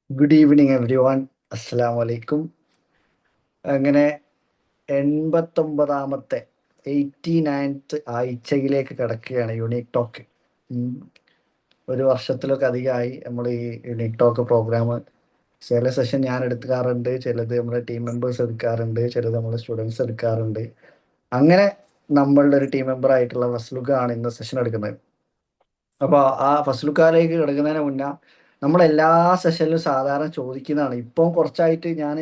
Good evening every one. അസ്സലാം വലൈക്കും. അങ്ങനെ 89ാമത്തെ 89th ആഴ്ചയിലേക്ക് കിടക്കുകയാണ് യുണീക് ടോക്ക്. ഒരു വർഷത്തിലൊക്കെ അധികമായി നമ്മൾ ഈ യുണീക് ടോക്ക് പ്രോഗ്രാം. ചില സെഷൻ ഞാൻ എടുക്കാറുണ്ട്, ചിലത് നമ്മുടെ ടീം മെമ്പേഴ്സ് എടുക്കാറുണ്ട്, ചിലത് നമ്മുടെ സ്റ്റുഡൻസ് എടുക്കാറുണ്ട്. അങ്ങനെ നമ്മളുടെ ഒരു ടീം മെമ്പർ ആയിട്ടുള്ള ഫസ്ലുക ആണ് ഇന്ന് സെഷൻ എടുക്കുന്നത്. അപ്പോൾ ആ ഫസ്ലുക്കാലേക്ക് കിടക്കുന്നതിന് മുന്നേ നമ്മളെല്ലാ സെഷനിലും സാധാരണ ചോദിക്കുന്നതാണ്. ഇപ്പം കുറച്ചായിട്ട് ഞാൻ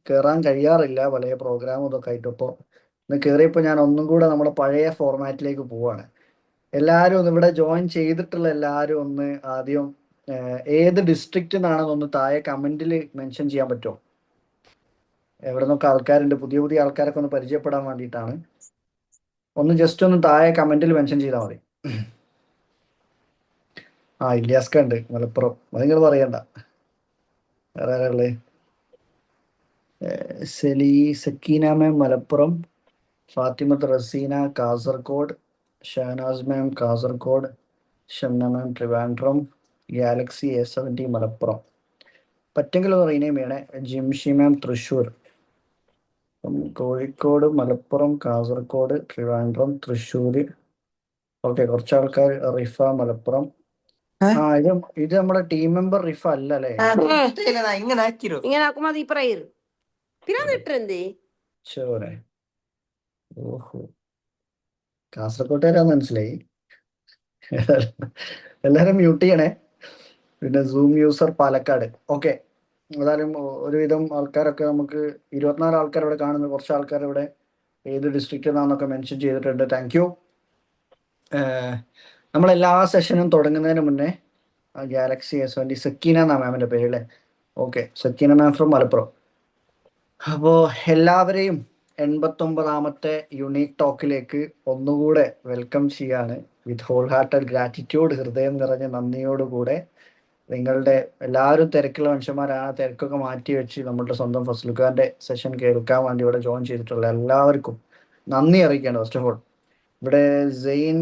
കയറാൻ കഴിയാറില്ല പല പ്രോഗ്രാമും ഇതൊക്കെ ആയിട്ട്. അപ്പോൾ ഇന്ന് കയറിയപ്പോൾ ഞാൻ ഒന്നും കൂടെ നമ്മുടെ പഴയ ഫോർമാറ്റിലേക്ക് പോവാണ്. എല്ലാവരും ഒന്ന് ഇവിടെ ജോയിൻ ചെയ്തിട്ടുള്ള എല്ലാവരും ഒന്ന് ആദ്യം ഏത് ഡിസ്ട്രിക്റ്റിൽ നിന്നാണെന്നൊന്ന് താഴെ കമൻറ്റിൽ മെൻഷൻ ചെയ്യാൻ പറ്റുമോ? എവിടെ നിന്നൊക്കെ ആൾക്കാരുണ്ട്, പുതിയ പുതിയ ആൾക്കാരൊക്കെ ഒന്ന് പരിചയപ്പെടാൻ വേണ്ടിയിട്ടാണ്. ഒന്ന് ജസ്റ്റ് ഒന്ന് താഴെ കമൻറ്റിൽ മെൻഷൻ ചെയ്താൽ മതി. ഇല്യാസ്ക ഉണ്ട് മലപ്പുറം, അത് നിങ്ങൾ പറയണ്ട. വേറെ ആരാള്? Sakeena ma'am Malappuram, Fathimath Raseena Kasaragod, Shahanas ma'am Kasaragod, Shamna ma'am Trivandrum, Galaxy A70 Malappuram. പറ്റെങ്കിൽ റീനെയിം ചെയ്യണേ. ജിംഷി മാം തൃശ്ശൂർ. കോഴിക്കോട്, മലപ്പുറം, കാസർഗോഡ്, ട്രിവാൻഡ്രം, തൃശ്ശൂർ. ഓക്കെ, കുറച്ച് ആൾക്കാർ. റിഫ മലപ്പുറം. ഇത് നമ്മുടെ ടീം മെമ്പർ റിഫ അല്ല അല്ലേ? ചോരെ, ഓഹോ, കാസർഗോട്ടുകാരാന്ന് മനസ്സിലായി. എല്ലാരും മ്യൂട്ട് ചെയ്യണേ. പിന്നെ സൂം യൂസർ പാലക്കാട്. ഓക്കെ, ഏതായാലും ഒരുവിധം ആൾക്കാരൊക്കെ നമുക്ക് 24 ആൾക്കാർ ഇവിടെ കാണുന്നു. കുറച്ച് ആൾക്കാർ ഇവിടെ ഏത് ഡിസ്ട്രിക്റ്റിൽ നിന്നാന്നൊക്കെ മെൻഷൻ ചെയ്തിട്ടുണ്ട്. Thank you. നമ്മളെല്ലാ സെഷനും തുടങ്ങുന്നതിന് മുന്നേ ഗാലക്സി A70 സക്കീന എന്നാ മാമിൻ്റെ പേര് അല്ലേ? Okay, Sakeena ma'am from Malappuram. അപ്പോൾ എല്ലാവരെയും 89ാമത്തെ യുണീക് ടോക്കിലേക്ക് ഒന്നുകൂടെ വെൽക്കം ചെയ്യാണ്. വിത്ത് ഹോൾ ഹാർട്ടഡ് ഗ്രാറ്റിറ്റ്യൂഡ്, ഹൃദയം നിറഞ്ഞ നന്ദിയോടുകൂടെ. നിങ്ങളുടെ എല്ലാവരും തിരക്കുള്ള മനുഷ്യന്മാരാണ്. തിരക്കൊക്കെ മാറ്റി വെച്ച് നമ്മളുടെ സ്വന്തം ഫസ്ലുഖാന്റെ സെഷൻ കേൾക്കാൻ വേണ്ടി ഇവിടെ ജോയിൻ ചെയ്തിട്ടുള്ള എല്ലാവർക്കും നന്ദി അറിയിക്കുകയാണ്. ഫസ്റ്റ് ഓഫ് ഓൾ ഇവിടെ സെയിൻ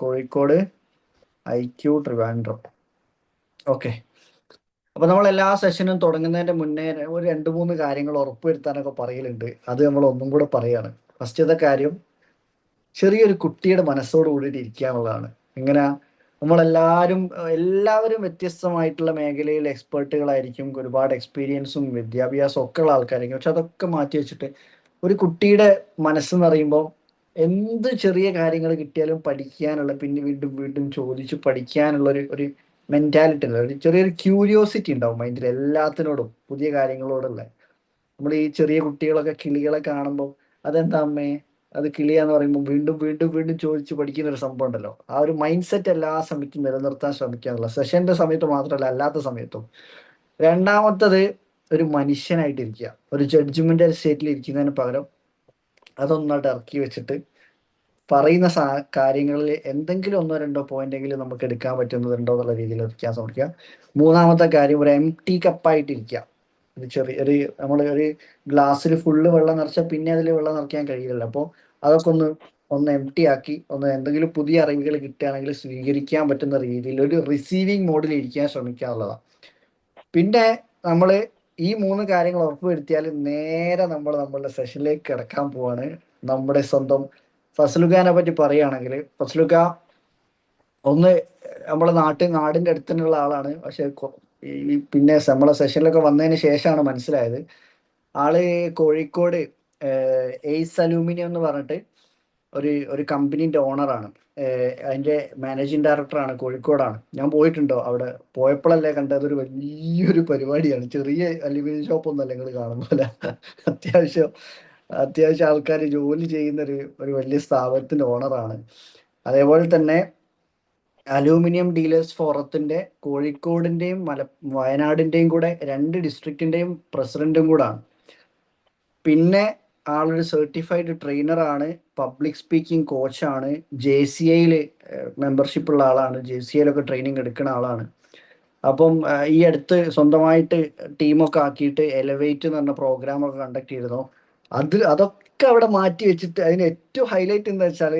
കോഴിക്കോട്, IQ ട്രിവാൻഡ്രം. ഓക്കെ, അപ്പൊ നമ്മൾ എല്ലാ സെഷനും തുടങ്ങുന്നതിന്റെ മുന്നേ ഒരു 2-3 കാര്യങ്ങൾ ഉറപ്പുവരുത്താനൊക്കെ പറയലുണ്ട്. അത് നമ്മൾ ഒന്നും കൂടെ പറയാണ്. ഫസ്റ്റത്തെ കാര്യം, ചെറിയൊരു കുട്ടിയുടെ മനസ്സോട് കൂടിയിട്ട് ഇരിക്കുക എന്നുള്ളതാണ്. എങ്ങനെ എല്ലാവരും വ്യത്യസ്തമായിട്ടുള്ള മേഖലയിൽ എക്സ്പേർട്ടുകളായിരിക്കും, ഒരുപാട് എക്സ്പീരിയൻസും വിദ്യാഭ്യാസവും ഒക്കെ ഉള്ള ആൾക്കാരായിരിക്കും. പക്ഷെ അതൊക്കെ മാറ്റി വെച്ചിട്ട് ഒരു കുട്ടിയുടെ മനസ്സെന്ന് പറയുമ്പോൾ എന്ത് ചെറിയ കാര്യങ്ങൾ കിട്ടിയാലും പഠിക്കാനുള്ള, പിന്നെ വീണ്ടും വീണ്ടും ചോദിച്ച് പഠിക്കാനുള്ള ഒരു മെന്റാലിറ്റി ഉള്ള ഒരു ചെറിയൊരു ക്യൂരിയോസിറ്റി ഉണ്ടാവും മൈൻഡിൽ എല്ലാത്തിനോടും, പുതിയ കാര്യങ്ങളോടുള്ള. നമ്മൾ ഈ ചെറിയ കുട്ടികളൊക്കെ കിളികളെ കാണുമ്പോൾ അതെന്താ അമ്മേ അത് കിളിയാന്ന് പറയുമ്പോൾ വീണ്ടും വീണ്ടും വീണ്ടും ചോദിച്ച് പഠിക്കുന്ന ഒരു സംഭവം ഉണ്ടല്ലോ. ആ ഒരു മൈൻഡ് സെറ്റ് എല്ലാ സമയത്തും നിലനിർത്താൻ ശ്രമിക്കാനുള്ള, സെഷന്റെ സമയത്ത് മാത്രമല്ല അല്ലാത്ത സമയത്തും. രണ്ടാമത്തത്, ഒരു മനുഷ്യനായിട്ടിരിക്കുക. ഒരു ജഡ്ജ്മെന്റൽ സ്റ്റേറ്റിൽ ഇരിക്കുന്നതിന് പകരം അതൊന്നായിട്ട് ഇറക്കി വെച്ചിട്ട് പറയുന്ന കാര്യങ്ങളിൽ എന്തെങ്കിലും 1-2 പോയിന്റെങ്കിലും നമുക്ക് എടുക്കാൻ പറ്റുന്നതുണ്ടോ എന്നുള്ള രീതിയിൽ ഇരിക്കാൻ ശ്രമിക്കുക. മൂന്നാമത്തെ കാര്യം, ഒരു എംപ്റ്റി കപ്പായിട്ടിരിക്കുക. നമ്മൾ ഒരു ഗ്ലാസ്സിൽ ഫുള്ള് വെള്ളം നിറച്ചാൽ പിന്നെ അതിൽ വെള്ളം നിറയ്ക്കാൻ കഴിയില്ലല്ലോ. അപ്പോൾ അതൊക്കെ ഒന്ന് എംപ്റ്റി ആക്കി എന്തെങ്കിലും പുതിയ അറിവുകൾ കിട്ടുകയാണെങ്കിൽ സ്വീകരിക്കാൻ പറ്റുന്ന രീതിയിൽ ഒരു റിസീവിങ് മോഡിൽ ഇരിക്കാൻ ശ്രമിക്കുക എന്നുള്ളതാണ്. പിന്നെ നമ്മൾ ഈ 3 കാര്യങ്ങൾ ഉറപ്പുവരുത്തിയാൽ നേരെ നമ്മളുടെ സെഷനിലേക്ക് കിടക്കാൻ പോവാണ്. നമ്മുടെ സ്വന്തം ഫസ്ലുഖാനെ പറ്റി പറയുകയാണെങ്കിൽ, ഫസ്ലുഖ ഒന്ന് നമ്മളെ നാടിന്റെ അടുത്ത് തന്നെയുള്ള ആളാണ്. പക്ഷെ പിന്നെ നമ്മളെ സെഷനിലൊക്കെ വന്നതിന് ശേഷമാണ് മനസ്സിലായത് ആള് കോഴിക്കോട് എയ്സ് അലൂമിനിയം എന്ന് പറഞ്ഞിട്ട് ഒരു കമ്പനീൻ്റെ ഓണറാണ്. അതിൻ്റെ മാനേജിങ് ഡയറക്ടറാണ്. കോഴിക്കോടാണ്. ഞാൻ പോയിട്ടുണ്ടോ അവിടെ? പോയപ്പോഴല്ലേ കണ്ടത്. അതൊരു വലിയൊരു പരിപാടിയാണ്. ചെറിയ അലുമിനിയം ഷോപ്പൊന്നുമല്ല നിങ്ങൾ കാണുന്ന പോലെ. അത്യാവശ്യം ആൾക്കാർ ജോലി ചെയ്യുന്ന ഒരു വലിയ സ്ഥാപനത്തിൻ്റെ ഓണറാണ്. അതേപോലെ തന്നെ അലൂമിനിയം ഡീലേഴ്സ് ഫോറത്തിന്റെ കോഴിക്കോടിന്റെയും വയനാടിന്റെയും കൂടെ 2 ഡിസ്ട്രിക്റ്റിന്റെയും പ്രസിഡന്റും കൂടാണ്. പിന്നെ ആളൊരു സർട്ടിഫൈഡ് ട്രെയിനറാണ്, പബ്ലിക് സ്പീക്കിംഗ് കോച്ചാണ്, JCIയിൽ മെമ്പർഷിപ്പ് ഉള്ള ആളാണ്, JCIയിലൊക്കെ ട്രെയിനിങ് എടുക്കുന്ന ആളാണ്. അപ്പം ഈ അടുത്ത് സ്വന്തമായിട്ട് ടീമൊക്കെ ആക്കിയിട്ട് എലവേറ്റ് എന്ന് പറഞ്ഞ പ്രോഗ്രാമൊക്കെ കണ്ടക്ട് ചെയ്തിരുന്നു. അതൊക്കെ അവിടെ മാറ്റി വെച്ചിട്ട് അതിന് ഏറ്റവും ഹൈലൈറ്റ് എന്താ വെച്ചാൽ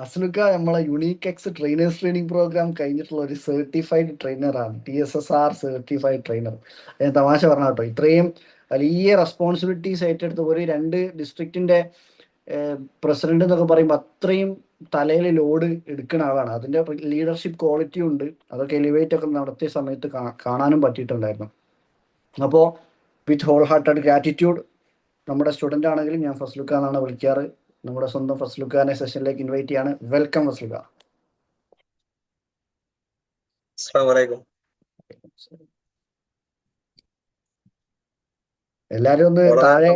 അസ്ലുക്ക നമ്മളെ unique ex trainers training programme കഴിഞ്ഞിട്ടുള്ള ഒരു സർട്ടിഫൈഡ് ട്രെയിനറാണ്, TSSR സർട്ടിഫൈഡ് ട്രെയിനർ. ഞാൻ തമാശ പറഞ്ഞ കേട്ടോ. ഇത്രയും വലിയ റെസ്പോൺസിബിലിറ്റീസ് ഏറ്റെടുത്ത് ഒരു 2 ഡിസ്ട്രിക്റ്റിന്റെ പ്രസിഡന്റ് എന്നൊക്കെ പറയുമ്പോൾ അത്രയും തലയിൽ ലോഡ് എടുക്കുന്ന ആളാണ്. അതിന്റെ ലീഡർഷിപ്പ് ക്വാളിറ്റി ഉണ്ട്. അതൊക്കെ എലിവേറ്റ് ഒക്കെ നടത്തിയ സമയത്ത് കാണാനും പറ്റിയിട്ടുണ്ടായിരുന്നു. അപ്പോൾ വിത്ത് ഹോൾ ഹാർട്ടഡ് ഗ്രാറ്റിറ്റ്യൂഡ്, നമ്മുടെ സ്റ്റുഡൻ്റ് ആണെങ്കിലും ഞാൻ ഫസ്ലുക്ക എന്നാണ് വിളിക്കാറ്. നമ്മുടെ സ്വന്തം ഫസ്ലുക്കാനെ സെഷനിലേക്ക് ഇൻവൈറ്റ് ചെയ്യാണ്. വെൽക്കം ഫസ്ലുക്ക. എല്ലാരും ഒന്ന് താഴെ,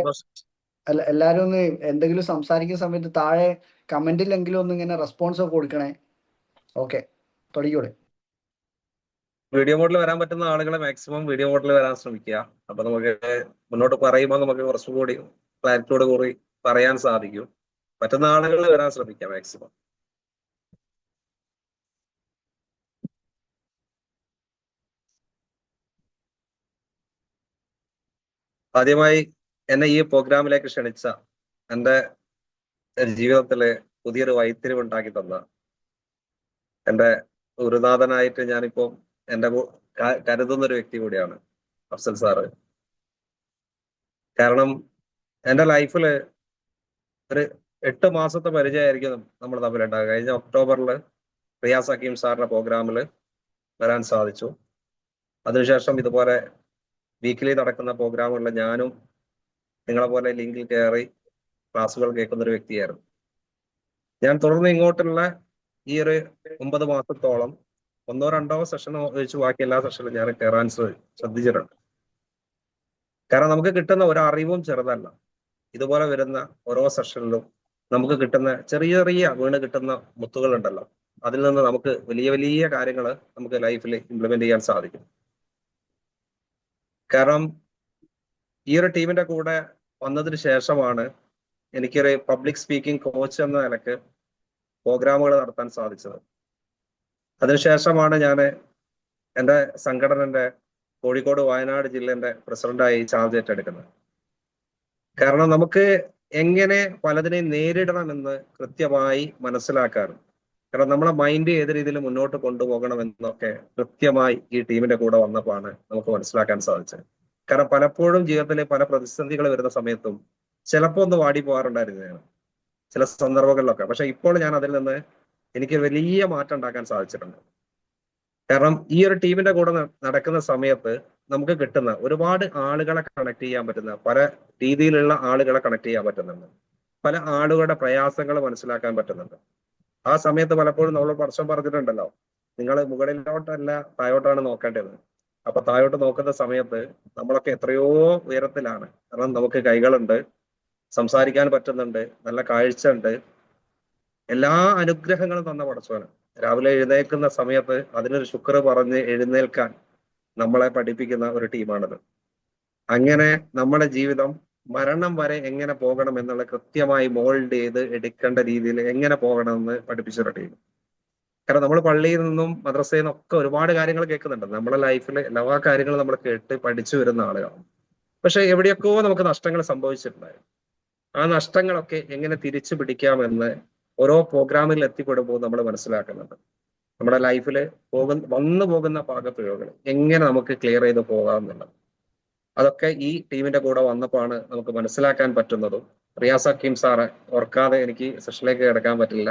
എല്ലാരും ഒന്ന് എന്തെങ്കിലും സംസാരിക്കുന്ന സമയത്ത് താഴെ കമന്റിലെങ്കിലും ഒന്ന് ഇങ്ങനെ റെസ്പോൺസ് ഒക്കെ കൊടുക്കണേ. ഓക്കെ, തുടങ്ങിയോളെ. വീഡിയോ മോഡിൽ വരാൻ പറ്റുന്ന ആളുകളെ മാക്സിമം വീഡിയോ മോഡിൽ വരാൻ ശ്രമിക്കുക. അപ്പൊ നമുക്ക് മുന്നോട്ട് പറയുമ്പോൾ നമുക്ക് കുറച്ചുകൂടി ക്ലാരിറ്റിയോട് കൂടി പറയാൻ സാധിക്കും. പറ്റുന്ന ആളുകൾ വരാൻ ശ്രമിക്കുക മാക്സിമം. ആദ്യമായി എന്നെ ഈ പ്രോഗ്രാമിലേക്ക് ക്ഷണിച്ച, എൻ്റെ ജീവിതത്തില് പുതിയൊരു വഴിത്തിരിവ് ഉണ്ടാക്കി തന്ന എൻ്റെ ഗുരുനാഥനായിട്ട് ഞാനിപ്പോ എൻ്റെ കരുതുന്ന ഒരു വ്യക്തി കൂടിയാണ് അഫ്സൽ സാറ്. കാരണം എൻ്റെ ലൈഫില് ഒരു 8 മാസത്തെ പരിചയമായിരിക്കും നമ്മൾ തമ്മിലുണ്ടാകുക. കഴിഞ്ഞ ഒക്ടോബറിൽ റിയാസ് ഹക്കീം സാറിന്റെ പ്രോഗ്രാമിൽ വരാൻ സാധിച്ചു. അതിനുശേഷം ഇതുപോലെ വീക്കിലി നടക്കുന്ന പ്രോഗ്രാമുകളിൽ ഞാനും നിങ്ങളെ പോലെ ലിങ്കിൽ കയറി ക്ലാസ്സുകൾ കേൾക്കുന്ന ഒരു വ്യക്തിയായിരുന്നു. ഞാൻ തുടർന്ന് ഇങ്ങോട്ടുള്ള ഈ ഒരു 9 മാസത്തോളം 1-2 സെഷൻ ഒഴിച്ച് ബാക്കി എല്ലാ സെഷനിലും ഞാൻ കയറാൻ ശ്രദ്ധിച്ചിട്ടുണ്ട്. കാരണം നമുക്ക് കിട്ടുന്ന ഒരു അറിവും ചെറുതല്ല. ഇതുപോലെ വരുന്ന ഓരോ സെഷനിലും നമുക്ക് കിട്ടുന്ന ചെറിയ ചെറിയ വീണ് കിട്ടുന്ന മുത്തുകൾ ഉണ്ടല്ലോ, അതിൽ നിന്ന് നമുക്ക് വലിയ വലിയ കാര്യങ്ങൾ നമുക്ക് ലൈഫിൽ ഇംപ്ലിമെന്റ് ചെയ്യാൻ സാധിക്കും. കാരണം ഈ ഒരു ടീമിന്റെ കൂടെ വന്നതിന് ശേഷമാണ് എനിക്കൊരു പബ്ലിക് സ്പീക്കിംഗ് കോച്ച് എന്ന നിലക്ക് പ്രോഗ്രാമുകൾ നടത്താൻ സാധിച്ചത്. അതിനുശേഷമാണ് ഞാൻ എൻ്റെ സംഘടനന്റെ കോഴിക്കോട് വയനാട് ജില്ലേന്റെ പ്രസിഡന്റായി ചാർജ് ഏറ്റെടുക്കുന്നത്. കാരണം നമുക്ക് എങ്ങനെ പലതിനെയും നേരിടണമെന്ന് കൃത്യമായി മനസ്സിലാക്കാനും, കാരണം നമ്മളെ മൈൻഡ് ഏത് രീതിയിൽ മുന്നോട്ട് കൊണ്ടുപോകണമെന്നൊക്കെ കൃത്യമായി ഈ ടീമിന്റെ കൂടെ വന്നപ്പോഴാണ് നമുക്ക് മനസ്സിലാക്കാൻ സാധിച്ചത്. കാരണം പലപ്പോഴും ജീവിതത്തിലെ പല പ്രതിസന്ധികൾ വരുന്ന സമയത്തും ചിലപ്പോൾ ഒന്ന് വാടി പോകാറുണ്ടായിരുന്നു ചില സന്ദർഭങ്ങളിലൊക്കെ. പക്ഷെ ഇപ്പോൾ ഞാൻ അതിൽ നിന്ന് എനിക്ക് വലിയ മാറ്റം ഉണ്ടാക്കാൻ സാധിച്ചിട്ടുണ്ട്. കാരണം ഈ ഒരു ടീമിന്റെ കൂടെ നടക്കുന്ന സമയത്ത് നമുക്ക് കിട്ടുന്ന ഒരുപാട് ആളുകളെ കണക്ട് ചെയ്യാൻ പറ്റുന്ന, പല രീതിയിലുള്ള ആളുകളെ കണക്ട് ചെയ്യാൻ പറ്റുന്നുണ്ട്, പല ആളുകളുടെ പ്രയാസങ്ങൾ മനസ്സിലാക്കാൻ പറ്റുന്നുണ്ട്. ആ സമയത്ത് പലപ്പോഴും നമ്മൾ പർശ്വം പറഞ്ഞിട്ടുണ്ടല്ലോ, നിങ്ങൾ മുകളിലോട്ടല്ല താഴോട്ടാണ് നോക്കേണ്ടത്. അപ്പൊ താഴോട്ട് നോക്കുന്ന സമയത്ത് നമ്മളൊക്കെ എത്രയോ ഉയരത്തിലാണ്. കാരണം നമുക്ക് കൈകളുണ്ട്, സംസാരിക്കാൻ പറ്റുന്നുണ്ട്, നല്ല കാഴ്ച ഉണ്ട്, എല്ലാ അനുഗ്രഹങ്ങളും തന്ന പടച്ചോന്. രാവിലെ എഴുന്നേൽക്കുന്ന സമയത്ത് അതിനൊരു ശുക്ർ പറഞ്ഞ് എഴുന്നേൽക്കാൻ നമ്മളെ പഠിപ്പിക്കുന്ന ഒരു ടീമാണത്. അങ്ങനെ നമ്മുടെ ജീവിതം മരണം വരെ എങ്ങനെ പോകണം എന്നുള്ള കൃത്യമായി മോൾഡ് ചെയ്ത് എടുക്കേണ്ട രീതിയിൽ എങ്ങനെ പോകണമെന്ന് പഠിപ്പിച്ചൊരു ടീം. കാരണം നമ്മൾ പള്ളിയിൽ നിന്നും മദ്രസയിൽ നിന്നും ഒക്കെ ഒരുപാട് കാര്യങ്ങൾ കേൾക്കുന്നുണ്ട്. നമ്മുടെ ലൈഫിൽ എല്ലാ കാര്യങ്ങളും നമ്മൾ കേട്ട് പഠിച്ചു വരുന്ന ആളുകളാണ്. പക്ഷെ എവിടെയൊക്കെയോ നമുക്ക് നഷ്ടങ്ങൾ സംഭവിച്ചിട്ടുണ്ടായിരുന്നു. ആ നഷ്ടങ്ങളൊക്കെ എങ്ങനെ തിരിച്ചു പിടിക്കാമെന്ന് ഓരോ പ്രോഗ്രാമിൽ എത്തിപ്പെടുമ്പോൾ നമ്മൾ മനസ്സിലാക്കുന്നുണ്ട്. നമ്മുടെ ലൈഫിൽ വന്നു പോകുന്ന പാകപ്പിഴവുകൾ എങ്ങനെ നമുക്ക് ക്ലിയർ ചെയ്ത് പോകാമെന്നുള്ളത്, അതൊക്കെ ഈ ടീമിന്റെ കൂടെ വന്നപ്പോഴാണ് നമുക്ക് മനസ്സിലാക്കാൻ പറ്റുന്നതും. റിയാസ് ഹക്കീം സാറെ ഓർക്കാതെ എനിക്ക് സെഷനിലേക്ക് കിടക്കാൻ പറ്റില്ല.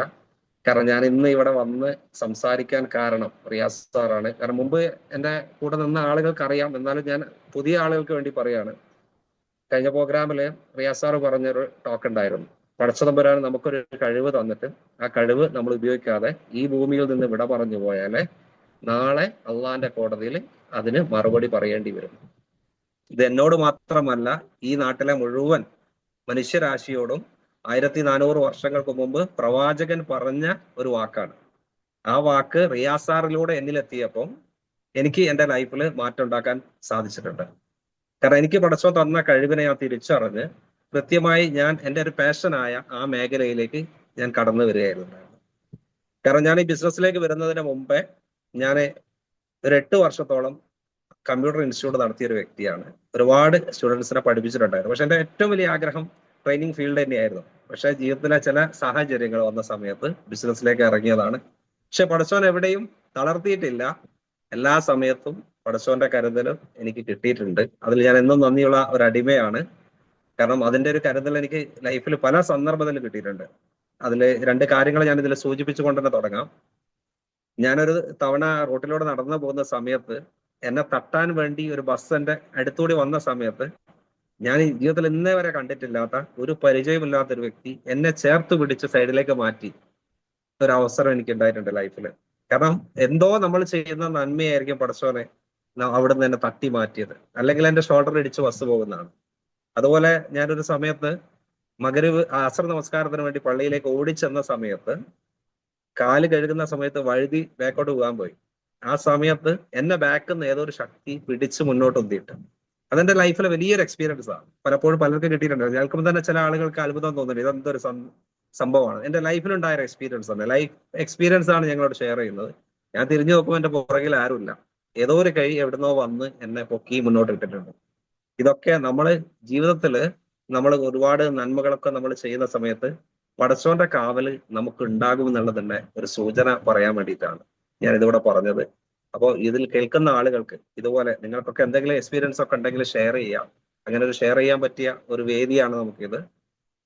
കാരണം ഞാൻ ഇന്ന് ഇവിടെ വന്ന് സംസാരിക്കാൻ കാരണം റിയാസ് സാറാണ്. കാരണം മുമ്പ് എൻ്റെ കൂടെ നിന്ന ആളുകൾക്ക് അറിയാം, എന്നാലും ഞാൻ പുതിയ ആളുകൾക്ക് വേണ്ടി പറയാണ്. കഴിഞ്ഞ പ്രോഗ്രാമില് റിയാസ് സാറ് പറഞ്ഞൊരു ടോക്ക് ഉണ്ടായിരുന്നു. പടച്ചതമ്പുരാൻ നമുക്കൊരു കഴിവ് തന്നിട്ട് ആ കഴിവ് നമ്മൾ ഉപയോഗിക്കാതെ ഈ ഭൂമിയിൽ നിന്ന് വിട പറഞ്ഞു പോയാല് നാളെ അള്ളാന്റെ കോടതിയിൽ അതിന് മറുപടി പറയേണ്ടി വരും. ഇത് എന്നോട് മാത്രമല്ല, ഈ നാട്ടിലെ മുഴുവൻ മനുഷ്യരാശിയോടും 1400 വർഷങ്ങൾക്ക് മുമ്പ് പ്രവാചകൻ പറഞ്ഞ ഒരു വാക്കാണ്. ആ വാക്ക് റിയാസ് സാറിലൂടെ എന്നിലെത്തിയപ്പോൾ എനിക്ക് എൻ്റെ ലൈഫിൽ മാറ്റം ഉണ്ടാക്കാൻ സാധിച്ചിട്ടുണ്ട്. കാരണം എനിക്ക് പടച്ചോൻ തന്ന കഴിവിനെ ഞാൻ തിരിച്ചറിഞ്ഞ് കൃത്യമായി ഞാൻ എൻ്റെ ഒരു പാഷനായ ആ മേഖലയിലേക്ക് ഞാൻ കടന്നു വരികയായിരുന്നു. കാരണം ഞാൻ ഈ ബിസിനസ്സിലേക്ക് വരുന്നതിന് മുമ്പേ ഞാൻ ഒരു 8 വർഷത്തോളം കമ്പ്യൂട്ടർ ഇൻസ്റ്റിറ്റ്യൂട്ട് നടത്തിയ ഒരു വ്യക്തിയാണ്. ഒരുപാട് സ്റ്റുഡൻസിനെ പഠിപ്പിച്ചിട്ടുണ്ടായിരുന്നു. പക്ഷെ എൻ്റെ ഏറ്റവും വലിയ ആഗ്രഹം ട്രെയിനിങ് ഫീൽഡ് തന്നെയായിരുന്നു. പക്ഷെ ജീവിതത്തിലെ ചില സാഹചര്യങ്ങൾ വന്ന സമയത്ത് ബിസിനസ്സിലേക്ക് ഇറങ്ങിയതാണ്. പക്ഷെ പടച്ചോൻ എവിടെയും തളർത്തിയിട്ടില്ല. എല്ലാ സമയത്തും പടച്ചോന്റെ കരുതലും എനിക്ക് കിട്ടിയിട്ടുണ്ട്. അതിൽ ഞാൻ എന്നും നന്ദിയുള്ള ഒരു അടിമയാണ്. കാരണം അതിന്റെ ഒരു കരുതൽ എനിക്ക് ലൈഫിൽ പല സന്ദർഭത്തിൽ കിട്ടിയിട്ടുണ്ട്. അതിൽ 2 കാര്യങ്ങൾ ഞാൻ ഇതിൽ സൂചിപ്പിച്ചുകൊണ്ട് തന്നെ തുടങ്ങാം. ഞാനൊരു തവണ റോട്ടിലൂടെ നടന്നു പോകുന്ന സമയത്ത് എന്നെ തട്ടാൻ വേണ്ടി ഒരു ബസ് എന്റെ അടുത്തുകൂടി വന്ന സമയത്ത് ഞാൻ ഈ ജീവിതത്തിൽ ഇന്നേ വരെ കണ്ടിട്ടില്ലാത്ത, ഒരു പരിചയമില്ലാത്ത ഒരു വ്യക്തി എന്നെ ചേർത്ത് പിടിച്ച് സൈഡിലേക്ക് മാറ്റി ഒരു അവസരം എനിക്ക് ഉണ്ടായിട്ടുണ്ട് ലൈഫിൽ. കാരണം എന്തോ നമ്മൾ ചെയ്യുന്ന നന്മയായിരിക്കും പടച്ചോനെ അവിടുന്ന് എന്നെ തട്ടി മാറ്റിയത്, അല്ലെങ്കിൽ എന്റെ ഷോൾഡർ ഇടിച്ച് ബസ് പോകുന്നതാണ്. അതുപോലെ ഞാനൊരു സമയത്ത് മഗ്‌രിബ് അസർ നമസ്കാരത്തിന് വേണ്ടി പള്ളിയിലേക്ക് ഓടിച്ചെന്ന സമയത്ത് കാല് കഴുകുന്ന സമയത്ത് വഴുതി ബാക്കോട്ട് പോകാൻ പോയി. ആ സമയത്ത് എന്നെ ബാക്കിൽ നിന്ന് ഏതോ ഒരു ശക്തി പിടിച്ച് മുന്നോട്ട് ഉന്തിയിട്ട്. അതെന്റെ ലൈഫിലെ വലിയൊരു എക്സ്പീരിയൻസ് ആണ്. പലപ്പോഴും പലർക്കും കിട്ടിയിട്ടുണ്ട്. കേൾക്കുമ്പോൾ തന്നെ ചില ആളുകൾക്ക് അത്ഭുതം തോന്നുന്നുണ്ട്, ഇതെന്തൊരു സംഭവമാണ്. എന്റെ ലൈഫിലുണ്ടായ ഒരു എക്സ്പീരിയൻസ് ആണ്. ലൈഫ് എക്സ്പീരിയൻസ് ആണ് ഞങ്ങളോട് ഷെയർ ചെയ്യുന്നത്. ഞാൻ തിരിഞ്ഞു നോക്കുമ്പോൾ എന്റെ പുറകിൽ ആരുമില്ല. ഏതോ ഒരു കൈ എവിടുന്നോ വന്ന് എന്നെ പൊക്കി മുന്നോട്ട് ഇട്ടിട്ടുണ്ട്. ഇതൊക്കെ നമ്മള് ജീവിതത്തില് നമ്മൾ ഒരുപാട് നന്മകളൊക്കെ നമ്മൾ ചെയ്യുന്ന സമയത്ത് പടച്ചോന്റെ കാവല് നമുക്ക് ഉണ്ടാകും എന്നുള്ളതിന്റെ ഒരു സൂചന പറയാൻ വേണ്ടിയിട്ടാണ് ഞാൻ ഇതിവിടെ പറഞ്ഞത്. അപ്പോൾ ഇതിൽ കേൾക്കുന്ന ആളുകൾക്ക് ഇതുപോലെ നിങ്ങൾക്കൊക്കെ എന്തെങ്കിലും എക്സ്പീരിയൻസ് ഒക്കെ ഉണ്ടെങ്കിൽ ഷെയർ ചെയ്യാം. അങ്ങനെ ഒരു ഷെയർ ചെയ്യാൻ പറ്റിയ ഒരു വേദിയാണ് നമുക്കിത്.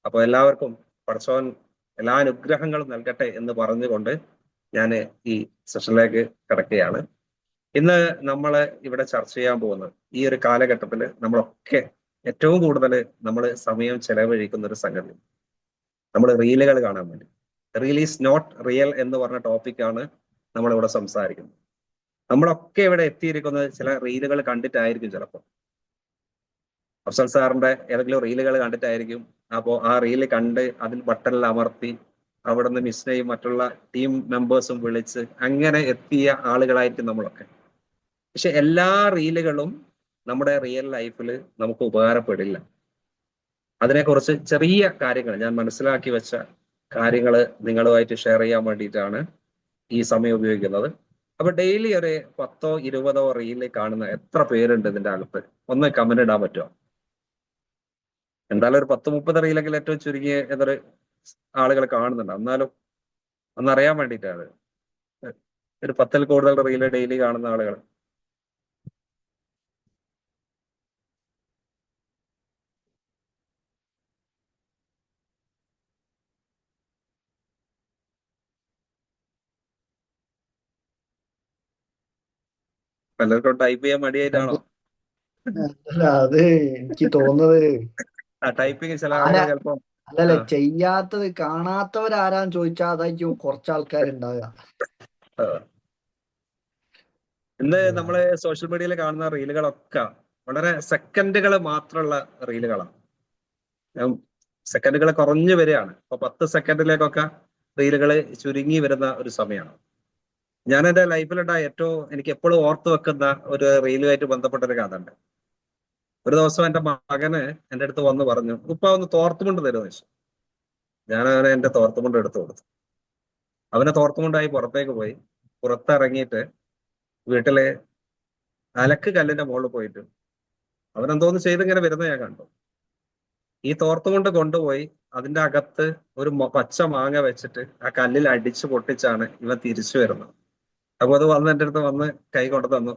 അപ്പോൾ എല്ലാവർക്കും പടച്ചോൻ എല്ലാ അനുഗ്രഹങ്ങളും നൽകട്ടെ എന്ന് പറഞ്ഞുകൊണ്ട് ഞാൻ ഈ സെഷനിലേക്ക് കിടക്കുകയാണ്. ഇന്ന് നമ്മൾ ഇവിടെ ചർച്ച ചെയ്യാൻ പോകുന്നത് ഈ ഒരു കാലഘട്ടത്തിൽ നമ്മളൊക്കെ ഏറ്റവും കൂടുതൽ നമ്മൾ സമയം ചെലവഴിക്കുന്ന ഒരു സംഗതി, നമ്മൾ റീലുകൾ കാണാൻ വേണ്ടി. റീൽ ഈസ് നോട്ട് റിയൽ എന്ന് പറഞ്ഞ ടോപ്പിക്കാണ് നമ്മളിവിടെ സംസാരിക്കുന്നത്. നമ്മളൊക്കെ ഇവിടെ എത്തിയിരിക്കുന്നത് ചില റീലുകൾ കണ്ടിട്ടായിരിക്കും. ചിലപ്പോൾ അഫ്സൽ സാറിന്റെ ഏതെങ്കിലും റീലുകൾ കണ്ടിട്ടായിരിക്കും. അപ്പോൾ ആ റീല് കണ്ട് അതിൽ ബട്ടണിൽ അമർത്തി അവിടുന്ന് മിസ്നെയും മറ്റുള്ള ടീം മെമ്പേഴ്സും വിളിച്ച് അങ്ങനെ എത്തിയ ആളുകളായിരിക്കും നമ്മളൊക്കെ. പക്ഷെ എല്ലാ റീലുകളും നമ്മുടെ റിയൽ ലൈഫിൽ നമുക്ക് ഉപകാരപ്പെടില്ല. അതിനെക്കുറിച്ച് ചെറിയ കാര്യങ്ങൾ ഞാൻ മനസ്സിലാക്കി വെച്ച കാര്യങ്ങൾ നിങ്ങളുമായിട്ട് ഷെയർ ചെയ്യാൻ വേണ്ടിയിട്ടാണ് ഈ സമയം ഉപയോഗിക്കുന്നത്. അപ്പൊ ഡെയിലി ഒരു 10ഓ 20ഓ റീല് കാണുന്ന എത്ര പേരുണ്ട് ഇതിന്റെ അകത്ത്? ഒന്ന് കമന്റ് ഇടാൻ പറ്റുമോ? എന്തായാലും ഒരു 10-30 റീലെങ്കിലും ഏറ്റവും ചുരുങ്ങിയ എത്ര ആളുകൾ കാണുന്നുണ്ട്. എന്നാലും ഒന്നറിയാൻ വേണ്ടിയിട്ടാണ്. ഒരു 10ൽ കൂടുതൽ റീല് ഡെയിലി കാണുന്ന ആളുകൾ. പലർക്കും ടൈപ്പ് ചെയ്യാൻ മടിയായിട്ടാണോ? അല്ല, അത് എനിക്ക് തോന്നുന്നത് ആ ടൈപ്പിങ് ചില ആരാ ആളുകൾ ചിലപ്പോ അല്ലല്ല, ആ ചെയ്യാത്തത് കാണാത്തവരാരാന്ന് ചോദിച്ചാൽ അതായിരിക്കും കുറച്ച് ആൾക്കാരുണ്ടാവുക. ആ. ഇന്ന് നമ്മള് സോഷ്യൽ മീഡിയയിൽ കാണുന്ന റീലുകളൊക്കെ വളരെ സെക്കൻഡുകൾ മാത്രമുള്ള റീലുകളാണ്. സെക്കൻഡുകൾ കുറഞ്ഞു വരികയാണ്. ഇപ്പൊ 10 സെക്കൻഡിലേക്കൊക്കെ റീലുകൾ ചുരുങ്ങി വരുന്ന ഒരു സമയമാണ്. ഞാൻ എന്റെ ലൈഫിലുണ്ടായ ഏറ്റവും എനിക്ക് എപ്പോഴും ഓർത്ത് വെക്കുന്ന ഒരു റീലുമായിട്ട് ബന്ധപ്പെട്ട ഒരു കഥ ഉണ്ട്. ഒരു ദിവസം എന്റെ മകന് എന്റെ അടുത്ത് വന്ന് പറഞ്ഞു, ഉപ്പ ഒന്ന് തോർത്തുമുണ്ട് തരുമെന്ന് വെച്ചു. ഞാൻ അവനെ എന്റെ തോർത്തുമുണ്ട് എടുത്തു കൊടുത്തു. അവനെ തോർത്തുമുണ്ടായി പുറത്തേക്ക് പോയി. പുറത്തിറങ്ങിയിട്ട് വീട്ടിലെ അലക്ക് കല്ലിന്റെ മുകളിൽ പോയിട്ട് അവൻ എന്തോന്ന് ചെയ്തിങ്ങനെ വരുന്നത് ഞാൻ കണ്ടു. ഈ തോർത്തുമുണ്ട് കൊണ്ടുപോയി അതിന്റെ അകത്ത് ഒരു പച്ച മാങ്ങ വെച്ചിട്ട് ആ കല്ലിൽ അടിച്ചു പൊട്ടിച്ചാണ് ഇവൻ തിരിച്ചു വരുന്നത്. അപ്പൊ അത് വന്ന് എന്റെ അടുത്ത് വന്ന് കൈ കൊണ്ട് തന്നു.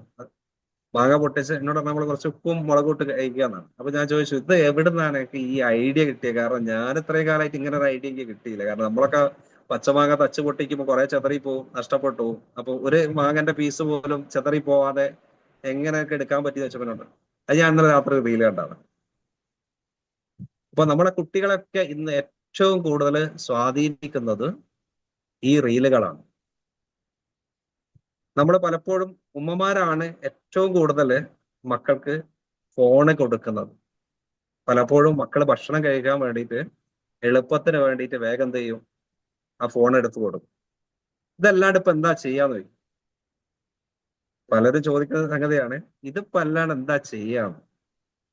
മാങ്ങ പൊട്ടിച്ച് എന്നോട് നമ്മൾ കുറച്ച് ഉപ്പും മുളകും ഇട്ട് കഴിക്കാന്നാണ്. അപ്പൊ ഞാൻ ചോദിച്ചു, ഇത് എവിടുന്നാണ് എനിക്ക് ഈ ഐഡിയ കിട്ടിയത്? കാരണം ഞാൻ ഇത്രയും കാലമായിട്ട് ഇങ്ങനെ ഒരു ഐഡിയ എനിക്ക് കിട്ടിയില്ല. കാരണം നമ്മളൊക്കെ പച്ചമാങ്ങ തച്ച് പൊട്ടിക്കുമ്പോൾ കുറെ ചെതറി പോവും, നഷ്ടപ്പെട്ടു പോവും. അപ്പൊ ഒരു മാങ്ങന്റെ പീസ് പോലും ചെതറി പോവാതെ എങ്ങനെയൊക്കെ എടുക്കാൻ പറ്റിയെന്ന് വെച്ചപ്പോഴുണ്ട്. അത് ഞാൻ ഇന്നലെ രാത്രി റീൽ കണ്ടാണ്. അപ്പൊ നമ്മളെ കുട്ടികളൊക്കെ ഇന്ന് ഏറ്റവും കൂടുതൽ സ്വാധീനിക്കുന്നത് ഈ റീലുകളാണ്. നമ്മൾ പലപ്പോഴും ഉമ്മമാരാണ് ഏറ്റവും കൂടുതൽ മക്കൾക്ക് ഫോണ് കൊടുക്കുന്നത്. പലപ്പോഴും മക്കൾ ഭക്ഷണം കഴിക്കാൻ വേണ്ടിയിട്ട് എളുപ്പത്തിന് വേണ്ടിയിട്ട് വേഗം എന്ത് ചെയ്യും, ആ ഫോൺ എടുത്തു കൊടുക്കും. ഇതല്ലാണ്ട് ഇപ്പൊ എന്താ ചെയ്യാന്ന് ചോദിക്കും. പലരും ചോദിക്കുന്ന സംഗതിയാണ്, ഇതിപ്പോ അല്ലാണ്ട് എന്താ ചെയ്യാം,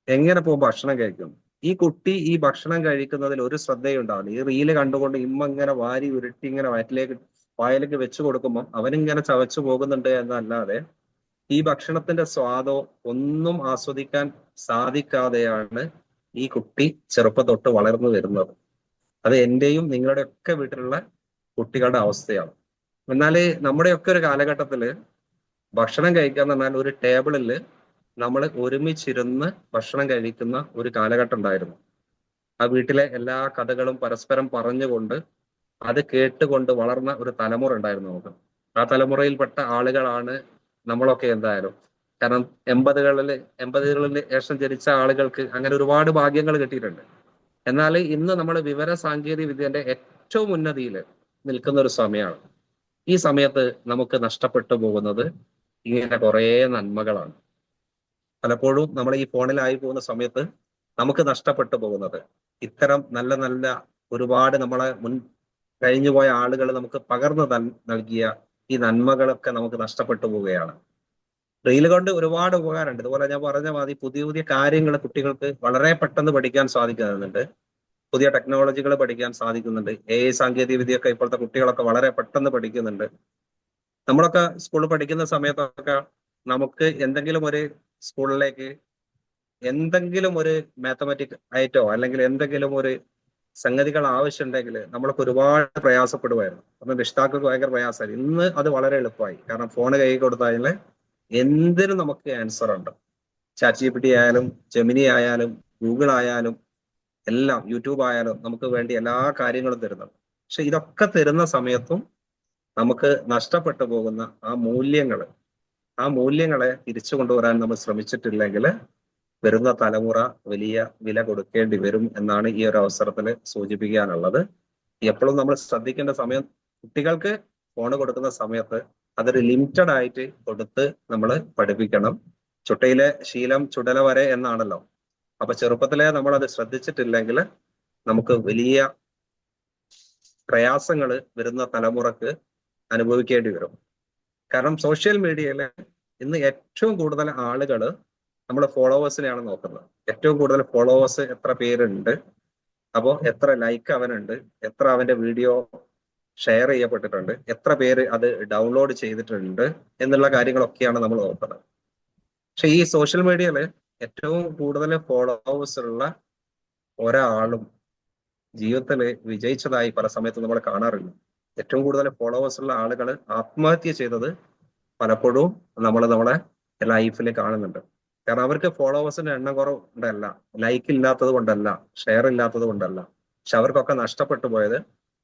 എങ്ങനെ പോകും ഭക്ഷണം കഴിക്കും? ഈ കുട്ടി ഈ ഭക്ഷണം കഴിക്കുന്നതിൽ ഒരു ശ്രദ്ധയും ഉണ്ടാവില്ല. ഈ റീല് കണ്ടുകൊണ്ട് ഇമ്മ ഇങ്ങനെ വാരി ഉരുട്ടി ഇങ്ങനെ വായിലേക്ക് വെച്ചു കൊടുക്കുമ്പോൾ അവനിങ്ങനെ ചവച്ചു പോകുന്നുണ്ട് എന്നല്ലാതെ ഈ ഭക്ഷണത്തിന്റെ സ്വാദോ ഒന്നും ആസ്വദിക്കാൻ സാധിക്കാതെയാണ് ഈ കുട്ടി ചെറുപ്പം തൊട്ട് വളർന്നു വരുന്നത്. അത് എന്റെയും നിങ്ങളുടെ ഒക്കെ വീട്ടിലുള്ള കുട്ടികളുടെ അവസ്ഥയാണ്. എന്നാല് നമ്മുടെയൊക്കെ ഒരു കാലഘട്ടത്തില് ഭക്ഷണം കഴിക്കുക എന്ന് പറഞ്ഞാൽ ഒരു ടേബിളിൽ നമ്മൾ ഒരുമിച്ചിരുന്ന് ഭക്ഷണം കഴിക്കുന്ന ഒരു കാലഘട്ടം ഉണ്ടായിരുന്നു. ആ വീട്ടിലെ എല്ലാ കഥകളും പരസ്പരം പറഞ്ഞുകൊണ്ട് അത് കേട്ടുകൊണ്ട് വളർന്ന ഒരു തലമുറ ഉണ്ടായിരുന്നു നമുക്ക്. ആ തലമുറയിൽപ്പെട്ട ആളുകളാണ് നമ്മളൊക്കെ എന്തായാലും. കാരണം എൺപതുകളിൽ ശേഷം ജനിച്ച ആളുകൾക്ക് അങ്ങനെ ഒരുപാട് ഭാഗ്യങ്ങൾ കിട്ടിയിട്ടുണ്ട്. എന്നാൽ ഇന്ന് നമ്മൾ വിവര സാങ്കേതിക വിദ്യന്റെ ഏറ്റവും ഉന്നതിയിൽ നിൽക്കുന്ന ഒരു സമയമാണ്. ഈ സമയത്ത് നമുക്ക് നഷ്ടപ്പെട്ടു പോകുന്നത് ഇങ്ങനെ കുറേ നന്മകളാണ്. പലപ്പോഴും നമ്മൾ ഈ ഫോണിലായി പോകുന്ന സമയത്ത് നമുക്ക് നഷ്ടപ്പെട്ടു പോകുന്നത് ഇത്തരം നല്ല നല്ല ഒരുപാട് നമ്മളെ മുൻ കഴിഞ്ഞുപോയ ആളുകൾ നമുക്ക് പകർന്നു നൽകിയ ഈ നന്മകളൊക്കെ നമുക്ക് നഷ്ടപ്പെട്ടു പോവുകയാണ്. റീൽ കൊണ്ട് ഒരുപാട് ഉപകാരമുണ്ട്. ഇതുപോലെ ഞാൻ പറഞ്ഞ മാതിരി പുതിയ പുതിയ കാര്യങ്ങൾ കുട്ടികൾക്ക് വളരെ പെട്ടെന്ന് പഠിക്കാൻ സാധിക്കുന്നുണ്ട്. പുതിയ ടെക്നോളജികൾ പഠിക്കാൻ സാധിക്കുന്നുണ്ട്. AI സാങ്കേതിക വിദ്യയൊക്കെ ഇപ്പോഴത്തെ കുട്ടികളൊക്കെ വളരെ പെട്ടെന്ന് പഠിക്കുന്നുണ്ട്. നമ്മളൊക്കെ സ്കൂളിൽ പഠിക്കുന്ന സമയത്തൊക്കെ നമുക്ക് എന്തെങ്കിലും ഒരു സ്കൂളിലേക്ക് എന്തെങ്കിലും ഒരു മാത്തമാറ്റിക് ആയിട്ടോ അല്ലെങ്കിൽ എന്തെങ്കിലും ഒരു സംഗതികൾ ആവശ്യമുണ്ടെങ്കിൽ നമ്മളൊക്കെ ഒരുപാട് പ്രയാസപ്പെടുമായിരുന്നു. അന്ന് രക്ഷിതാക്കൾക്ക് ഭയങ്കര പ്രയാസമായി. ഇന്ന് അത് വളരെ എളുപ്പമായി. കാരണം ഫോൺ കൈ കൊടുത്താൽ എന്തിനും നമുക്ക് ആൻസർ ഉണ്ട്. ChatGPT ആയാലും ജെമിനി ആയാലും ഗൂഗിൾ ആയാലും എല്ലാം യൂട്യൂബ് ആയാലും നമുക്ക് വേണ്ടി എല്ലാ കാര്യങ്ങളും തരുന്നുണ്ട്. പക്ഷെ ഇതൊക്കെ തരുന്ന സമയത്തും നമുക്ക് നഷ്ടപ്പെട്ടു പോകുന്ന ആ മൂല്യങ്ങളെ തിരിച്ചു കൊണ്ടുവരാൻ നമ്മൾ ശ്രമിച്ചിട്ടില്ലെങ്കിൽ വരുന്ന തലമുറ വലിയ വില കൊടുക്കേണ്ടി വരും എന്നാണ് ഈ ഒരു അവസരത്തിൽ സൂചിപ്പിക്കാനുള്ളത്. എപ്പോഴും നമ്മൾ ശ്രദ്ധിക്കേണ്ട സമയം, കുട്ടികൾക്ക് ഫോൺ കൊടുക്കുന്ന സമയത്ത് അതൊരു ലിമിറ്റഡ് ആയിട്ട് കൊടുത്ത് നമ്മൾ പഠിപ്പിക്കണം. ചുട്ടയിലെ ശീലം ചുടല വരെ എന്നാണല്ലോ. അപ്പൊ ചെറുപ്പത്തിലെ നമ്മൾ അത് ശ്രദ്ധിച്ചിട്ടില്ലെങ്കിൽ നമുക്ക് വലിയ പ്രയാസങ്ങൾ വരുന്ന തലമുറക്ക് അനുഭവിക്കേണ്ടി വരും. കാരണം സോഷ്യൽ മീഡിയയിൽ ഇന്ന് ഏറ്റവും കൂടുതൽ ആളുകൾ നമ്മുടെ ഫോളോവേഴ്സിനെയാണ് നോക്കുന്നത്. ഏറ്റവും കൂടുതൽ ഫോളോവേഴ്സ് എത്ര പേരുണ്ട്, അപ്പോൾ എത്ര ലൈക്ക് അവനുണ്ട്, എത്ര അവന്റെ വീഡിയോ ഷെയർ ചെയ്യപ്പെട്ടിട്ടുണ്ട്, എത്ര പേര് അത് ഡൗൺലോഡ് ചെയ്തിട്ടുണ്ട് എന്നുള്ള കാര്യങ്ങളൊക്കെയാണ് നമ്മൾ നോക്കുന്നത്. പക്ഷെ ഈ സോഷ്യൽ മീഡിയയിൽ ഏറ്റവും കൂടുതൽ ഫോളോവേഴ്സ് ഉള്ള ഒരാളും ജീവിതത്തിൽ വിജയിച്ചതായി പല സമയത്തും നമ്മൾ കാണാറില്ല. ഏറ്റവും കൂടുതൽ ഫോളോവേഴ്സ് ഉള്ള ആളുകൾ ആത്മഹത്യ ചെയ്തത് പലപ്പോഴും നമ്മളെ ലൈഫിൽ കാണുന്നുണ്ട്. കാരണം അവർക്ക് ഫോളോവേഴ്സിന്റെ എണ്ണം കുറവുണ്ടല്ല, ലൈക്ക് ഇല്ലാത്തത് കൊണ്ടല്ല, ഷെയർ ഇല്ലാത്തത് കൊണ്ടല്ല, പക്ഷെ അവർക്കൊക്കെ നഷ്ടപ്പെട്ടു പോയത്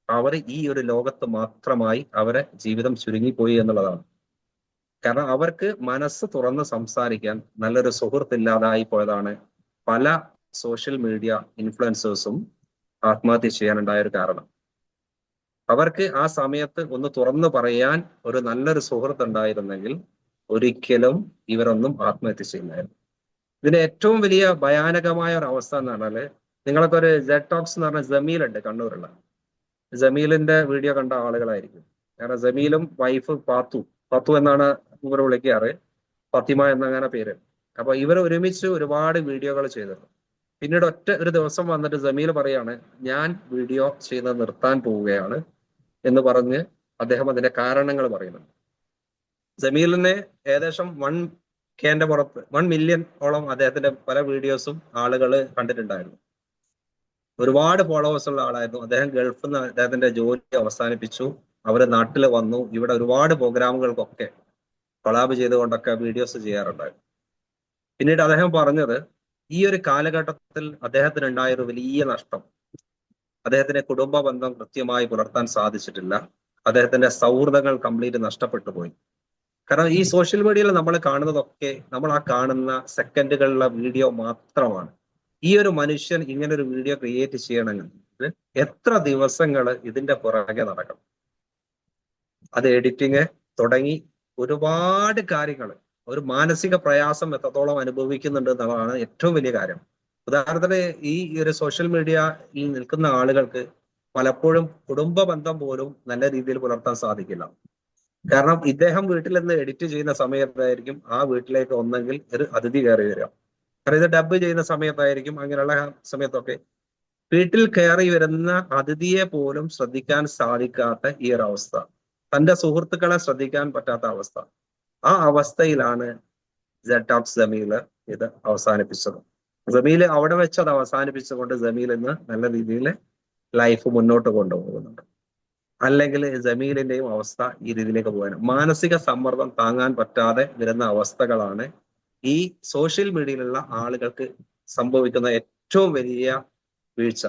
അവർ ഈ ഒരു ലോകത്ത് മാത്രമായി അവരെ ജീവിതം ചുരുങ്ങിപ്പോയി എന്നുള്ളതാണ്. കാരണം അവർക്ക് മനസ്സ് തുറന്ന് സംസാരിക്കാൻ നല്ലൊരു സുഹൃത്തില്ലാതായി പോയതാണ് പല സോഷ്യൽ മീഡിയ ഇൻഫ്ലുവൻസേഴ്സും ആത്മഹത്യ ചെയ്യാനുണ്ടായ ഒരു കാരണം. അവർക്ക് ആ സമയത്ത് ഒന്ന് തുറന്നു പറയാൻ ഒരു നല്ലൊരു സുഹൃത്ത് ഉണ്ടായിരുന്നെങ്കിൽ ഒരിക്കലും ഇവരൊന്നും ആത്മഹത്യ ചെയ്യുന്നതായിരുന്നു. ഇതിന്റെ ഏറ്റവും വലിയ ഭയാനകമായ ഒരു അവസ്ഥ എന്ന് പറഞ്ഞാല്, നിങ്ങളൊക്കെ ഒരു ജെറ്റോക്സ് എന്ന് പറഞ്ഞ ജമീലുണ്ട് കണ്ണൂരുള്ള. ജമീലിന്റെ വീഡിയോ കണ്ട ആളുകളായിരിക്കും. കാരണം ജമീലും വൈഫ് പാത്തു എന്നാണ് ഇവർ വിളിക്കാറ്, ഫത്തിമ എന്നങ്ങനെ പേര്. അപ്പൊ ഇവർ ഒരുമിച്ച് ഒരുപാട് വീഡിയോകൾ ചെയ്തിരുന്നു. പിന്നീട് ഒറ്റ ഒരു ദിവസം വന്നിട്ട് ജമീൽ പറയാണ്, ഞാൻ വീഡിയോ ചെയ്യുന്നത് നിർത്താൻ പോവുകയാണ് എന്ന് പറഞ്ഞ് അദ്ദേഹം അതിന്റെ കാരണങ്ങൾ പറയുന്നുണ്ട്. ജമീലിനെ ഏകദേശം 1K പുറത്ത് 1 മില്യൺ ഓളം അദ്ദേഹത്തിന്റെ പല വീഡിയോസും ആളുകൾ കണ്ടിട്ടുണ്ടായിരുന്നു. ഒരുപാട് ഫോളോവേഴ്സ് ഉള്ള ആളായിരുന്നു. അദ്ദേഹം ഗൾഫിൽ നിന്ന് അദ്ദേഹത്തിന്റെ ജോലി അവസാനിപ്പിച്ചു. അവര് നാട്ടിൽ വന്നു. ഇവിടെ ഒരുപാട് പ്രോഗ്രാമുകൾക്കൊക്കെ കൊളാബ് ചെയ്തുകൊണ്ടൊക്കെ വീഡിയോസ് ചെയ്യാറുണ്ടായിരുന്നു. പിന്നീട് അദ്ദേഹം പറഞ്ഞത്, ഈ ഒരു കാലഘട്ടത്തിൽ അദ്ദേഹത്തിന് ഉണ്ടായ ഒരു വലിയ നഷ്ടം, അദ്ദേഹത്തിന്റെ കുടുംബ ബന്ധം കൃത്യമായി പുലർത്താൻ സാധിച്ചിട്ടില്ല. അദ്ദേഹത്തിന്റെ സൗഹൃദങ്ങൾ കംപ്ലീറ്റ് നഷ്ടപ്പെട്ടു പോയി. കാരണം ഈ സോഷ്യൽ മീഡിയയിൽ നമ്മൾ കാണുന്നതൊക്കെ നമ്മൾ ആ കാണുന്ന സെക്കൻഡുകളിലെ വീഡിയോ മാത്രമാണ്. ഈ ഒരു മനുഷ്യൻ ഇങ്ങനെ ഒരു വീഡിയോ ക്രിയേറ്റ് ചെയ്യണമെങ്കിൽ എത്ര ദിവസങ്ങൾ ഇതിന്റെ പുറകെ നടക്കണം. അത് എഡിറ്റിങ് തുടങ്ങി ഒരുപാട് കാര്യങ്ങൾ, ഒരു മാനസിക പ്രയാസം എത്രത്തോളം അനുഭവിക്കുന്നുണ്ട് എന്നുള്ളതാണ് ഏറ്റവും വലിയ കാര്യം. ഉദാഹരണത്തിന് ഈ ഒരു സോഷ്യൽ മീഡിയയിൽ നിൽക്കുന്ന ആളുകൾക്ക് പലപ്പോഴും കുടുംബ ബന്ധം പോലും നല്ല രീതിയിൽ പുലർത്താൻ സാധിക്കില്ല. കാരണം ഇദ്ദേഹം വീട്ടിൽ നിന്ന് എഡിറ്റ് ചെയ്യുന്ന സമയത്തായിരിക്കും ആ വീട്ടിലേക്ക് ഒന്നെങ്കിൽ ഒരു അതിഥി കയറി വരിക. കാരണം ഇത് ഡബ് ചെയ്യുന്ന സമയത്തായിരിക്കും, അങ്ങനെയുള്ള സമയത്തൊക്കെ വീട്ടിൽ കയറി വരുന്ന അതിഥിയെ പോലും ശ്രദ്ധിക്കാൻ സാധിക്കാത്ത ഈ ഒരു അവസ്ഥ, തന്റെ സുഹൃത്തുക്കളെ ശ്രദ്ധിക്കാൻ പറ്റാത്ത അവസ്ഥ. ആ അവസ്ഥയിലാണ് ജമീൽ ഇത് അവസാനിപ്പിച്ചത്. ജമീൽ അവിടെ വെച്ച് അത് അവസാനിപ്പിച്ചുകൊണ്ട് ജമീൽ ഇന്ന് നല്ല രീതിയിൽ ലൈഫ് മുന്നോട്ട് കൊണ്ടുപോകുന്നുണ്ട്. അല്ലെങ്കിൽ ജമീലിന്റെയും അവസ്ഥ ഈ രീതിയിലേക്ക് പോകാൻ മാനസിക സമ്മർദ്ദം താങ്ങാൻ പറ്റാതെ വരുന്ന അവസ്ഥകളാണ് ഈ സോഷ്യൽ മീഡിയയിലുള്ള ആളുകൾക്ക് സംഭവിക്കുന്ന ഏറ്റവും വലിയ വീഴ്ച.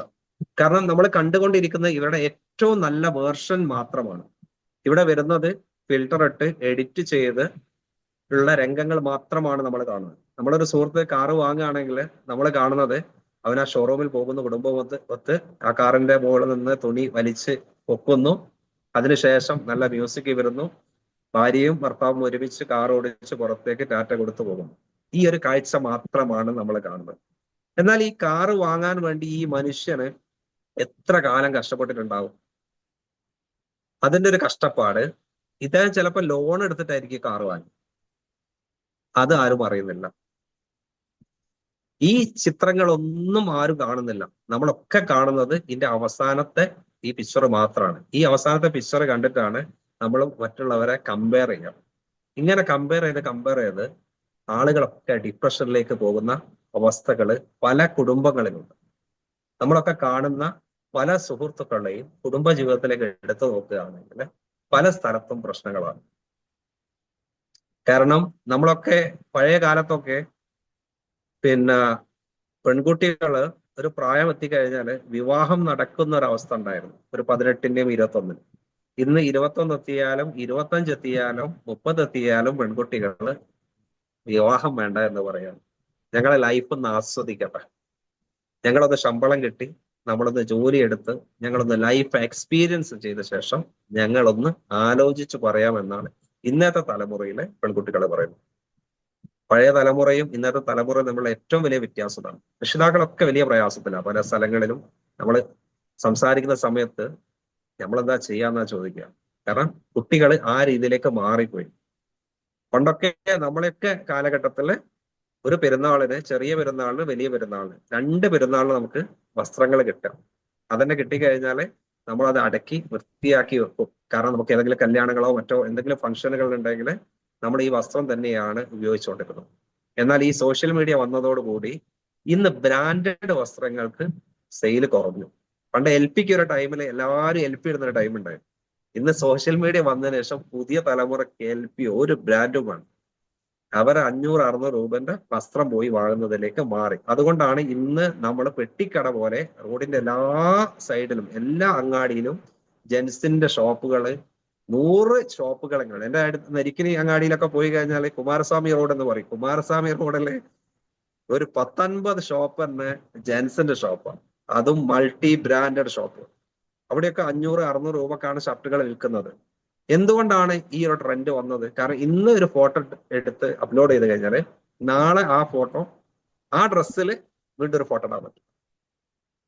കാരണം നമ്മൾ കണ്ടുകൊണ്ടിരിക്കുന്ന ഇവരുടെ ഏറ്റവും നല്ല വേർഷൻ മാത്രമാണ്. ഇവിടെ വരുന്നത് ഫിൽട്ടർ ഇട്ട് എഡിറ്റ് ചെയ്ത് ഉള്ള രംഗങ്ങൾ മാത്രമാണ് നമ്മൾ കാണുന്നത്. നമ്മളൊരു സുഹൃത്ത് കാറ് വാങ്ങുകയാണെങ്കിൽ നമ്മൾ കാണുന്നത് അവൻ ആ ഷോറൂമിൽ പോകുന്ന കുടുംബമൊത്ത് ആ കാറിന്റെ മുകളിൽ നിന്ന് തുണി വലിച്ച് പൊക്കുന്നു. അതിനുശേഷം നല്ല മ്യൂസിക് വരുന്നു. ഭാര്യയും ഭർത്താവും ഒരുമിച്ച് കാർ ഓടിച്ച് പുറത്തേക്ക് ടാറ്റ കൊടുത്തു പോകുന്നു. ഈ ഒരു കാഴ്ച മാത്രമാണ് നമ്മൾ കാണുന്നത്. എന്നാൽ ഈ കാറ് വാങ്ങാൻ വേണ്ടി ഈ മനുഷ്യന് എത്ര കാലം കഷ്ടപ്പെട്ടിട്ടുണ്ടാവും. അതിന്റെ ഒരു കഷ്ടപ്പാട് ഇദ്ദേഹം ചിലപ്പോൾ ലോൺ എടുത്തിട്ടായിരിക്കും കാറ് വാങ്ങി. അത് ആരും അറിയുന്നില്ല. ഈ ചിത്രങ്ങളൊന്നും ആരും കാണുന്നില്ല. നമ്മളൊക്കെ കാണുന്നത് ഇതിന്റെ അവസാനത്തെ ഈ പിക്ചർ മാത്രമാണ്. ഈ അവസാനത്തെ പിക്ചർ കണ്ടിട്ടാണ് നമ്മൾ മറ്റുള്ളവരെ കമ്പയർ ചെയ്യാം. ഇങ്ങനെ കമ്പയർ ചെയ്ത് ആളുകളൊക്കെ ഡിപ്രഷനിലേക്ക് പോകുന്ന അവസ്ഥകൾ പല കുടുംബങ്ങളിലുണ്ട്. നമ്മളൊക്കെ കാണുന്ന പല സുഹൃത്തുക്കളുടെയും കുടുംബ ജീവിതത്തിലേക്ക് എടുത്തു നോക്കുകയാണെങ്കിൽ പല സ്ഥലത്തും പ്രശ്നങ്ങളാണ്. കാരണം നമ്മളൊക്കെ പഴയ കാലത്തൊക്കെ പെൺകുട്ടികള് ഒരു പ്രായം എത്തിക്കഴിഞ്ഞാൽ വിവാഹം നടക്കുന്ന ഒരവസ്ഥ ഉണ്ടായിരുന്നു. ഒരു 18ന്റെയും 21. ഇന്ന് 21 എത്തിയാലും 25 എത്തിയാലും 30 എത്തിയാലും പെൺകുട്ടികൾ വിവാഹം വേണ്ട എന്ന് പറയാണ്. ഞങ്ങളെ ലൈഫ് ഒന്ന് ആസ്വദിക്കട്ടെ, ഞങ്ങളൊന്ന് ശമ്പളം കിട്ടി, നമ്മളൊന്ന് ജോലി എടുത്ത്, ഞങ്ങളൊന്ന് ലൈഫ് എക്സ്പീരിയൻസ് ചെയ്ത ശേഷം ഞങ്ങളൊന്ന് ആലോചിച്ച് പറയാമെന്നാണ് ഇന്നത്തെ തലമുറയിലെ പെൺകുട്ടികൾ പറയുന്നത്. പഴയ തലമുറയും ഇന്നത്തെ തലമുറയും തമ്മിലുള്ള ഏറ്റവും വലിയ വ്യത്യാസമാണ്. രക്ഷിതാക്കളൊക്കെ വലിയ പ്രയാസത്തിലാണ്. പല സ്ഥലങ്ങളിലും നമ്മൾ സംസാരിക്കുന്ന സമയത്ത് നമ്മളെന്താ ചെയ്യാന്നാ ചോദിക്കുക. കാരണം കുട്ടികൾ ആ രീതിയിലേക്ക് മാറിപ്പോയി. പണ്ടൊക്കെ നമ്മളെയൊക്കെ കാലഘട്ടത്തില് ഒരു പെരുന്നാളിന്, ചെറിയ പെരുന്നാളിന്, വലിയ പെരുന്നാളിന്, 2 പെരുന്നാളിന് നമുക്ക് വസ്ത്രങ്ങൾ കിട്ടാം. അതന്നെ കിട്ടിക്കഴിഞ്ഞാല് നമ്മൾ അത് അടക്കി വൃത്തിയാക്കി വെക്കും. കാരണം നമുക്ക് ഏതെങ്കിലും കല്യാണങ്ങളോ മറ്റോ എന്തെങ്കിലും ഫംഗ്ഷനുകൾ ഉണ്ടെങ്കിൽ നമ്മൾ ഈ വസ്ത്രം തന്നെയാണ് ഉപയോഗിച്ചുകൊണ്ടിരുന്നത്. എന്നാൽ ഈ സോഷ്യൽ മീഡിയ വന്നതോടുകൂടി ഇന്ന് ബ്രാൻഡഡ് വസ്ത്രങ്ങൾക്ക് സെയിൽ കുറഞ്ഞു. പണ്ട് LPക്ക് ഒരു ടൈമിൽ എല്ലാവരും LP ഇടുന്ന ഒരു ടൈം ഉണ്ടായിരുന്നു. ഇന്ന് സോഷ്യൽ മീഡിയ വന്നതിന് ശേഷം പുതിയ തലമുറയ്ക്ക് LP ഒരു ബ്രാൻഡുമാണ്. അവർ 500-600 രൂപന്റെ വസ്ത്രം പോയി വാങ്ങുന്നതിലേക്ക് മാറി. അതുകൊണ്ടാണ് ഇന്ന് നമ്മൾ പെട്ടിക്കട പോലെ റോഡിന്റെ എല്ലാ സൈഡിലും എല്ലാ അങ്ങാടിയിലും ജെൻസിന്റെ ഷോപ്പുകള് 100 ഷോപ്പുകളെങ്കിലും. എന്റെ അടുത്ത് നരിക്കിനി അങ്ങാടിയിലൊക്കെ പോയി കഴിഞ്ഞാൽ കുമാരസ്വാമി റോഡ് എന്ന് പറയും. കുമാരസ്വാമി റോഡില് ഒരു 10-50 ഷോപ്പ് തന്നെ ജെൻസിന്റെ ഷോപ്പാണ്. അതും മൾട്ടി ബ്രാൻഡഡ് ഷോപ്പ്. അവിടെയൊക്കെ 500-600 രൂപക്കാണ് ഷർട്ടുകൾ വിൽക്കുന്നത്. എന്തുകൊണ്ടാണ് ഈ ഒരു ട്രെൻഡ് വന്നത്? കാരണം ഇന്ന് ഒരു ഫോട്ടോ എടുത്ത് അപ്ലോഡ് ചെയ്ത് കഴിഞ്ഞാൽ നാളെ ആ ഫോട്ടോ ആ ഡ്രസ്സിൽ വീണ്ടും ഒരു ഫോട്ടോ ഇടാൻ പറ്റും.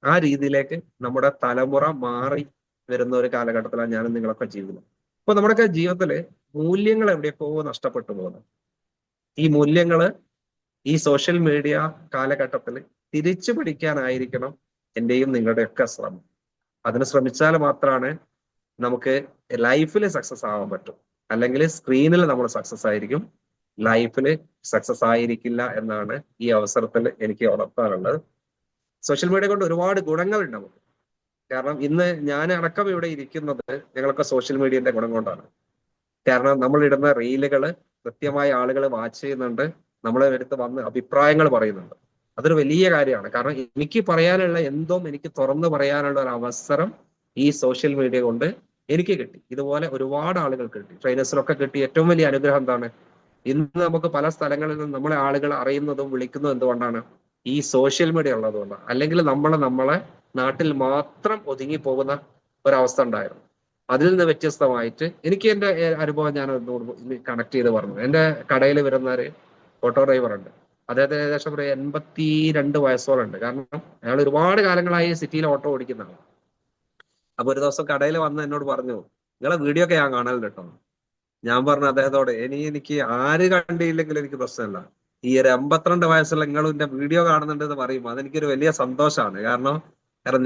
ആ രീതിയിലേക്ക് നമ്മുടെ തലമുറ മാറി വരുന്ന ഒരു കാലഘട്ടത്തിലാണ് ഞാനും നിങ്ങളൊക്കെ ജീവിക്കുന്നത്. അപ്പൊ നമ്മുടെയൊക്കെ ജീവിതത്തില് മൂല്യങ്ങൾ എവിടെയൊക്കെ നഷ്ടപ്പെട്ടു പോകുന്നത്. ഈ മൂല്യങ്ങള് ഈ സോഷ്യൽ മീഡിയ കാലഘട്ടത്തിൽ തിരിച്ചു പിടിക്കാനായിരിക്കണം എന്റെയും നിങ്ങളുടെയൊക്കെ ശ്രമം. അതിന് ശ്രമിച്ചാൽ മാത്രമാണ് നമുക്ക് ലൈഫിൽ സക്സസ് ആവാൻ പറ്റും. അല്ലെങ്കിൽ സ്ക്രീനിൽ നമ്മൾ സക്സസ് ആയിരിക്കും, ലൈഫിൽ സക്സസ് ആയിരിക്കില്ല എന്നാണ് ഈ അവസരത്തിൽ എനിക്ക് ഉണർത്താനുള്ളത്. സോഷ്യൽ മീഡിയ കൊണ്ട് ഒരുപാട് ഗുണങ്ങളുണ്ട് നമുക്ക്. കാരണം ഇന്ന് ഞാൻ അടക്കം ഇവിടെ ഇരിക്കുന്നത് ഞങ്ങളൊക്കെ സോഷ്യൽ മീഡിയന്റെ ഗുണം കൊണ്ടാണ്. കാരണം നമ്മൾ ഇടുന്ന റീലുകൾ കൃത്യമായി ആളുകൾ വാച്ച് ചെയ്യുന്നുണ്ട്, നമ്മളെ അടുത്ത് വന്ന് അഭിപ്രായങ്ങൾ പറയുന്നുണ്ട്. അതൊരു വലിയ കാര്യമാണ്. കാരണം എനിക്ക് പറയാനുള്ള എന്തും എനിക്ക് തുറന്നു പറയാനുള്ള ഒരു അവസരം ഈ സോഷ്യൽ മീഡിയ കൊണ്ട് എനിക്ക് കിട്ടി. ഇതുപോലെ ഒരുപാട് ആളുകൾക്ക് കിട്ടി. ട്രെയിനേഴ്സിനൊക്കെ കിട്ടി. ഏറ്റവും വലിയ അനുഗ്രഹം എന്താണ്? ഇന്ന് നമുക്ക് പല സ്ഥലങ്ങളിൽ നിന്ന് നമ്മളെ ആളുകൾ അറിയുന്നതും വിളിക്കുന്നതും എന്തുകൊണ്ടാണ്? ഈ സോഷ്യൽ മീഡിയ ഉള്ളതുകൊണ്ടാണ്. അല്ലെങ്കിൽ നമ്മളെ നാട്ടിൽ മാത്രം ഒതുങ്ങി പോകുന്ന ഒരവസ്ഥ ഉണ്ടായിരുന്നു. അതിൽ നിന്ന് വ്യത്യസ്തമായിട്ട് എനിക്ക് എന്റെ അനുഭവം ഞാൻ കണക്ട് ചെയ്ത് പറഞ്ഞു. എന്റെ കടയിൽ വരുന്ന ഒരു ഓട്ടോ ഡ്രൈവർ ഉണ്ട്. അദ്ദേഹത്തിന് ഏകദേശം ഒരു 82 വയസ്സോളം ഉണ്ട്. കാരണം അയാൾ ഒരുപാട് കാലങ്ങളായി സിറ്റിയിൽ ഓട്ടോ ഓടിക്കുന്നതാണ്. അപ്പൊ ഒരു ദിവസം കടയിൽ വന്ന് എന്നോട് പറഞ്ഞു, നിങ്ങളെ വീഡിയോ ഒക്കെ ഞാൻ കാണലുണ്ട് കേട്ടോ. ഞാൻ പറഞ്ഞു അദ്ദേഹത്തോട്, എനിക്ക് ആര് കണ്ടില്ലെങ്കിലും എനിക്ക് പ്രശ്നമില്ല, ഈ ഒരു 82 വയസ്സുള്ള നിങ്ങളും എന്റെ വീഡിയോ കാണുന്നുണ്ട് എന്ന് പറയുമ്പോൾ അതെനിക്കൊരു വലിയ സന്തോഷമാണ്. കാരണം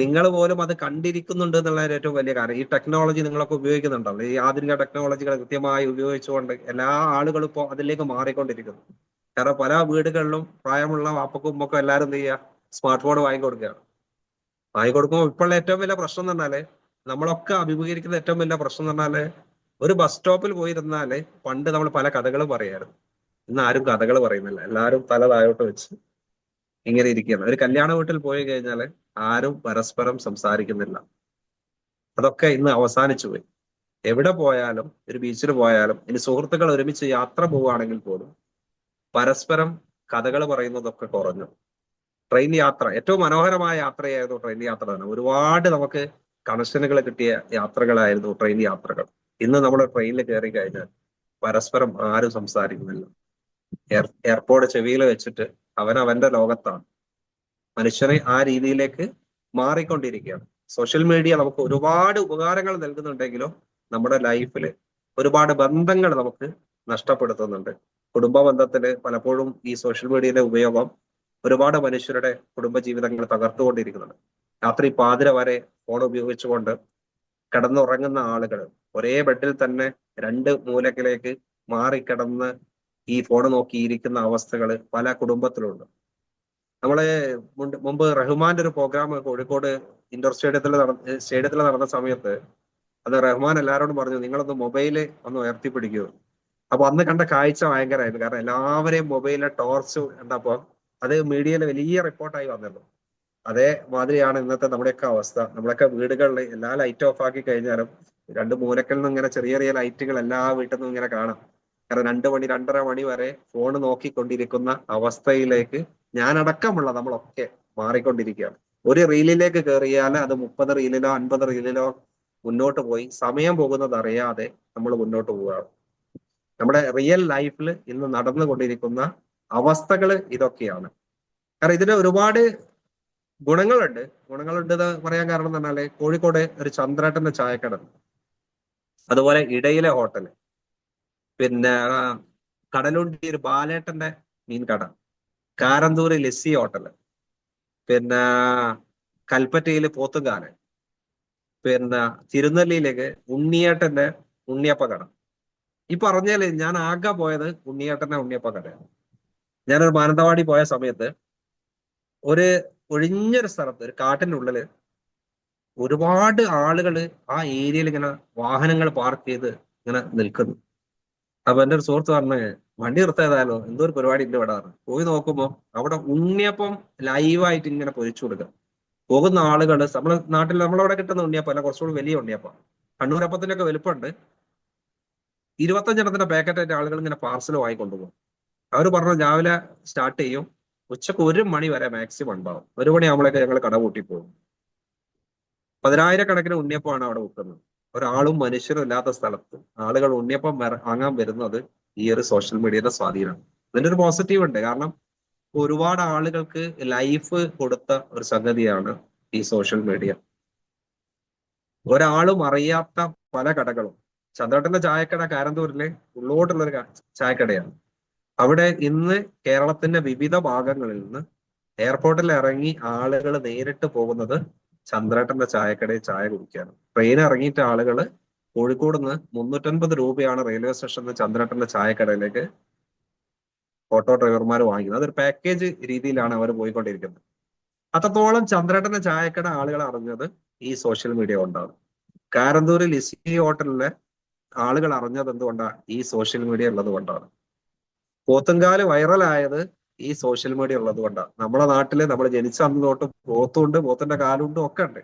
നിങ്ങൾ പോലും അത് കണ്ടിരിക്കുന്നുണ്ട് എന്നുള്ള ഏറ്റവും വലിയ കാര്യം. ഈ ടെക്നോളജി നിങ്ങളൊക്കെ ഉപയോഗിക്കുന്നുണ്ടല്ലോ, ഈ ആധുനിക ടെക്നോളജികൾ കൃത്യമായി ഉപയോഗിച്ചുകൊണ്ട് എല്ലാ ആളുകളും ഇപ്പോൾ അതിലേക്ക് മാറിക്കൊണ്ടിരിക്കുന്നു. കാരണം പല വീടുകളിലും പ്രായമുള്ള വാപ്പക്കും ഉമ്മക്കും എല്ലാവരും എന്ത് ചെയ്യുക, സ്മാർട്ട് ഫോൺ വാങ്ങിക്കൊടുക്കുകയാണ്. വാങ്ങിക്കൊടുക്കുമ്പോൾ ഇപ്പോഴുള്ള ഏറ്റവും വലിയ പ്രശ്നം എന്ന് പറഞ്ഞാല്, നമ്മളൊക്കെ അഭിമുഖീകരിക്കുന്ന ഏറ്റവും വലിയ പ്രശ്നം എന്ന് പറഞ്ഞാല്, ഒരു ബസ് സ്റ്റോപ്പിൽ പോയിരുന്നാല് പണ്ട് നമ്മൾ പല കഥകളും പറയായിരുന്നു. ഇന്ന് ആരും കഥകൾ പറയുന്നില്ല. എല്ലാവരും തല താഴോട്ട് വെച്ച് ഇങ്ങനെ ഇരിക്കുകയാണ്. ഒരു കല്യാണ വീട്ടിൽ പോയി കഴിഞ്ഞാല് ആരും പരസ്പരം സംസാരിക്കുന്നില്ല. അതൊക്കെ ഇന്ന് അവസാനിച്ചു പോയി. എവിടെ പോയാലും, ഒരു ബീച്ചിൽ പോയാലും, ഇനി സുഹൃത്തുക്കൾ ഒരുമിച്ച് യാത്ര പോവുകയാണെങ്കിൽ പോലും പരസ്പരം കഥകൾ പറയുന്നതൊക്കെ കുറഞ്ഞു. ട്രെയിൻ യാത്ര ഏറ്റവും മനോഹരമായ യാത്രയായിരുന്നു. ട്രെയിൻ യാത്ര തന്നെ ഒരുപാട് നമുക്ക് കണക്ഷനുകൾ കിട്ടിയ യാത്രകളായിരുന്നു ട്രെയിൻ യാത്രകൾ. ഇന്ന് നമ്മൾ ട്രെയിനിൽ കയറി കഴിഞ്ഞാൽ പരസ്പരം ആരും സംസാരിക്കുന്നില്ല. എയർപോർട്ട് ചെവിയിൽ വെച്ചിട്ട് അവന്റെ ലോകത്താണ്. മനുഷ്യനെ ആ രീതിയിലേക്ക് മാറിക്കൊണ്ടിരിക്കുകയാണ്. സോഷ്യൽ മീഡിയ നമുക്ക് ഒരുപാട് ഉപകാരങ്ങൾ നൽകുന്നുണ്ടെങ്കിലും നമ്മുടെ ലൈഫിൽ ഒരുപാട് ബന്ധങ്ങൾ നമുക്ക് നഷ്ടപ്പെടുത്തുന്നുണ്ട്. കുടുംബ ബന്ധത്തില് പലപ്പോഴും ഈ സോഷ്യൽ മീഡിയയുടെ ഉപയോഗം ഒരുപാട് മനുഷ്യരുടെ കുടുംബജീവിതങ്ങൾ തകർത്തുകൊണ്ടിരിക്കുന്നുണ്ട്. രാത്രി പാതിര വരെ ഫോൺ ഉപയോഗിച്ചുകൊണ്ട് കിടന്നുറങ്ങുന്ന ആളുകൾ ഒരേ ബെഡിൽ തന്നെ രണ്ട് മൂലക്കിലേക്ക് മാറിക്കിടന്ന് ഈ ഫോൺ നോക്കിയിരിക്കുന്ന അവസ്ഥകൾ പല കുടുംബത്തിലുണ്ട്. നമ്മള് മുമ്പ് റഹ്മാന്റെ ഒരു പ്രോഗ്രാം കോഴിക്കോട് ഇൻഡോർ സ്റ്റേഡിയത്തിൽ നടന്ന സമയത്ത് അത് റഹ്മാൻ എല്ലാവരോടും പറഞ്ഞു, നിങ്ങളൊന്ന് മൊബൈല് ഒന്ന് ഉയർത്തിപ്പിടിക്കൂ. അപ്പൊ അന്ന് കണ്ട കാഴ്ച ഭയങ്കരമായിരുന്നു. കാരണം എല്ലാവരെയും മൊബൈലിലെ ടോർച്ച് കണ്ടപ്പോ അത് മീഡിയയിൽ വലിയ റിപ്പോർട്ടായി വന്നല്ലോ. അതേ മാതിരിയാണ് ഇന്നത്തെ നമ്മുടെയൊക്കെ അവസ്ഥ. നമ്മളൊക്കെ വീടുകളിൽ എല്ലാ ലൈറ്റ് ഓഫ് ആക്കി കഴിഞ്ഞാലും രണ്ട് മൂലക്കൽ നിന്ന് ഇങ്ങനെ ചെറിയ ചെറിയ ലൈറ്റുകൾ എല്ലാ വീട്ടിൽ നിന്നും ഇങ്ങനെ കാണാം. കാരണം 2 മണി 2:30 മണി വരെ ഫോൺ നോക്കിക്കൊണ്ടിരിക്കുന്ന അവസ്ഥയിലേക്ക് ഞാനടക്കമുള്ള നമ്മളൊക്കെ മാറിക്കൊണ്ടിരിക്കുകയാണ്. ഒരു റീലിലേക്ക് കയറിയാൽ അത് 30 റീലിലോ 50 റീലിലോ മുന്നോട്ട് പോയി സമയം പോകുന്നത് അറിയാതെ നമ്മൾ മുന്നോട്ട് പോവുകയാണ്. നമ്മുടെ റിയൽ ലൈഫിൽ ഇന്ന് നടന്നുകൊണ്ടിരിക്കുന്ന അവസ്ഥകൾ ഇതൊക്കെയാണ്. കാരണം ഇതിന് ഒരുപാട് ഗുണങ്ങളുണ്ട് എന്ന് പറയാൻ കാരണം എന്ന് പറഞ്ഞാല്, കോഴിക്കോട് ഒരു ചന്ദ്രേട്ടന്റെ ചായക്കട, അതുപോലെ ഇടയിലെ ഹോട്ടല്, പിന്നെ കടലുണ്ടി ഒരു ബാലേട്ടന്റെ മീൻ കട, കാരന്തൂര് ലസ്സി ഹോട്ടല്, പിന്നെ കൽപ്പറ്റയില് പോത്തുകാല്, പിന്നെ തിരുനെല്ലിയിലേക്ക് ഉണ്ണിയേട്ടന്റെ ഉണ്ണിയപ്പ കട. ഈ പറഞ്ഞാല് ഞാൻ ആകെ പോയത് ഉണ്ണിയേട്ടന്റെ ഉണ്ണിയപ്പ കടയാണ്. ഞാനൊരു മാനന്തവാടി പോയ സമയത്ത് ഒരു ഒഴിഞ്ഞൊരു സ്ഥലത്ത്, ഒരു കാട്ടിന്റെ ഉള്ളില് ഒരുപാട് ആളുകൾ ആ ഏരിയയിൽ ഇങ്ങനെ വാഹനങ്ങൾ പാർക്ക് ചെയ്ത് ഇങ്ങനെ നിൽക്കുന്നു. അപ്പൊ എന്റെ ഒരു സുഹൃത്ത് പറഞ്ഞ്, വണ്ടി നിർത്തേതായാലോ, എന്തോ ഒരു പരിപാടി ഉണ്ട് ഇവിടെ. പോയി നോക്കുമ്പോൾ അവിടെ ഉണ്ണിയപ്പം ലൈവായിട്ട് ഇങ്ങനെ പൊരിച്ചു കൊടുക്കുക. പോകുന്ന ആളുകൾ നമ്മുടെ നാട്ടിൽ നമ്മളവിടെ കിട്ടുന്ന ഉണ്ണിയപ്പം അല്ല, കുറച്ചുകൂടി വലിയ ഉണ്ണിയപ്പം, കണ്ണൂരപ്പത്തിന്റെ ഒക്കെ വലുപ്പമുണ്ട്. 25 എണ്ണത്തിന്റെ പാക്കറ്റായിട്ട് ആളുകൾ ഇങ്ങനെ പാർസൽ വാങ്ങിക്കൊണ്ടുപോകും. അവർ പറഞ്ഞു രാവിലെ സ്റ്റാർട്ട് ചെയ്യും, ഉച്ചക്ക് 1 മണി വരെ മാക്സിമം ഉണ്ടാവും. 1 മണിയാകുമ്പോഴേക്ക് ഞങ്ങൾ കട പൂട്ടി പോകും. 10,000-കണക്കിന് ഉണ്ണിയപ്പമാണ് അവിടെ വിൽക്കുന്നത്. ഒരാളും മനുഷ്യരും ഇല്ലാത്ത സ്ഥലത്ത് ആളുകൾ ഉണ്ണിയപ്പം വാങ്ങാൻ വരുന്നത് ഈ ഒരു സോഷ്യൽ മീഡിയയുടെ സ്വാധീനമാണ്. ഇതിന്റെ ഒരു പോസിറ്റീവ് ഉണ്ട്. കാരണം ഒരുപാട് ആളുകൾക്ക് ലൈഫ് കൊടുത്ത ഒരു സംഗതിയാണ് ഈ സോഷ്യൽ മീഡിയ. ഒരാളും അറിയാത്ത പല കടകളും, ചന്ദ്രേട്ടന്റെ ചായക്കട കാരന്തൂരിലെ ഉള്ളോട്ടുള്ളൊരു ചായക്കടയാണ്. അവിടെ ഇന്ന് കേരളത്തിന്റെ വിവിധ ഭാഗങ്ങളിൽ നിന്ന് എയർപോർട്ടിൽ ഇറങ്ങി ആളുകൾ നേരിട്ട് പോകുന്നത് ചന്ദ്രേട്ടന്റെ ചായക്കടയിൽ ചായ കുടിക്കാണ്. ട്രെയിൻ ഇറങ്ങിയിട്ട് ആളുകൾ കോഴിക്കോട് നിന്ന് 350 രൂപയാണ് റെയിൽവേ സ്റ്റേഷനിൽ നിന്ന് ചന്ദ്രേട്ടന്റെ ചായക്കടയിലേക്ക് ഓട്ടോ ഡ്രൈവർമാർ വാങ്ങിക്കുന്നത്. അതൊരു പാക്കേജ് രീതിയിലാണ് അവർ പോയിക്കൊണ്ടിരിക്കുന്നത്. അത്രത്തോളം ചന്ദ്രേട്ടന്റെ ചായക്കട ആളുകൾ അറിഞ്ഞത് ഈ സോഷ്യൽ മീഡിയ കൊണ്ടാണ്. കാരന്തൂര് ലിസി ഹോട്ടലിലെ ആളുകൾ അറിഞ്ഞത് എന്തുകൊണ്ടാണ്? ഈ സോഷ്യൽ മീഡിയ ഉള്ളത് കൊണ്ടാണ്. പോത്തുംകാല് വൈറലായത് ഈ സോഷ്യൽ മീഡിയ ഉള്ളത് കൊണ്ടാണ്. നമ്മുടെ നാട്ടില് നമ്മൾ ജനിച്ച അന്ന് തൊട്ട് പോത്തുണ്ട്, പോത്തിന്റെ കാലുണ്ട്, ഒക്കെ ഉണ്ട്.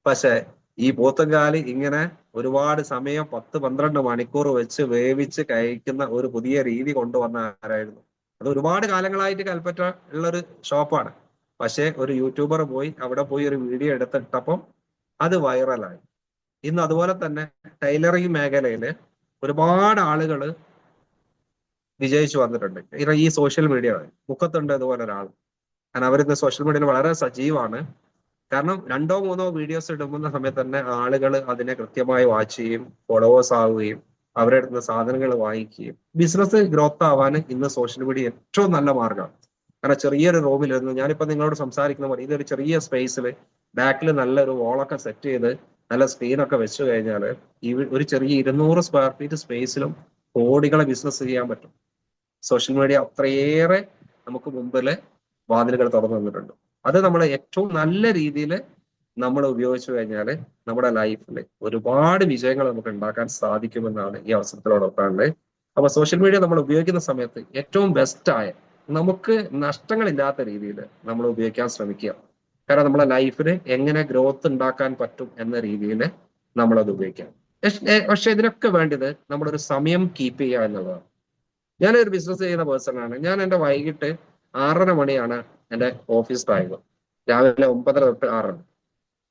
പക്ഷെ ഈ പോത്തുംകാല് ഇങ്ങനെ ഒരുപാട് സമയം 10-12 മണിക്കൂർ വെച്ച് വേവിച്ച് കഴിക്കുന്ന ഒരു പുതിയ രീതി കൊണ്ടുവന്ന ആരായിരുന്നു? അത് ഒരുപാട് കാലങ്ങളായിട്ട് കൽപ്പറ്റ ഉള്ളൊരു ഷോപ്പാണ്. പക്ഷെ ഒരു യൂട്യൂബർ പോയി അവിടെ പോയി ഒരു വീഡിയോ എടുത്തിട്ടപ്പം അത് വൈറലായി. ഇന്ന് അതുപോലെ തന്നെ ടൈലറിംഗ് മേഖലയില് ഒരുപാട് ആളുകൾ വിജയിച്ചു വന്നിട്ടുണ്ട് ഈ സോഷ്യൽ മീഡിയ. മുക്കത്തുണ്ട് അതുപോലെ ഒരാൾ. കാരണം അവരിന്ന് സോഷ്യൽ മീഡിയയിൽ വളരെ സജീവമാണ്. കാരണം 2-3 വീഡിയോസ് ഇടുന്ന സമയത്ത് തന്നെ ആളുകൾ അതിനെ കൃത്യമായി വാച്ച് ചെയ്യും, ഫോളോവേഴ്സ് ആവുകയും അവരുടെ അടുത്ത് സാധനങ്ങൾ വാങ്ങിക്കുകയും ബിസിനസ് ഗ്രോത്ത് ആവാൻ ഇന്ന് സോഷ്യൽ മീഡിയ ഏറ്റവും നല്ല മാർഗമാണ്. കാരണം ചെറിയൊരു റൂമിലിരുന്ന് ഞാനിപ്പോ നിങ്ങളോട് സംസാരിക്കുന്ന പോലെ ഇതൊരു ചെറിയ സ്പേസിൽ ബാക്കിൽ നല്ലൊരു വോളൊക്കെ സെറ്റ് ചെയ്ത് നല്ല സ്ക്രീനൊക്കെ വെച്ചു കഴിഞ്ഞാൽ ഈ ഒരു ചെറിയ 200 സ്ക്വയർ ഫീറ്റ് സ്പേസിലും കോടികളെ ബിസിനസ് ചെയ്യാൻ പറ്റും. സോഷ്യൽ മീഡിയ അത്രയേറെ നമുക്ക് മുമ്പിൽ വാതിലുകൾ തുറന്നു തന്നിട്ടുണ്ട്. അത് നമ്മൾ ഏറ്റവും നല്ല രീതിയിൽ നമ്മൾ ഉപയോഗിച്ചു കഴിഞ്ഞാൽ നമ്മുടെ ലൈഫിൽ ഒരുപാട് വിജയങ്ങൾ നമുക്ക് ഉണ്ടാക്കാൻ സാധിക്കുമെന്നാണ് ഈ അവസരത്തിലോടൊപ്പം. അപ്പൊ സോഷ്യൽ മീഡിയ നമ്മൾ ഉപയോഗിക്കുന്ന സമയത്ത് ഏറ്റവും ബെസ്റ്റായ, നമുക്ക് നഷ്ടങ്ങളില്ലാത്ത രീതിയിൽ നമ്മൾ ഉപയോഗിക്കാൻ ശ്രമിക്കുക. കാരണം നമ്മളെ ലൈഫിന് എങ്ങനെ ഗ്രോത്ത് ഉണ്ടാക്കാൻ പറ്റും എന്ന രീതിയിൽ നമ്മളത് ഉപയോഗിക്കാം. പക്ഷെ ഇതിനൊക്കെ വേണ്ടത് നമ്മളൊരു സമയം കീപ്പ് ചെയ്യുക എന്നുള്ളതാണ്. ഞാനൊരു ബിസിനസ് ചെയ്യുന്ന പേഴ്സണാണ്. ഞാൻ എൻ്റെ വൈകിട്ട് 6:30 മണിയാണ് എൻ്റെ ഓഫീസ് ടൈം. രാവിലെ 9:30 തൊട്ട് 6:30.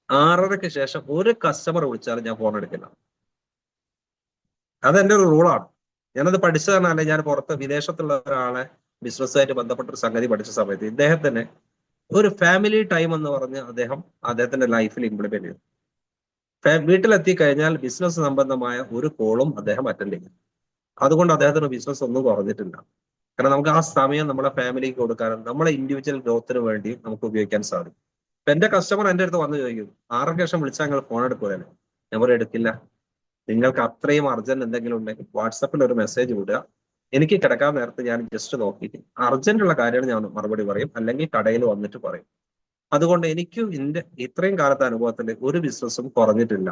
6:30ക്ക് ശേഷം ഒരു കസ്റ്റമർ വിളിച്ചാലും ഞാൻ ഫോൺ എടുക്കില്ല. അതെന്റെ ഒരു റൂളാണ്. ഞാനത് പഠിച്ചതെന്നല്ല, ഞാൻ പുറത്ത് വിദേശത്തുള്ള ഒരാളെ ബിസിനസ്സുമായിട്ട് ബന്ധപ്പെട്ട ഒരു സംഗതി പഠിച്ച സമയത്ത് ഇദ്ദേഹത്തിന് ഒരു ഫാമിലി ടൈം എന്ന് പറഞ്ഞ് അദ്ദേഹത്തിന്റെ ലൈഫിൽ ഇംപ്ലിമെന്റ് ചെയ്തു. വീട്ടിലെത്തി കഴിഞ്ഞാൽ ബിസിനസ് സംബന്ധമായ ഒരു കോളും അദ്ദേഹം അറ്റൻഡ് ചെയ്യും. അതുകൊണ്ട് അദ്ദേഹത്തിന് ബിസിനസ് ഒന്നും കുറഞ്ഞിട്ടില്ല. കാരണം നമുക്ക് ആ സമയം നമ്മളെ ഫാമിലിക്ക് കൊടുക്കാനും നമ്മളെ ഇൻഡിവിജ്വൽ ഗ്രോത്തിന് വേണ്ടി നമുക്ക് ഉപയോഗിക്കാൻ സാധിക്കും. ഇപ്പൊ എന്റെ കസ്റ്റമർ എന്റെ അടുത്ത് വന്ന് ചോദിക്കും, 6:00 ശേഷം വിളിച്ചാൽ നിങ്ങൾ ഫോൺ എടുക്കൂലേ? ഞാൻ എടുക്കില്ല. നിങ്ങൾക്ക് അത്രയും അർജന്റ് എന്തെങ്കിലും ഉണ്ടെങ്കിൽ വാട്സപ്പിൽ ഒരു മെസ്സേജ് വിടുക. എനിക്ക് കിടക്കാൻ നേരത്ത് ഞാൻ ജസ്റ്റ് നോക്കിയിട്ട് അർജന്റ് ഉള്ള കാര്യങ്ങൾ ഞാൻ മറുപടി പറയും, അല്ലെങ്കിൽ കടയിൽ വന്നിട്ട് പറയും. അതുകൊണ്ട് എനിക്കും എന്റെ ഇത്രയും കാലത്തെ അനുഭവത്തിൽ ഒരു ബിസിനസ്സും കുറഞ്ഞിട്ടില്ല.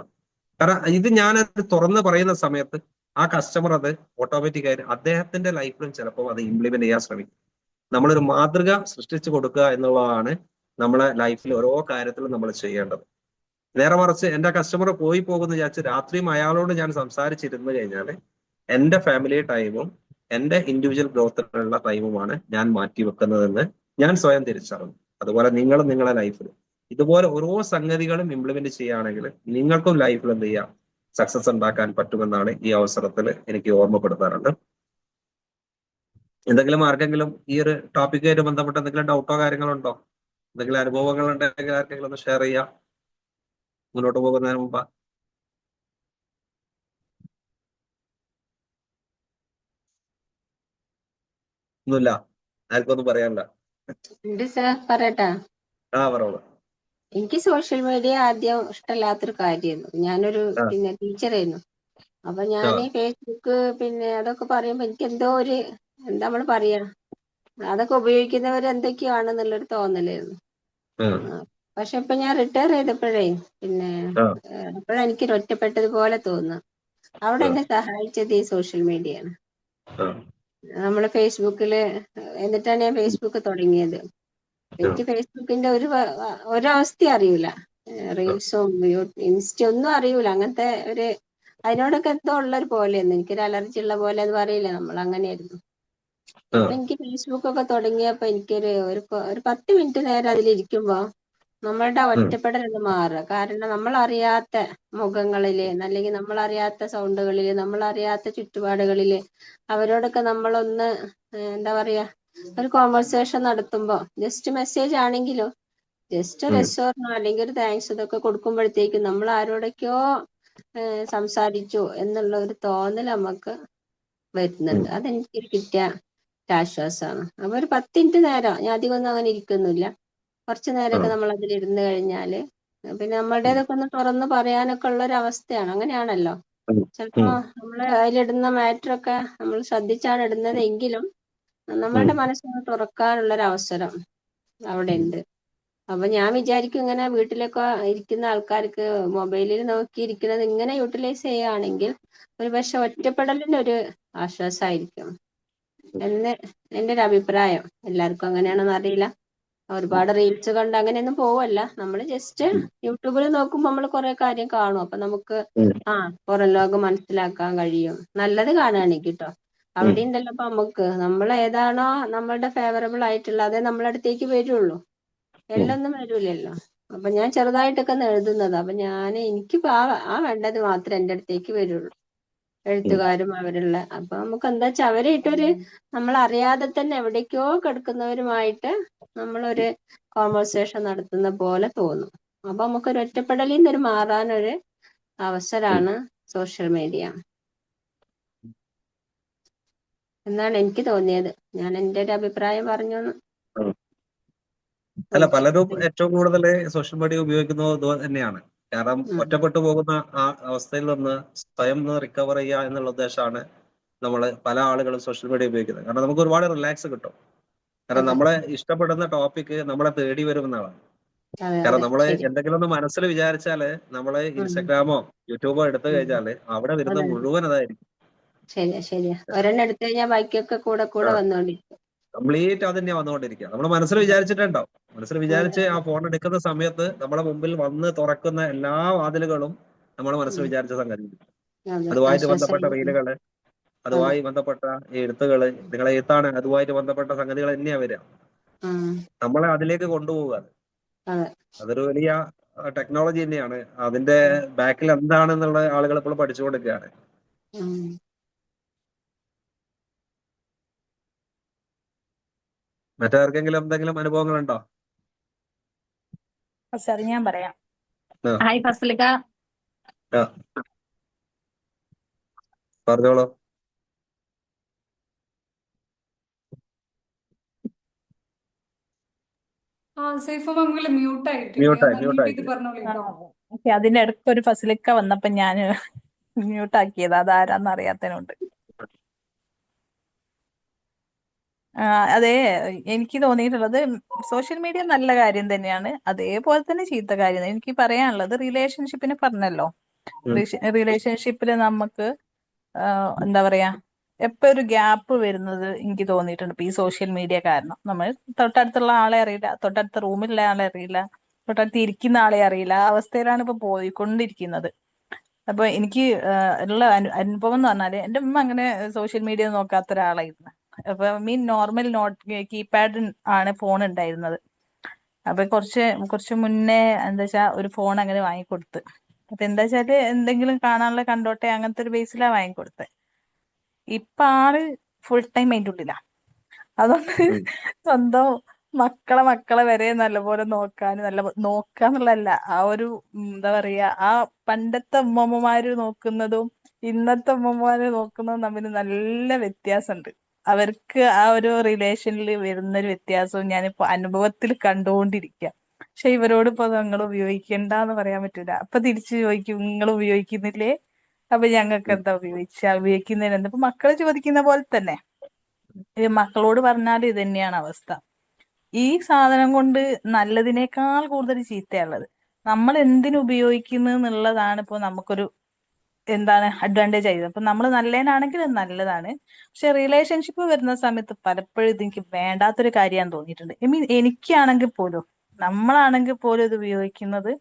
കാരണം ഇത് ഞാനത് തുറന്ന് പറയുന്ന സമയത്ത് ആ കസ്റ്റമർ അത് ഓട്ടോമാറ്റിക്കായിട്ട് അദ്ദേഹത്തിന്റെ ലൈഫിലും ചിലപ്പോൾ അത് ഇംപ്ലിമെന്റ് ചെയ്യാൻ ശ്രമിക്കും. നമ്മളൊരു മാതൃക സൃഷ്ടിച്ചു കൊടുക്കുക എന്നുള്ളതാണ് നമ്മളെ ലൈഫിൽ ഓരോ കാര്യത്തിലും നമ്മൾ ചെയ്യേണ്ടത്. നേരെ മറിച്ച് എന്റെ കസ്റ്റമർ പോയി പോകുന്ന വിചാരിച്ച് രാത്രിയും അയാളോട് ഞാൻ സംസാരിച്ചിരുന്നു കഴിഞ്ഞാൽ എന്റെ ഫാമിലി ടൈമും എന്റെ ഇൻഡിവിജ്വൽ ഗ്രോത്തിനുള്ള ടൈമുമാണ് ഞാൻ മാറ്റി വെക്കുന്നതെന്ന് ഞാൻ സ്വയം തിരിച്ചറിഞ്ഞു. അതുപോലെ നിങ്ങളും നിങ്ങളുടെ ലൈഫിൽ ഇതുപോലെ ഓരോ സംഗതികളും ഇംപ്ലിമെന്റ് ചെയ്യുകയാണെങ്കിൽ നിങ്ങൾക്കും ലൈഫിൽ എന്ത് ചെയ്യാം, സക്സസ് ഉണ്ടാക്കാൻ പറ്റുമെന്നാണ് ഈ അവസരത്തിൽ എനിക്ക് ഓർമ്മപ്പെടുത്താറുണ്ട്. എന്തെങ്കിലും ആർക്കെങ്കിലും ഈ ഒരു ടോപ്പിക്കുമായിട്ട് ബന്ധപ്പെട്ട് എന്തെങ്കിലും ഡൗട്ടോ കാര്യങ്ങളോ ഉണ്ടോ? എന്തെങ്കിലും അനുഭവങ്ങൾ ഉണ്ടെങ്കിൽ ആർക്കെങ്കിലും ഒന്ന് ഷെയർ ചെയ്യാം മുന്നോട്ട് പോകുന്നതിന് മുമ്പ്. ഒന്നുമില്ല, ആർക്കൊന്നും പറയാനില്ല. ഉണ്ട് സാർ, പറയട്ടാ? പറഞ്ഞോളൂ. എനിക്ക് സോഷ്യൽ മീഡിയ ആദ്യം ഇഷ്ടമല്ലാത്തൊരു കാര്യമായിരുന്നു. ഞാനൊരു ടീച്ചറായിരുന്നു. അപ്പൊ ഞാൻ ഫേസ്ബുക്ക് അതൊക്കെ പറയുമ്പോ എനിക്ക് എന്തോ ഒരു എന്താ നമ്മൾ പറയാ, അതൊക്കെ ഉപയോഗിക്കുന്നവർ എന്തൊക്കെയാണെന്നുള്ളൊരു തോന്നലായിരുന്നു. പക്ഷെ ഇപ്പൊ ഞാൻ റിട്ടയർ ചെയ്തപ്പോഴേ അപ്പോഴാണ് എനിക്കൊരു ഒറ്റപ്പെട്ടതുപോലെ തോന്നുക. അവിടെ എന്നെ സഹായിച്ചത് ഈ സോഷ്യൽ മീഡിയയാണ്. നമ്മള് ഫേസ്ബുക്കില് എന്നിട്ടാണ് ഞാൻ ഫേസ്ബുക്ക് തുടങ്ങിയത്. എനിക്ക് ഫേസ്ബുക്കിന്റെ ഒരവസ്ഥ അറിയൂല, റീൽസും ഇൻസ്റ്റ ഒന്നും അറിയൂല. അങ്ങനത്തെ അതിനോടൊക്കെ എന്തോ ഉള്ളൊരു പോലെയായിരുന്നു, എനിക്കൊരു അലർജി ഉള്ള പോലെ എന്ന് പറയില്ല, നമ്മൾ അങ്ങനെയായിരുന്നു. അപ്പൊ എനിക്ക് ഫേസ്ബുക്കൊക്കെ തുടങ്ങിയപ്പോ എനിക്കൊരു 10 മിനിറ്റ് നേരം അതിലിരിക്കുമ്പോ നമ്മളുടെ ഒറ്റപ്പെടൽ ഒന്ന് മാറുക. കാരണം നമ്മളറിയാത്ത മുഖങ്ങളില്, അല്ലെങ്കിൽ നമ്മളറിയാത്ത സൗണ്ടുകളില്, നമ്മളറിയാത്ത ചുറ്റുപാടുകളില് അവരോടൊക്കെ നമ്മളൊന്ന് എന്താ പറയാ, ഒരു കോൺവെർസേഷൻ നടത്തുമ്പോ ജസ്റ്റ് മെസ്സേജ് ആണെങ്കിലും ജസ്റ്റ് രസോർണോ അല്ലെങ്കിൽ ഒരു താങ്ക്സ് ഇതൊക്കെ കൊടുക്കുമ്പോഴത്തേക്കും നമ്മൾ ആരോടൊക്കെയോ സംസാരിച്ചു എന്നുള്ള ഒരു തോന്നൽ നമുക്ക് വരുന്നുണ്ട്. അതെനിക്ക് കിട്ടിയ ആശ്വാസമാണ്. അപ്പൊ ഒരു 10 മിനിറ്റ് നേരം, ഞാൻ അധികം ഒന്നും അങ്ങനെ ഇരിക്കുന്നില്ല, കുറച്ചു നേരമൊക്കെ നമ്മൾ അതിലിരുന്ന് കഴിഞ്ഞാല് പിന്നെ നമ്മളുടേതൊക്കെ ഒന്ന് തുറന്ന് പറയാനൊക്കെ ഉള്ള ഒരു അവസ്ഥയാണ്. അങ്ങനെയാണല്ലോ, ചിലപ്പോ നമ്മള് അതിലിടുന്ന മാറ്ററൊക്കെ നമ്മൾ ശ്രദ്ധിച്ചാണ് ഇടുന്നതെങ്കിലും നമ്മളുടെ മനസ്സിനെ തുറക്കാനുള്ള ഒരു അവസരം അവിടെ ഉണ്ട്. അപ്പൊ ഞാൻ വിചാരിക്കും, ഇങ്ങനെ വീട്ടിലൊക്കെ ഇരിക്കുന്ന ആൾക്കാർക്ക് മൊബൈലിൽ നോക്കിയിരിക്കുന്നത് ഇങ്ങനെ യൂട്ടിലൈസ് ചെയ്യുകയാണെങ്കിൽ ഒരു പക്ഷെ ഒറ്റപ്പെടലിന് ഒരു ആശ്വാസമായിരിക്കും എന്ന് എൻ്റെ ഒരു അഭിപ്രായം. എല്ലാവർക്കും അങ്ങനെയാണെന്ന് അറിയില്ല. ഒരുപാട് റീൽസ് കണ്ട് അങ്ങനെയൊന്നും പോവല്ല. നമ്മൾ ജസ്റ്റ് യൂട്യൂബിൽ നോക്കുമ്പോൾ നമ്മൾ കുറെ കാര്യം കാണും. അപ്പൊ നമുക്ക് പുറം ലോകം മനസ്സിലാക്കാൻ കഴിയും. നല്ലത് കാണുകയാണെങ്കിൽ കേട്ടോ. അവിടെ ഉണ്ടല്ലോ ഇപ്പൊ നമ്മൾ ഏതാണോ നമ്മളുടെ ഫേവറബിൾ ആയിട്ടുള്ള അതേ നമ്മളെ അടുത്തേക്ക് വരുള്ളൂ, എല്ലൊന്നും വരൂലല്ലോ. അപ്പൊ ഞാൻ ചെറുതായിട്ടൊക്കെ എഴുതുന്നത്, അപ്പൊ എനിക്കിപ്പോ ആ വേണ്ടത് മാത്രമേ എൻ്റെ അടുത്തേക്ക് വരുള്ളൂ, എഴുത്തുകാരും അവരുള്ള. അപ്പൊ നമുക്ക് എന്താ വെച്ചാൽ അവരായിട്ടൊരു നമ്മൾ അറിയാതെ തന്നെ എവിടേക്കോ കിടക്കുന്നവരുമായിട്ട് നമ്മളൊരു കോൺവെർസേഷൻ നടത്തുന്ന പോലെ തോന്നും. അപ്പൊ നമുക്കൊരു ഒറ്റപ്പെടലിൽ നിന്ന് മാറാനൊരു അവസരമാണ് സോഷ്യൽ മീഡിയ എന്നാണ് എനിക്ക് തോന്നിയത്. ഞാൻ എൻ്റെ ഒരു അഭിപ്രായം പറഞ്ഞു. അല്ല, പലരും ഏറ്റവും കൂടുതൽ സോഷ്യൽ മീഡിയ ഉപയോഗിക്കുന്നത് തന്നെയാണ്. കാരണം ഒറ്റപ്പെട്ടു പോകുന്ന ആ അവസ്ഥയിൽ നിന്ന് സ്വയം റിക്കവർ ചെയ്യുക എന്നുള്ള ഉദ്ദേശമാണ് പല ആളുകളും സോഷ്യൽ മീഡിയ ഉപയോഗിക്കുന്നത്. കാരണം നമുക്ക് ഒരുപാട് റിലാക്സ് കിട്ടും. കാരണം നമ്മളെ ഇഷ്ടപ്പെടുന്ന ടോപ്പിക് നമ്മളെ തേടി വരുമെന്നാണ്. കാരണം നമ്മള് എന്തെങ്കിലും ഒന്ന് മനസ്സിൽ വിചാരിച്ചാല് നമ്മള് ഇൻസ്റ്റഗ്രാമോ യൂട്യൂബോ എടുത്തു കഴിഞ്ഞാല് അവിടെ വരുന്ന മുഴുവൻ അതായിരിക്കും. ശരിയാ. ഒരെണ്ണം എടുത്തു കഴിഞ്ഞാൽ ബാക്കിയൊക്കെ കൂടെ വന്നോണ്ടിരിക്കും. കംപ്ലീറ്റ് അത് തന്നെയാ വന്നുകൊണ്ടിരിക്കുക. നമ്മൾ മനസ്സിൽ വിചാരിച്ചിട്ടുണ്ടാവും. മനസ്സിൽ വിചാരിച്ച് ആ ഫോൺ എടുക്കുന്ന സമയത്ത് നമ്മളെ മുമ്പിൽ വന്ന് തുറക്കുന്ന എല്ലാ വാതിലുകളും നമ്മുടെ മനസ്സിൽ വിചാരിച്ച സംഗതി. അതുമായിട്ട് ബന്ധപ്പെട്ട റീലുകള്, അതുമായി ബന്ധപ്പെട്ട എഴുത്തുകള്, നിങ്ങളെ എഴുത്താണ്, അതുമായിട്ട് ബന്ധപ്പെട്ട സംഗതികൾ തന്നെയാ വരിക. നമ്മളെ അതിലേക്ക് കൊണ്ടുപോവുക. അതൊരു വലിയ ടെക്നോളജി തന്നെയാണ്. അതിന്റെ ബാക്കിൽ എന്താണെന്നുള്ള ആളുകൾ ഇപ്പോൾ പഠിച്ചുകൊണ്ടിരിക്കുകയാണ്. മറ്റാർക്കെങ്കിലും എന്തെങ്കിലും അനുഭവങ്ങൾ ഉണ്ടോ? സാർ ഞാൻ പറയാം. ഹായ് ഫസ്ലിക. പറഞ്ഞോളൂ. അതിന്റെ ഇടയ്ക്ക് ഒരു ഫസ്ലിക്ക വന്നപ്പോ ഞാൻ മ്യൂട്ടാക്കിയത്. അതാരാന്ന് അറിയാത്തതിനുണ്ട്. അതെ, എനിക്ക് തോന്നിയിട്ടുള്ളത് സോഷ്യൽ മീഡിയ നല്ല കാര്യം തന്നെയാണ്, അതേപോലെ തന്നെ ചീത്ത കാര്യം. എനിക്ക് പറയാനുള്ളത് റിലേഷൻഷിപ്പിനെ പറഞ്ഞല്ലോ. റിലേഷൻഷിപ്പില് നമുക്ക് എന്താ പറയാ, എപ്പോ ഒരു ഗ്യാപ്പ് വരുന്നത് എനിക്ക് തോന്നിയിട്ടുണ്ട് ഇപ്പൊ ഈ സോഷ്യൽ മീഡിയ കാരണം. നമ്മൾ തൊട്ടടുത്തുള്ള ആളെ അറിയില്ല, തൊട്ടടുത്ത റൂമിലുള്ള ആളെ അറിയില്ല, തൊട്ടടുത്ത് ഇരിക്കുന്ന ആളെ അറിയില്ല. ആ അവസ്ഥയിലാണ് ഇപ്പൊ പോയിക്കൊണ്ടിരിക്കുന്നത്. അപ്പൊ എനിക്ക് ഉള്ള അനുഭവം എന്ന് പറഞ്ഞാല് എന്റെ ഉമ്മ അങ്ങനെ സോഷ്യൽ മീഡിയ നോക്കാത്ത ഒരാളായിരുന്നു. അപ്പൊ നോർമൽ കീപാഡ് ആണ് ഫോൺ ഉണ്ടായിരുന്നത്. അപ്പൊ കുറച്ച് മുന്നേ എന്താ വെച്ചാ ഒരു ഫോൺ അങ്ങനെ വാങ്ങിക്കൊടുത്ത്. അപ്പൊ എന്താ വെച്ചാല് എന്തെങ്കിലും കാണാനുള്ള കണ്ടോട്ടെ അങ്ങനത്തെ ഒരു ബേസിലാ വാങ്ങിക്കൊടുത്തത്. ഇപ്പൊ ആള് ഫുൾ ടൈം അതിൻ്റെ ഉള്ളിലാ. അതുകൊണ്ട് സ്വന്തം മക്കളെ വരെ നല്ലപോലെ നോക്കാന്നുള്ളതല്ല, ആ ഒരു എന്താ പറയാ, ആ പണ്ടത്തെ ഉമ്മമാര് നോക്കുന്നതും ഇന്നത്തെ ഉമ്മമാര് നോക്കുന്നതും തമ്മിൽ നല്ല വ്യത്യാസമുണ്ട്. അവർക്ക് ആ ഒരു റിലേഷനിൽ വരുന്നൊരു വ്യത്യാസവും ഞാനിപ്പോ അനുഭവത്തിൽ കണ്ടുകൊണ്ടിരിക്കുക. പക്ഷെ ഇവരോട് ഇപ്പൊ നിങ്ങൾ ഉപയോഗിക്കണ്ടെന്ന് പറയാൻ പറ്റൂല. അപ്പൊ തിരിച്ചു ചോദിക്കും, നിങ്ങൾ ഉപയോഗിക്കുന്നില്ലേ? അപ്പൊ ഞങ്ങൾക്ക് എന്താ ഉപയോഗിക്കുന്നതിന് എന്താ? ഇപ്പൊ മക്കള് ചോദിക്കുന്ന പോലെ തന്നെ മക്കളോട് പറഞ്ഞാൽ ഇത് തന്നെയാണ് അവസ്ഥ. ഈ സാധനം കൊണ്ട് നല്ലതിനേക്കാൾ കൂടുതൽ ചീത്തയുള്ളത്. നമ്മൾ എന്തിനു ഉപയോഗിക്കുന്നു എന്നുള്ളതാണ് ഇപ്പൊ നമുക്കൊരു അഡ്വാൻറ്റേജ് ആയത്. അപ്പൊ നമ്മൾ നല്ലതിനാണെങ്കിൽ അത് നല്ലതാണ്. പക്ഷെ റിലേഷൻഷിപ്പ് വരുന്ന സമയത്ത് പലപ്പോഴും ഇത് എനിക്ക് വേണ്ടാത്തൊരു കാര്യമാണെന്ന് തോന്നിയിട്ടുണ്ട്. എനിക്കാണെങ്കിൽ പോലും, നമ്മളാണെങ്കിൽ പോലും ഇത് ഉപയോഗിക്കുന്നത്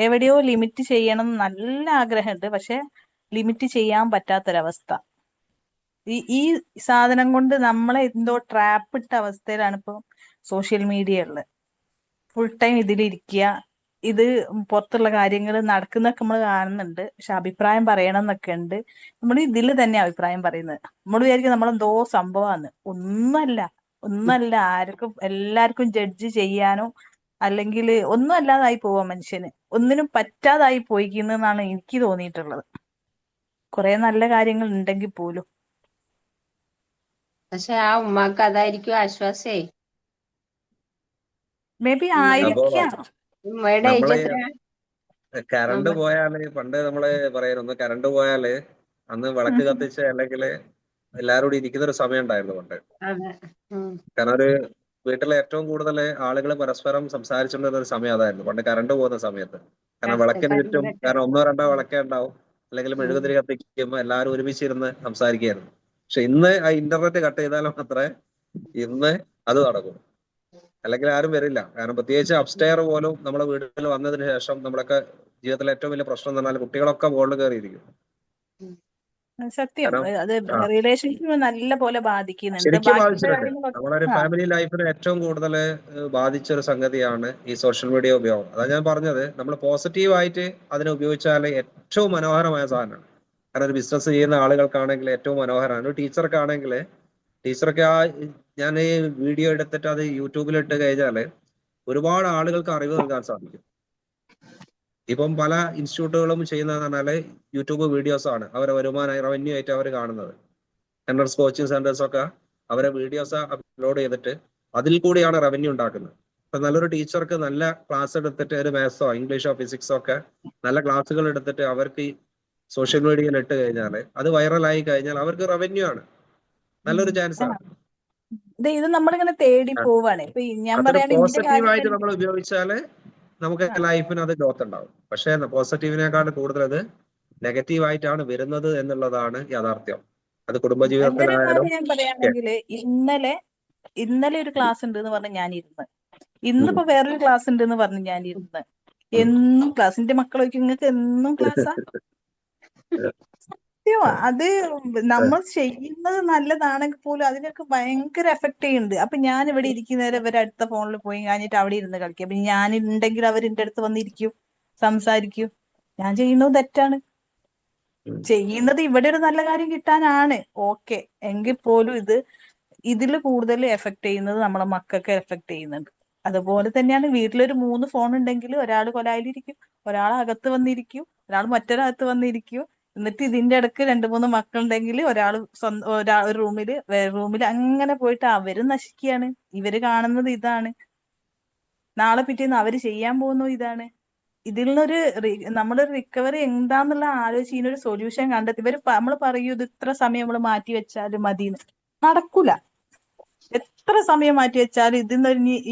എവിടെയോ ലിമിറ്റ് ചെയ്യണം എന്ന് നല്ല ആഗ്രഹമുണ്ട്. പക്ഷെ ലിമിറ്റ് ചെയ്യാൻ പറ്റാത്തൊരവസ്ഥ. ഈ സാധനം കൊണ്ട് നമ്മളെ എന്തോ ട്രാപ്പിട്ട അവസ്ഥയിലാണ് ഇപ്പൊ സോഷ്യൽ മീഡിയ ഉള്ളത്. ഫുൾ ടൈം ഇതിലിരിക്കുക, ഇത് പുറത്തുള്ള കാര്യങ്ങൾ നടക്കുന്നൊക്കെ നമ്മൾ കാണുന്നുണ്ട്. പക്ഷെ അഭിപ്രായം പറയണം എന്നൊക്കെ ഉണ്ട്. നമ്മൾ ഇതിൽ തന്നെ അഭിപ്രായം പറയുന്നത്. നമ്മൾ വിചാരിക്കും നമ്മളെന്തോ സംഭവമാണ്. ഒന്നല്ല. എല്ലാവർക്കും ജഡ്ജ് ചെയ്യാനോ അല്ലെങ്കിൽ ഒന്നും അല്ലാതായി പോവാ മനുഷ്യന്. ഒന്നിനും പറ്റാതായി പോയിക്കുന്നെന്നാണ് എനിക്ക് തോന്നിയിട്ടുള്ളത്. കുറെ നല്ല കാര്യങ്ങൾ ഉണ്ടെങ്കിൽ പോലും. പക്ഷെ ആ ഉമ്മാക്ക് അതായിരിക്കും ആശ്വാസേ. മേ ബി ആയിരിക്കാം. ഉമ്മയുടെ ഏജ് എത്ര? കറണ്ട് പോയാല് പണ്ട് നമ്മള് പറയുന്നു, കറണ്ട് പോയാല് അന്ന് വിളക്ക് കത്തിച്ച് അല്ലെങ്കിൽ എല്ലാരും കൂടി ഇരിക്കുന്ന ഒരു സമയം ഉണ്ടായിരുന്നു പണ്ട്. കാരണം ഒരു വീട്ടിലെ ഏറ്റവും കൂടുതൽ ആളുകൾ പരസ്പരം സംസാരിച്ചുകൊണ്ടിരുന്ന ഒരു സമയം അതായിരുന്നു പണ്ട്, കറണ്ട് പോകുന്ന സമയത്ത്. കാരണം വിളക്കിന് ചുറ്റും, കാരണം 1-2 വിളക്കേ ഉണ്ടാവും, അല്ലെങ്കിൽ മെഴുകുതിരി കത്തിക്കുമ്പോൾ എല്ലാവരും ഒരുമിച്ചിരുന്ന് സംസാരിക്കുകയായിരുന്നു. പക്ഷെ ഇന്ന് ആ ഇന്റർനെറ്റ് കട്ട് ചെയ്താലും മാത്രമേ ഇന്ന് അത് നടക്കും, അല്ലെങ്കിൽ ആരും വരില്ല. കാരണം പ്രത്യേകിച്ച് അപ്സ്റ്റെയർ പോലും നമ്മളെ വീട്ടിൽ വന്നതിന് ശേഷം നമ്മളൊക്കെ ജീവിതത്തിലെ ഏറ്റവും വലിയ പ്രശ്നം എന്ന് പറഞ്ഞാൽ കുട്ടികളൊക്കെ മുകളിൽ കയറിയിരിക്കും. സത്യം, അത് റിലേഷൻഷിപ്പ് നല്ല പോലെ ബാധിക്കുന്നുണ്ട്. ശരിക്കും ബാധിച്ചിട്ടുണ്ട്. നമ്മളൊരു ഫാമിലി ലൈഫിനെ ഏറ്റവും കൂടുതൽ ബാധിച്ചൊരു സംഗതിയാണ് ഈ സോഷ്യൽ മീഡിയ ഉപയോഗം. അതാ ഞാൻ പറഞ്ഞത്, നമ്മൾ പോസിറ്റീവായിട്ട് അതിനെ ഉപയോഗിച്ചാൽ ഏറ്റവും മനോഹരമായ സാധനമാണ്. കാരണം ഒരു ബിസിനസ് ചെയ്യുന്ന ആളുകൾക്കാണെങ്കിൽ ഏറ്റവും മനോഹരമാണ്. ഒരു ടീച്ചർക്കാണെങ്കിൽ ടീച്ചർക്ക് ഞാൻ ഈ വീഡിയോ എടുത്തിട്ട് അത് യൂട്യൂബിൽ ഇട്ട് കഴിഞ്ഞാല് ഒരുപാട് ആളുകൾക്ക് അറിവ് നൽകാൻ സാധിക്കും. ഇപ്പം പല ഇൻസ്റ്റിറ്റ്യൂട്ടുകളും ചെയ്യുന്നതെന്ന് പറഞ്ഞാല് യൂട്യൂബ് വീഡിയോസ് ആണ് അവരെ റവന്യൂ ആയിട്ട് അവർ കാണുന്നത്. സെന്റേഴ്സ്, കോച്ചിങ് സെന്റേഴ്സ് ഒക്കെ അവരെ വീഡിയോസ് അപ്ലോഡ് ചെയ്തിട്ട് അതിൽ കൂടിയാണ് റവന്യൂ ഉണ്ടാക്കുന്നത്. അപ്പൊ നല്ലൊരു ടീച്ചർക്ക് നല്ല ക്ലാസ് എടുത്തിട്ട് ഒരു മാത്സോ ഇംഗ്ലീഷോ ഫിസിക്സോ ഒക്കെ നല്ല ക്ലാസ്സുകൾ എടുത്തിട്ട് അവർക്ക് സോഷ്യൽ മീഡിയയിൽ ഇട്ട് കഴിഞ്ഞാൽ അത് വൈറലായി കഴിഞ്ഞാൽ അവർക്ക് റവന്യൂ ആണ്, നല്ലൊരു ചാൻസ് ആണ്. ഇത് നമ്മളിങ്ങനെ തേടി പോവാണ്. ഇപ്പൊ ഞാൻ അതൊരു പറയാണ് എന്റെ പോസിറ്റീവായിട്ട് കാര്യം നമ്മൾ ഉപയോഗിച്ചാല് നമുക്ക് ലൈഫിന് അത് ഗ്രോത്ത് ഉണ്ടാവും. പക്ഷെ പോസിറ്റീവിനേക്കാൾ കൂടുതൽ അത് നെഗറ്റീവായിട്ടാണ് വരുന്നത് എന്നുള്ളതാണ് യാഥാർത്ഥ്യം. അത് എന്റെ ഒരു കുടുംബജീവിതത്തിലായാലും കാര്യം ഞാൻ പറയുകയാണെങ്കിൽ ഇന്നലെ ഒരു ക്ലാസ് ഉണ്ട് എന്ന് പറഞ്ഞ് ഞാൻ ഇരുന്ന്, ഇന്നിപ്പോ വേറൊരു ക്ലാസ് ഉണ്ട് എന്ന് പറഞ്ഞ് ഞാൻ ഇരുന്ന്, എന്നും ക്ലാസ്. എന്റെ മക്കളൊക്കെ നിങ്ങൾക്ക് എന്നും ക്ലാസ്സാ? സത്യമാ. അത് നമ്മൾ ചെയ്യുന്നത് നല്ലതാണെങ്കിൽ പോലും അതിനൊക്കെ ഭയങ്കര എഫക്ട് ചെയ്യുന്നുണ്ട്. അപ്പൊ ഞാൻ ഇവിടെ ഇരിക്കുന്നേരം ഇവരെ അടുത്ത ഫോണിൽ പോയി കഴിഞ്ഞിട്ട് അവിടെ ഇരുന്ന് കളിക്കും. അപ്പൊ ഞാൻ ഉണ്ടെങ്കിൽ അവർ എന്റെ അടുത്ത് വന്നിരിക്കും, സംസാരിക്കും. ഞാൻ ചെയ്യുന്നത് തെറ്റാണ്. ചെയ്യുന്നത് ഇവിടെ ഒരു നല്ല കാര്യം കിട്ടാനാണ്, ഓക്കെ. എങ്കിൽ പോലും ഇതിൽ കൂടുതൽ എഫക്ട് ചെയ്യുന്നത് നമ്മളെ മക്കൾക്ക് എഫക്ട് ചെയ്യുന്നുണ്ട്. അതുപോലെ തന്നെയാണ് വീട്ടിലൊരു 3 ഫോൺ ഉണ്ടെങ്കിൽ ഒരാൾ കൊലായിലിരിക്കും, ഒരാൾ അകത്ത് വന്നിരിക്കും, ഒരാൾ മറ്റൊരകത്ത് വന്നിരിക്കും. എന്നിട്ട് ഇതിന്റെ ഇടക്ക് 2-3 മക്കളുണ്ടെങ്കിൽ ഒരാൾ ഒരു റൂമില് വേറെ റൂമിൽ അങ്ങനെ പോയിട്ട് അവരും നശിക്കുകയാണ്. ഇവര് കാണുന്നത് ഇതാണ്, നാളെ പിറ്റേന്ന് അവര് ചെയ്യാൻ പോകുന്നു ഇതാണ്. ഇതിൽ നിന്നൊരു നമ്മളൊരു റിക്കവറി എന്താന്നുള്ള ആലോചിച്ച് ഇതിനൊരു സൊല്യൂഷൻ കണ്ടെത്തി. നമ്മൾ പറയൂ ഇത് ഇത്ര സമയം നമ്മൾ മാറ്റി വെച്ചാൽ മതി, നടക്കൂല. എത്ര സമയം മാറ്റി വെച്ചാലും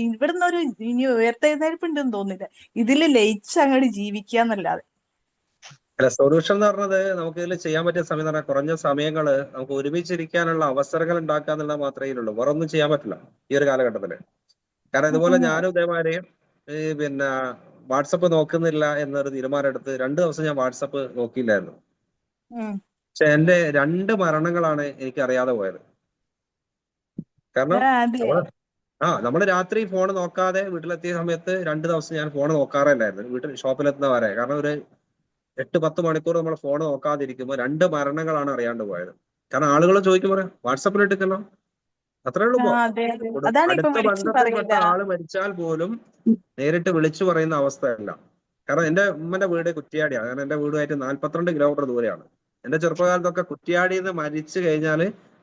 ഇവിടുന്ന് ഒരു ഇനി ഉയർത്തെഴുന്നേൽപ്പുണ്ടെന്ന് തോന്നില്ല. ഇതിൽ ലയിച്ച് അങ്ങോട്ട് ജീവിക്കാന്നല്ലാതെ. അല്ല, സൊല്യൂഷൻ എന്ന് പറഞ്ഞത് നമുക്ക് ഇതിൽ ചെയ്യാൻ പറ്റിയ സമയം എന്ന് പറഞ്ഞാൽ കുറഞ്ഞ സമയങ്ങള് നമുക്ക് ഒരുമിച്ചിരിക്കാനുള്ള അവസരങ്ങൾ ഉണ്ടാക്കുക എന്നുള്ളത് മാത്രമേ ഉള്ളൂ. വേറെ ഒന്നും ചെയ്യാൻ പറ്റില്ല ഈ ഒരു കാലഘട്ടത്തില്. കാരണം ഇതുപോലെ ഞാനും ഇതേമാതിരി പിന്നെ വാട്സപ്പ് നോക്കുന്നില്ല എന്നൊരു തീരുമാനം എടുത്ത് 2 ദിവസം ഞാൻ വാട്സപ്പ് നോക്കിയില്ലായിരുന്നു. പക്ഷെ എന്റെ 2 മരണങ്ങളാണ് എനിക്ക് അറിയാതെ പോയത്. കാരണം നമ്മള് രാത്രി ഫോൺ നോക്കാതെ വീട്ടിലെത്തിയ സമയത്ത് 2 ദിവസം ഞാൻ ഫോൺ നോക്കാറില്ലായിരുന്നു, വീട്ടിൽ ഷോപ്പിലെത്തുന്ന വരെ. കാരണം ഒരു 8-10 മണിക്കൂർ നമ്മൾ ഫോൺ നോക്കാതിരിക്കുമ്പോൾ 2 മരണങ്ങളാണ് അറിയാണ്ട് പോയത്. കാരണം ആളുകൾ ചോദിക്കുമ്പോൾ വാട്സപ്പിൽ ഇട്ടിക്കല്ലോ, അത്രേ ഉള്ളൂ. അടുത്ത ബന്ധത്തിൽപ്പെട്ട ആള് മരിച്ചാൽ പോലും നേരിട്ട് വിളിച്ചു പറയുന്ന അവസ്ഥയല്ല. കാരണം എന്റെ ഉമ്മന്റെ വീട് കുറ്റിയാടിയാണ്. കാരണം എന്റെ വീടുമായിട്ട് 42 കിലോമീറ്റർ ദൂരെയാണ്. എന്റെ ചെറുപ്പകാലത്തൊക്കെ കുറ്റിയാടിയിൽ നിന്ന് മരിച്ചു കഴിഞ്ഞാൽ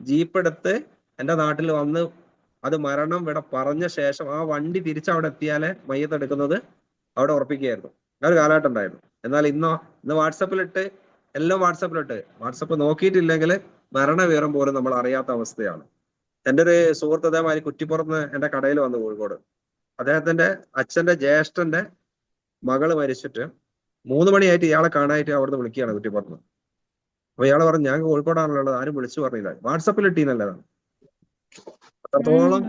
ജീപ്പ് എടുത്ത് എന്റെ നാട്ടിൽ വന്ന് അത് മരണം ഇവിടെ പറഞ്ഞ ശേഷം ആ വണ്ടി തിരിച്ചവിടെ എത്തിയാലേ മയ്യത്തെടുക്കുന്നത് അവിടെ ഉറപ്പിക്കുകയായിരുന്നു. ആ ഒരു കാലഘട്ടം ഉണ്ടായിരുന്നു. എന്നാൽ ഇന്ന് വാട്സപ്പിലിട്ട് എല്ലാം വാട്സപ്പ് നോക്കിയിട്ടില്ലെങ്കിൽ മരണവിവരം പോലും നമ്മൾ അറിയാത്ത അവസ്ഥയാണ്. എൻ്റെ ഒരു സുഹൃത്ത് അതേമാതിരി കുറ്റിപ്പുറത്ത് എന്റെ കടയിൽ വന്നു, കോഴിക്കോട്. അദ്ദേഹത്തിന്റെ അച്ഛന്റെ ജ്യേഷ്ഠന്റെ മകള് മരിച്ചിട്ട് 3 മണിയായിട്ട് ഇയാളെ കാണാനായിട്ട് അവിടുന്ന് വിളിക്കുകയാണ് കുറ്റിപ്പുറത്ത്. അപ്പൊ ഇയാള് പറഞ്ഞു ഞാൻ കോഴിക്കോടാണുള്ളത്, ആരും വിളിച്ചു പറഞ്ഞില്ല, വാട്സപ്പിൽ ഇട്ടീന്നല്ലതാണ്. അത്രത്തോളം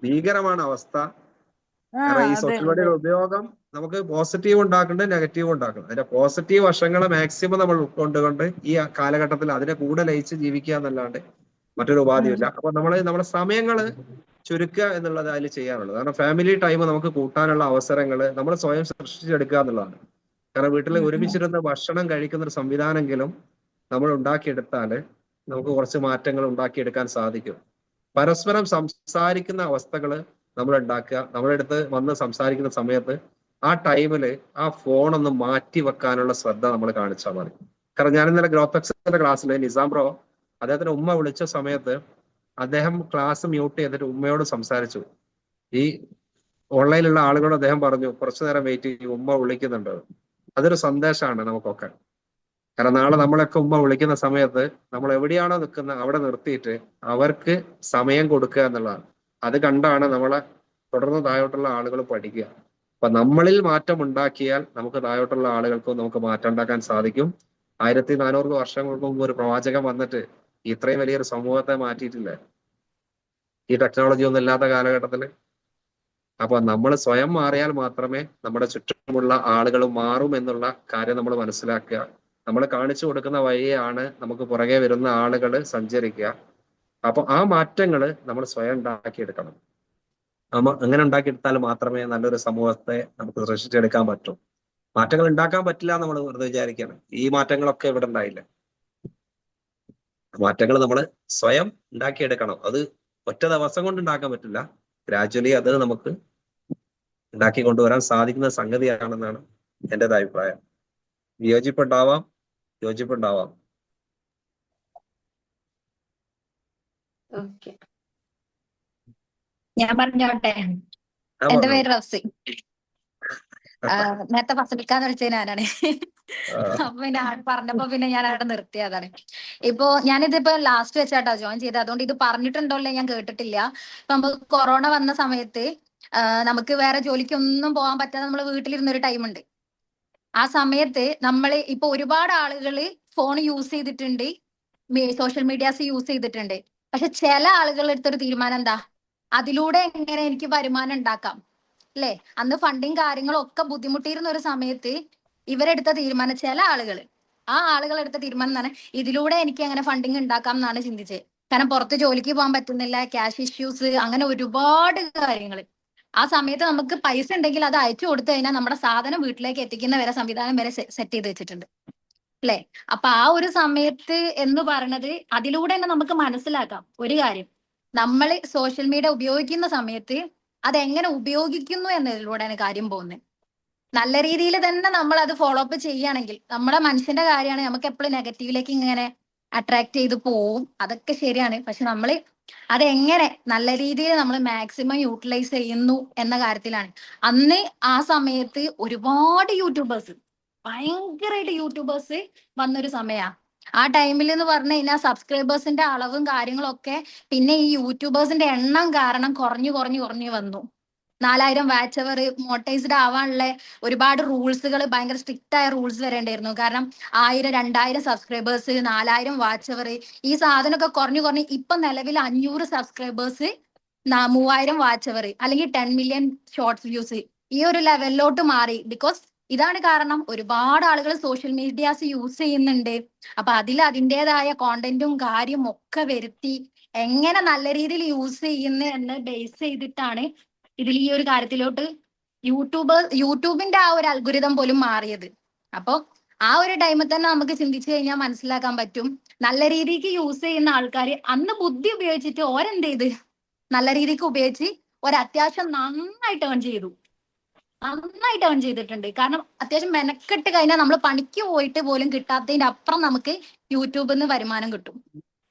ഭീകരമാണ് അവസ്ഥ. കാരണം ഈ സോഷ്യൽ മീഡിയയുടെ ഉപയോഗം നമുക്ക് പോസിറ്റീവ് ഉണ്ടാക്കുന്നുണ്ട്, നെഗറ്റീവ് ഉണ്ടാക്കുന്നുണ്ട്. അതിന്റെ പോസിറ്റീവ് വശങ്ങളെ മാക്സിമം നമ്മൾ ഉൾക്കൊണ്ടുകൊണ്ട് ഈ കാലഘട്ടത്തിൽ അതിനെ കൂടെ ലയിച്ച് ജീവിക്കുക എന്നല്ലാണ്ട് മറ്റൊരു ഉപാധിയില്ല. അപ്പൊ നമ്മുടെ സമയങ്ങള് ചുരുക്കുക എന്നുള്ളത് അതിൽ ചെയ്യാറുള്ളത്. കാരണം ഫാമിലി ടൈം നമുക്ക് കൂട്ടാനുള്ള അവസരങ്ങൾ നമ്മൾ സ്വയം സൃഷ്ടിച്ചെടുക്കുക എന്നുള്ളതാണ്. കാരണം വീട്ടിൽ ഒരുമിച്ചിരുന്ന് ഭക്ഷണം കഴിക്കുന്ന ഒരു സംവിധാനമെങ്കിലും നമ്മൾ ഉണ്ടാക്കിയെടുത്താൽ നമുക്ക് കുറച്ച് മാറ്റങ്ങൾ ഉണ്ടാക്കിയെടുക്കാൻ സാധിക്കും. പരസ്പരം സംസാരിക്കുന്ന അവസ്ഥകൾ നമ്മൾ ഉണ്ടാക്കുക. നമ്മുടെ അടുത്ത് വന്ന് സംസാരിക്കുന്ന സമയത്ത് ആ ടൈമില് ആ ഫോണൊന്ന് മാറ്റി വെക്കാനുള്ള ശ്രദ്ധ നമ്മൾ കാണിച്ചാൽ മതി. കാരണം ഞാൻ ഇന്നലെ ഗ്രോത്തക്സിന്റെ ക്ലാസ്സിൽ നിസാം ബ്രോ അദ്ദേഹത്തിന്റെ ഉമ്മ വിളിച്ച സമയത്ത് അദ്ദേഹം ക്ലാസ് മ്യൂട്ട് ചെയ്തിട്ട് ഉമ്മയോട് സംസാരിച്ചു. ഈ ഓൺലൈനിലുള്ള ആളുകളോട് അദ്ദേഹം പറഞ്ഞു കുറച്ചു നേരം വെയിറ്റ് ചെയ്യും, ഉമ്മ വിളിക്കുന്നുണ്ട്. അതൊരു സന്ദേശമാണ് നമുക്കൊക്കെ. കാരണം നാളെ നമ്മളൊക്കെ ഉമ്മ വിളിക്കുന്ന സമയത്ത് നമ്മൾ എവിടെയാണോ നിൽക്കുന്നത് അവിടെ നിർത്തിയിട്ട് അവർക്ക് സമയം കൊടുക്കുക എന്നുള്ളതാണ്. അത് കണ്ടാണ് നമ്മളെ തുടർന്ന് താഴോട്ടുള്ള ആളുകൾ പഠിക്കുക. അപ്പൊ നമ്മളിൽ മാറ്റം ഉണ്ടാക്കിയാൽ നമുക്ക് താഴോട്ടുള്ള ആളുകൾക്കും നമുക്ക് മാറ്റം ഉണ്ടാക്കാൻ സാധിക്കും. 1400 വർഷങ്ങൾക്ക് മുമ്പ് ഒരു പ്രവാചകൻ വന്നിട്ട് ഇത്രയും വലിയൊരു സമൂഹത്തെ മാറ്റിയിട്ടില്ലേ ഈ ടെക്നോളജി ഒന്നും ഇല്ലാത്ത കാലഘട്ടത്തില്? അപ്പൊ നമ്മൾ സ്വയം മാറിയാൽ മാത്രമേ നമ്മുടെ ചുറ്റുമുള്ള ആളുകൾ മാറും എന്നുള്ള കാര്യം നമ്മൾ മനസ്സിലാക്കുക. നമ്മൾ കാണിച്ചു കൊടുക്കുന്ന വഴിയാണ് നമുക്ക് പുറകെ വരുന്ന ആളുകൾ സഞ്ചരിക്കുക. അപ്പൊ ആ മാറ്റങ്ങൾ നമ്മൾ സ്വയം ഉണ്ടാക്കിയെടുക്കണം. അങ്ങനെ ഉണ്ടാക്കിയെടുത്താൽ മാത്രമേ നല്ലൊരു സമൂഹത്തെ നമുക്ക് സൃഷ്ടിച്ചെടുക്കാൻ പറ്റൂ. മാറ്റങ്ങൾ ഉണ്ടാക്കാൻ പറ്റില്ല നമ്മൾ വെറുതെ വിചാരിക്കുകയാണ്. ഈ മാറ്റങ്ങളൊക്കെ ഇവിടെ ഉണ്ടായില്ല. മാറ്റങ്ങൾ നമ്മൾ സ്വയം ഉണ്ടാക്കിയെടുക്കണം. അത് ഒറ്റ ദിവസം കൊണ്ട് ഉണ്ടാക്കാൻ പറ്റില്ല. ഗ്രാജ്വലി അത് നമുക്ക് ഉണ്ടാക്കി കൊണ്ടുവരാൻ സാധിക്കുന്ന സംഗതിയാണെന്നാണ് എൻ്റെ ഒരു അഭിപ്രായം. വിയോജിപ്പുണ്ടാവാം, യോജിപ്പുണ്ടാവാം. ഞാൻ പറഞ്ഞോട്ടെ, എന്റെ പേര് റഫ്സി. നേരത്തെ ഫസലിക്കാന്ന് വിളിച്ചത് ഞാനാണ്. അപ്പൊ പിന്നെ പറഞ്ഞപ്പോ പിന്നെ ഞാൻ അവിടെ നിർത്തിയതാണ്. ഇപ്പൊ ഞാനിതിപ്പോ ലാസ്റ്റ് വെച്ചാട്ടോ ജോയിൻ ചെയ്തത്, അതുകൊണ്ട് ഇത് പറഞ്ഞിട്ടുണ്ടോല്ലേ ഞാൻ കേട്ടിട്ടില്ല. ഇപ്പൊ നമുക്ക് കൊറോണ വന്ന സമയത്ത് നമുക്ക് വേറെ ജോലിക്കൊന്നും പോകാൻ പറ്റാതെ നമ്മൾ വീട്ടിലിരുന്ന ഒരു ടൈം ഉണ്ട്. ആ സമയത്ത് നമ്മൾ ഇപ്പൊ ഒരുപാട് ആളുകൾ ഫോൺ യൂസ് ചെയ്തിട്ടുണ്ട്, സോഷ്യൽ മീഡിയാസ് യൂസ് ചെയ്തിട്ടുണ്ട്. പക്ഷെ ചില ആളുകൾ എടുത്തൊരു തീരുമാനം എന്താ, അതിലൂടെ എങ്ങനെ എനിക്ക് വരുമാനം ഉണ്ടാക്കാം അല്ലെ. അന്ന് ഫണ്ടിങ് കാര്യങ്ങളും ഒക്കെ ബുദ്ധിമുട്ടിയിരുന്ന ഒരു സമയത്ത് ഇവരെടുത്ത തീരുമാനം, ചില ആളുകൾ, ആ ആളുകൾ എടുത്ത തീരുമാനം എന്നാണ് ഇതിലൂടെ എനിക്ക് എങ്ങനെ ഫണ്ടിങ് ഉണ്ടാക്കാം എന്നാണ് ചിന്തിച്ചത്. കാരണം പുറത്ത് ജോലിക്ക് പോകാൻ പറ്റുന്നില്ല, ക്യാഷ് ഇഷ്യൂസ്, അങ്ങനെ ഒരുപാട് കാര്യങ്ങൾ. ആ സമയത്ത് നമുക്ക് പൈസ ഉണ്ടെങ്കിൽ അത് അയച്ചു കൊടുത്തു കഴിഞ്ഞാൽ നമ്മുടെ സാധനം വീട്ടിലേക്ക് എത്തിക്കുന്ന വരെ സംവിധാനം വരെ സെറ്റ് ചെയ്ത് വെച്ചിട്ടുണ്ട് അല്ലെ. അപ്പൊ ആ ഒരു സമയത്ത് എന്ന് പറയണത്, അതിലൂടെ തന്നെ നമുക്ക് മനസ്സിലാക്കാം ഒരു കാര്യം, നമ്മൾ സോഷ്യൽ മീഡിയ ഉപയോഗിക്കുന്ന സമയത്ത് അതെങ്ങനെ ഉപയോഗിക്കുന്നു എന്നതിലൂടെയാണ് കാര്യം പോകുന്നത്. നല്ല രീതിയിൽ തന്നെ നമ്മൾ അത് ഫോളോ അപ്പ് ചെയ്യുകയാണെങ്കിൽ, നമ്മുടെ മനുഷ്യന്റെ കാര്യമാണ്, നമുക്ക് എപ്പോഴും നെഗറ്റീവിലേക്ക് ഇങ്ങനെ അട്രാക്ട് ചെയ്ത് പോവും, അതൊക്കെ ശരിയാണ്. പക്ഷെ നമ്മൾ അതെങ്ങനെ നല്ല രീതിയിൽ നമ്മൾ മാക്സിമം യൂട്ടിലൈസ് ചെയ്യുന്നു എന്ന കാര്യത്തിലാണ്. അന്ന് ആ സമയത്ത് ഒരുപാട് യൂട്യൂബേഴ്സ്, ഭയങ്കരമായിട്ട് യൂട്യൂബേഴ്സ് വന്നൊരു സമയാ. ആ ടൈമിൽ എന്ന് പറഞ്ഞു കഴിഞ്ഞാൽ സബ്സ്ക്രൈബേഴ്സിന്റെ അളവും കാര്യങ്ങളൊക്കെ, പിന്നെ ഈ യൂട്യൂബേഴ്സിന്റെ എണ്ണം കാരണം കുറഞ്ഞു വന്നു. 4000 വാച്ച് അവർ മോട്ടൈസ്ഡ് ആവാനുള്ള ഒരുപാട് റൂൾസുകൾ, ഭയങ്കര സ്ട്രിക്റ്റ് ആയ റൂൾസ് വരേണ്ടായിരുന്നു. കാരണം 1000 2000 സബ്സ്ക്രൈബേഴ്സ്, 4000 വാച്ച് അവർ, ഈ സാധനമൊക്കെ കുറഞ്ഞു ഇപ്പൊ നിലവിൽ 500 സബ്സ്ക്രൈബേഴ്സ്, 3000 വാച്ച് അവർ, അല്ലെങ്കിൽ 10 മില്യൺ ഷോർട്സ് വ്യൂസ്, ഈ ഒരു ലെവലിലോട്ട് മാറി. ബിക്കോസ് ഇതാണ് കാരണം, ഒരുപാട് ആളുകൾ സോഷ്യൽ മീഡിയാസ് യൂസ് ചെയ്യുന്നുണ്ട്. അപ്പൊ അതിൻ്റെതായ കോണ്ടന്റും കാര്യം ഒക്കെ വരുത്തി എങ്ങനെ നല്ല രീതിയിൽ യൂസ് ചെയ്യുന്നു എന്ന് ബേസ് ചെയ്തിട്ടാണ് ഇതിൽ ഈ ഒരു കാര്യത്തിലോട്ട് യൂട്യൂബിന്റെ ആ ഒരു അൽഗുരിതം പോലും മാറിയത്. അപ്പൊ ആ ഒരു ടൈമിൽ തന്നെ നമുക്ക് ചിന്തിച്ചു കഴിഞ്ഞാൽ മനസ്സിലാക്കാൻ പറ്റും, നല്ല രീതിക്ക് യൂസ് ചെയ്യുന്ന ആൾക്കാർ അന്ന് ബുദ്ധി ഉപയോഗിച്ചിട്ട് ഓരെന്ത് ചെയ്ത് നല്ല രീതിക്ക് ഉപയോഗിച്ച് ഒരത്യാവശ്യം നന്നായിട്ട് ഏൺ ചെയ്തിട്ടുണ്ട്. കാരണം അത്യാവശ്യം മെനക്കെട്ട് കഴിഞ്ഞാൽ നമ്മൾ പണിക്ക് പോയിട്ട് പോലും കിട്ടാത്തതിന്റെ അപ്പുറം നമുക്ക് യൂട്യൂബിൽ നിന്ന് വരുമാനം കിട്ടും.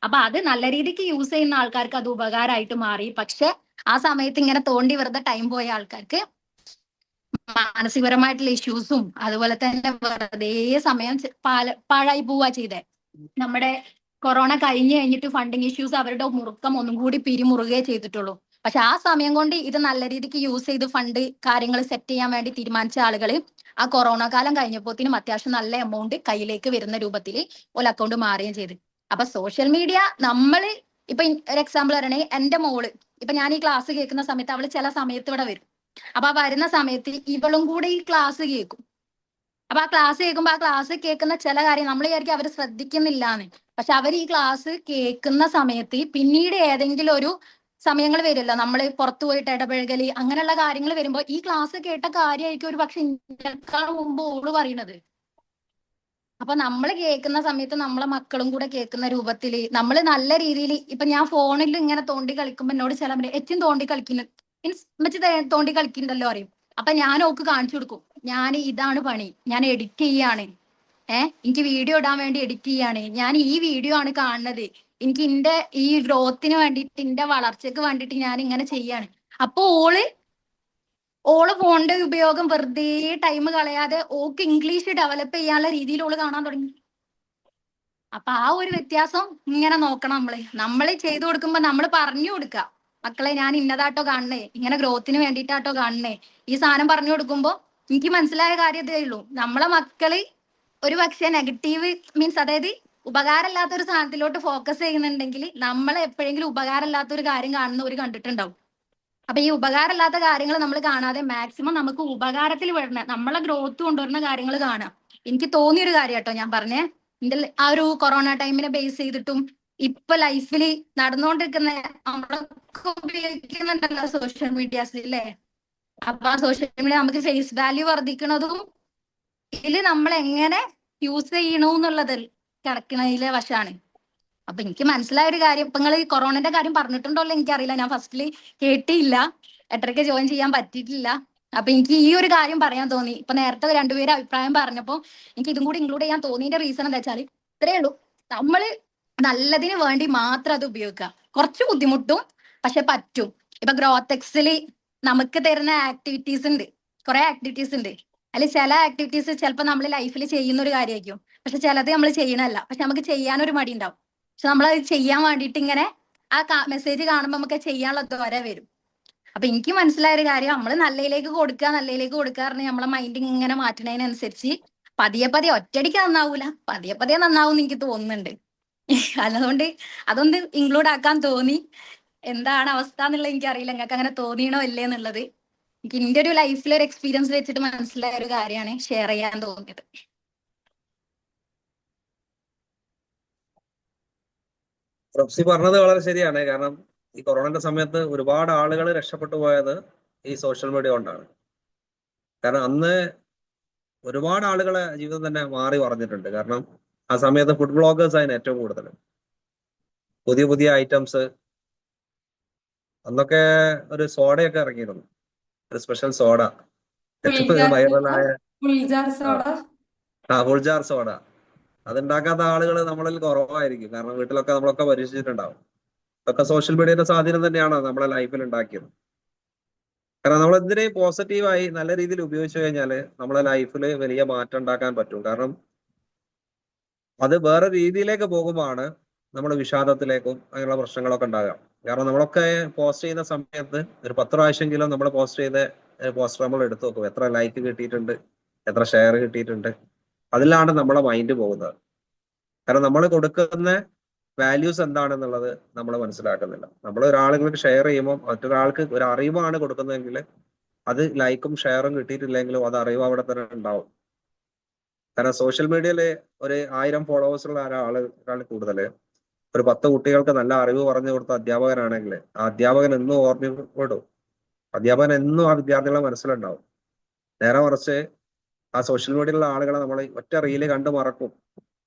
അപ്പൊ അത് നല്ല രീതിക്ക് യൂസ് ചെയ്യുന്ന ആൾക്കാർക്ക് അത് ഉപകാരമായിട്ട് മാറി. പക്ഷെ ആ സമയത്ത് ഇങ്ങനെ തോണ്ടി വെറുതെ ടൈം പോയ ആൾക്കാർക്ക് മാനസികപരമായിട്ടുള്ള ഇഷ്യൂസും അതുപോലെ തന്നെ വെറുതെ സമയം പാഴായി പോവാ ചെയ്തേ. നമ്മുടെ കൊറോണ കഴിഞ്ഞിട്ട് ഫണ്ടിങ് ഇഷ്യൂസ് അവരുടെ മുറുക്കം ഒന്നും കൂടി പിരിമുറുകയെ ചെയ്തിട്ടുള്ളൂ. പക്ഷെ ആ സമയം കൊണ്ട് ഇത് നല്ല രീതിക്ക് യൂസ് ചെയ്ത് ഫണ്ട് കാര്യങ്ങൾ സെറ്റ് ചെയ്യാൻ വേണ്ടി തീരുമാനിച്ച ആളുകൾ ആ കൊറോണ കാലം കഴിഞ്ഞപ്പോഴത്തേനും അത്യാവശ്യം നല്ല എമൗണ്ട് കയ്യിലേക്ക് വരുന്ന രൂപത്തിൽ ഒരു അക്കൗണ്ട് മാറുകയും ചെയ്ത്. അപ്പൊ സോഷ്യൽ മീഡിയ നമ്മള് ഇപ്പൊ ഒരു എക്സാമ്പിൾ പറയണേ, എന്റെ മോള് ഇപ്പൊ ഞാൻ ഈ ക്ലാസ് കേൾക്കുന്ന സമയത്ത് അവള് ചില സമയത്ത് ഇവിടെ വരും. അപ്പൊ ആ വരുന്ന സമയത്ത് ഇവളും കൂടെ ഈ ക്ലാസ് കേൾക്കും. അപ്പൊ ആ ക്ലാസ് കേൾക്കുമ്പോ ആ ക്ലാസ് കേൾക്കുന്ന ചില കാര്യം നമ്മൾ വിചാരിക്കും അവർ ശ്രദ്ധിക്കുന്നില്ലാന്ന്. പക്ഷെ അവർ ഈ ക്ലാസ് കേൾക്കുന്ന സമയത്ത് പിന്നീട് ഏതെങ്കിലും ഒരു സമയങ്ങൾ വരുമല്ലോ, നമ്മൾ പുറത്തു പോയിട്ട് ഇടപഴകല് അങ്ങനെയുള്ള കാര്യങ്ങൾ വരുമ്പോ ഈ ക്ലാസ് കേട്ട കാര്യമായിരിക്കും ഒരു പക്ഷെ ഇതിനേക്കാൾ മുമ്പ് ഓള് പറയണത്. അപ്പൊ നമ്മൾ കേൾക്കുന്ന സമയത്ത് നമ്മളെ മക്കളും കൂടെ കേൾക്കുന്ന രൂപത്തില് നമ്മൾ നല്ല രീതിയിൽ, ഇപ്പൊ ഞാൻ ഫോണിൽ ഇങ്ങനെ തോണ്ടി കളിക്കുമ്പോ എന്നോട് ചില ഏറ്റവും തോണ്ടി കളിക്കുന്നു, മീൻസ് മറ്റേ തോണ്ടി കളിക്കുന്നുണ്ടല്ലോ അറിയും. അപ്പൊ ഞാൻ ഓക്ക് കാണിച്ചു കൊടുക്കും, ഞാൻ ഇതാണ് പണി, ഞാൻ എഡിറ്റ് ചെയ്യാണ്, എനിക്ക് വീഡിയോ ഇടാൻ വേണ്ടി എഡിറ്റ് ചെയ്യാണ്, ഞാൻ ഈ വീഡിയോ ആണ് കാണുന്നത്, എനിക്ക് ഇന്റെ ഈ ഗ്രോത്തിന് വേണ്ടിയിട്ട് ഇന്റെ വളർച്ചയ്ക്ക് വേണ്ടിയിട്ട് ഞാൻ ഇങ്ങനെ ചെയ്യാണ്. അപ്പൊ ഓള് ഫോണിന്റെ ഉപയോഗം വെറുതെ ടൈം കളയാതെ ഓക്ക് ഇംഗ്ലീഷ് ഡെവലപ്പ് ചെയ്യാനുള്ള രീതിയിൽ ഓള് കാണാൻ തുടങ്ങി. അപ്പൊ ആ ഒരു വ്യത്യാസം ഇങ്ങനെ നോക്കണം. നമ്മള് ചെയ്തു കൊടുക്കുമ്പോ നമ്മൾ പറഞ്ഞു കൊടുക്കുക, മക്കളെ ഞാൻ ഇന്നതാട്ടോ കാണണേ, ഇങ്ങനെ ഗ്രോത്തിന് വേണ്ടിയിട്ടാട്ടോ കാണണേ, ഈ സാധനം പറഞ്ഞു കൊടുക്കുമ്പോ എനിക്ക് മനസ്സിലായ കാര്യം ഇതേ ഉള്ളൂ, നമ്മളെ മക്കള് ഒരു പക്ഷെ നെഗറ്റീവ് മീൻസ് അതായത് ഉപകാരമില്ലാത്ത ഒരു സാധനത്തിലോട്ട് ഫോക്കസ് ചെയ്യുന്നുണ്ടെങ്കിൽ നമ്മളെ എപ്പോഴെങ്കിലും ഉപകാരമില്ലാത്ത ഒരു കാര്യം കാണുന്നവർ കണ്ടിട്ടുണ്ടാവും. അപ്പൊ ഈ ഉപകാരമില്ലാത്ത കാര്യങ്ങൾ നമ്മൾ കാണാതെ മാക്സിമം നമുക്ക് ഉപകാരത്തിൽ വരുന്ന നമ്മളെ ഗ്രോത്ത് കൊണ്ടുവരുന്ന കാര്യങ്ങൾ കാണാം. എനിക്ക് തോന്നിയൊരു കാര്യം കേട്ടോ ഞാൻ പറഞ്ഞേ, എന്റെ ആ ഒരു കൊറോണ ടൈമിനെ ബേസ് ചെയ്തിട്ടും ഇപ്പൊ ലൈഫിൽ നടന്നുകൊണ്ടിരിക്കുന്ന നമ്മളൊക്കെ ഉപയോഗിക്കുന്നുണ്ടല്ലോ സോഷ്യൽ മീഡിയാസ് അല്ലേ. അപ്പൊ ആ സോഷ്യൽ മീഡിയ നമുക്ക് ഫേസ് വാല്യൂ വർദ്ധിക്കുന്നതും ഇതില് നമ്മൾ എങ്ങനെ യൂസ് ചെയ്യണമെന്നുള്ളത് കിടക്കുന്നതിലെ വശമാണ്. അപ്പൊ എനിക്ക് മനസ്സിലായ ഒരു കാര്യം, ഇപ്പൊ നിങ്ങൾ ഈ കൊറോണന്റെ കാര്യം പറഞ്ഞിട്ടുണ്ടല്ലോ എനിക്കറിയില്ല, ഞാൻ ഫസ്റ്റില് കേട്ടില്ല, എട്ടരയ്ക്ക് ജോയിൻ ചെയ്യാൻ പറ്റിയിട്ടില്ല. അപ്പൊ എനിക്ക് ഈ ഒരു കാര്യം പറയാൻ തോന്നി. ഇപ്പൊ നേരത്തെ രണ്ടുപേരും അഭിപ്രായം പറഞ്ഞപ്പോ എനിക്ക് ഇതും കൂടി ഇൻക്ലൂഡ് ചെയ്യാൻ തോന്നിയതിന്റെ റീസൺ എന്താ വെച്ചാൽ ഇത്രയേ ഉള്ളൂ, നമ്മള് നല്ലതിന് വേണ്ടി മാത്രം അത് ഉപയോഗിക്കുക. കുറച്ച് ബുദ്ധിമുട്ടും പക്ഷെ പറ്റും. ഇപ്പൊ ഗ്രോത്തെക്സിൽ നമുക്ക് തരുന്ന ആക്ടിവിറ്റീസ് ഉണ്ട്, കുറെ ആക്ടിവിറ്റീസ് ഉണ്ട്. അതിൽ ചില ആക്ടിവിറ്റീസ് ചിലപ്പോൾ നമ്മൾ ലൈഫിൽ ചെയ്യുന്ന ഒരു കാര്യമായിരിക്കും, പക്ഷെ ചിലത് നമ്മൾ ചെയ്യണമല്ല, പക്ഷെ നമുക്ക് ചെയ്യാനൊരു മടി ഉണ്ടാവും. പക്ഷെ നമ്മൾ അത് ചെയ്യാൻ വേണ്ടിയിട്ട് ഇങ്ങനെ ആ മെസ്സേജ് കാണുമ്പോൾ നമുക്ക് ചെയ്യാനുള്ള ത്വര വരും. അപ്പൊ എനിക്ക് മനസ്സിലായ ഒരു കാര്യം, നമ്മൾ നല്ലതിലേക്ക് കൊടുക്കുക പറഞ്ഞ് നമ്മളെ മൈൻഡ് ഇങ്ങനെ മാറ്റണതിനനുസരിച്ച് പതിയെ പതിയെ ഒറ്റയടിക്ക് നന്നാവൂല, പതിയെ പതിയെ നന്നാവും എനിക്ക് തോന്നുന്നുണ്ട്. അതുകൊണ്ട് അതൊന്ന് ഇൻക്ലൂഡ് ആക്കാൻ തോന്നി. എന്താണ് അവസ്ഥ എന്നുള്ളത് എനിക്കറിയില്ല, നിങ്ങൾക്ക് അങ്ങനെ തോന്നിയണോ ഇല്ലേ എന്നുള്ളത്. എനിക്ക് എൻ്റെ ഒരു ലൈഫിൽ ഒരു എക്സ്പീരിയൻസ് വെച്ചിട്ട് മനസ്സിലായ ഒരു കാര്യമാണ് ഷെയർ ചെയ്യാൻ തോന്നിയത്. റോപ്സി പറഞ്ഞത് വളരെ ശരിയാണ്. കാരണം ഈ കൊറോണയുടെ സമയത്ത് ഒരുപാട് ആളുകൾ രക്ഷപ്പെട്ടു പോയത് ഈ സോഷ്യൽ മീഡിയ കൊണ്ടാണ്. കാരണം അന്ന് ഒരുപാട് ആളുകളെ ജീവിതം തന്നെ മാറി പറഞ്ഞിട്ടുണ്ട്. കാരണം ആ സമയത്ത് ഫുഡ് ബ്ലോഗേഴ്സ് ആയിരുന്നു ഏറ്റവും കൂടുതൽ. പുതിയ പുതിയ ഐറ്റംസ്, അന്നൊക്കെ ഒരു സോഡയൊക്കെ ഇറങ്ങിയിരുന്നു, ഒരു സ്പെഷ്യൽ സോഡ, ഏറ്റവും വൈറലായ ഫുൾജാർ സോഡ. അതുണ്ടാക്കാത്ത ആളുകൾ നമ്മളിൽ കുറവായിരിക്കും. കാരണം വീട്ടിലൊക്കെ നമ്മളൊക്കെ പരീക്ഷിച്ചിട്ടുണ്ടാവും. ഇതൊക്കെ സോഷ്യൽ മീഡിയയുടെ സ്വാധീനം തന്നെയാണ് നമ്മളെ ലൈഫിൽ ഉണ്ടാക്കിയത്. കാരണം നമ്മൾ എന്തിനേയും പോസിറ്റീവായി നല്ല രീതിയിൽ ഉപയോഗിച്ചു കഴിഞ്ഞാൽ നമ്മളെ ലൈഫിൽ വലിയ മാറ്റം ഉണ്ടാക്കാൻ പറ്റും. കാരണം അത് വേറെ രീതിയിലേക്ക് പോകുമ്പോഴാണ് നമ്മൾ വിഷാദത്തിലേക്കും അങ്ങനെയുള്ള പ്രശ്നങ്ങളൊക്കെ ഉണ്ടാകാം. കാരണം നമ്മളൊക്കെ പോസ്റ്റ് ചെയ്യുന്ന സമയത്ത് ഒരു 10 പ്രാവശ്യമെങ്കിലും നമ്മൾ പോസ്റ്റ് ചെയ്ത പോസ്റ്റർ നമ്മൾ എടുത്തു നോക്കും, എത്ര ലൈക്ക് കിട്ടിയിട്ടുണ്ട്, എത്ര ഷെയർ കിട്ടിയിട്ടുണ്ട്. അതിലാണ് നമ്മളെ മൈൻഡ് പോകുന്നത്. കാരണം നമ്മൾ കൊടുക്കുന്ന വാല്യൂസ് എന്താണെന്നുള്ളത് നമ്മൾ മനസ്സിലാക്കുന്നില്ല. നമ്മൾ ഒരാളുകൾക്ക് ഷെയർ ചെയ്യുമ്പോൾ മറ്റൊരാൾക്ക് ഒരു അറിവാണ് കൊടുക്കുന്നതെങ്കിൽ അത് ലൈക്കും ഷെയറും കിട്ടിയിട്ടില്ലെങ്കിലും അത് അറിവ് അവിടെ തന്നെ ഉണ്ടാവും. കാരണം സോഷ്യൽ മീഡിയയിൽ ഒരു 1000 ഫോളോവേഴ്സുള്ള ഒരാൾ കൂടുതൽ ഒരു 10 കുട്ടികൾക്ക് നല്ല അറിവ് പറഞ്ഞു കൊടുത്ത അധ്യാപകനാണെങ്കിൽ ആ അധ്യാപകൻ എന്നും ഓർമ്മപ്പെടും. അധ്യാപകൻ എന്നും ആ വിദ്യാർത്ഥികളെ മനസ്സിലുണ്ടാവും. നേരെ മറിച്ച് ആ സോഷ്യൽ മീഡിയയിലുള്ള ആളുകളെ നമ്മൾ ഒറ്റ റീല് കണ്ട് മറക്കും,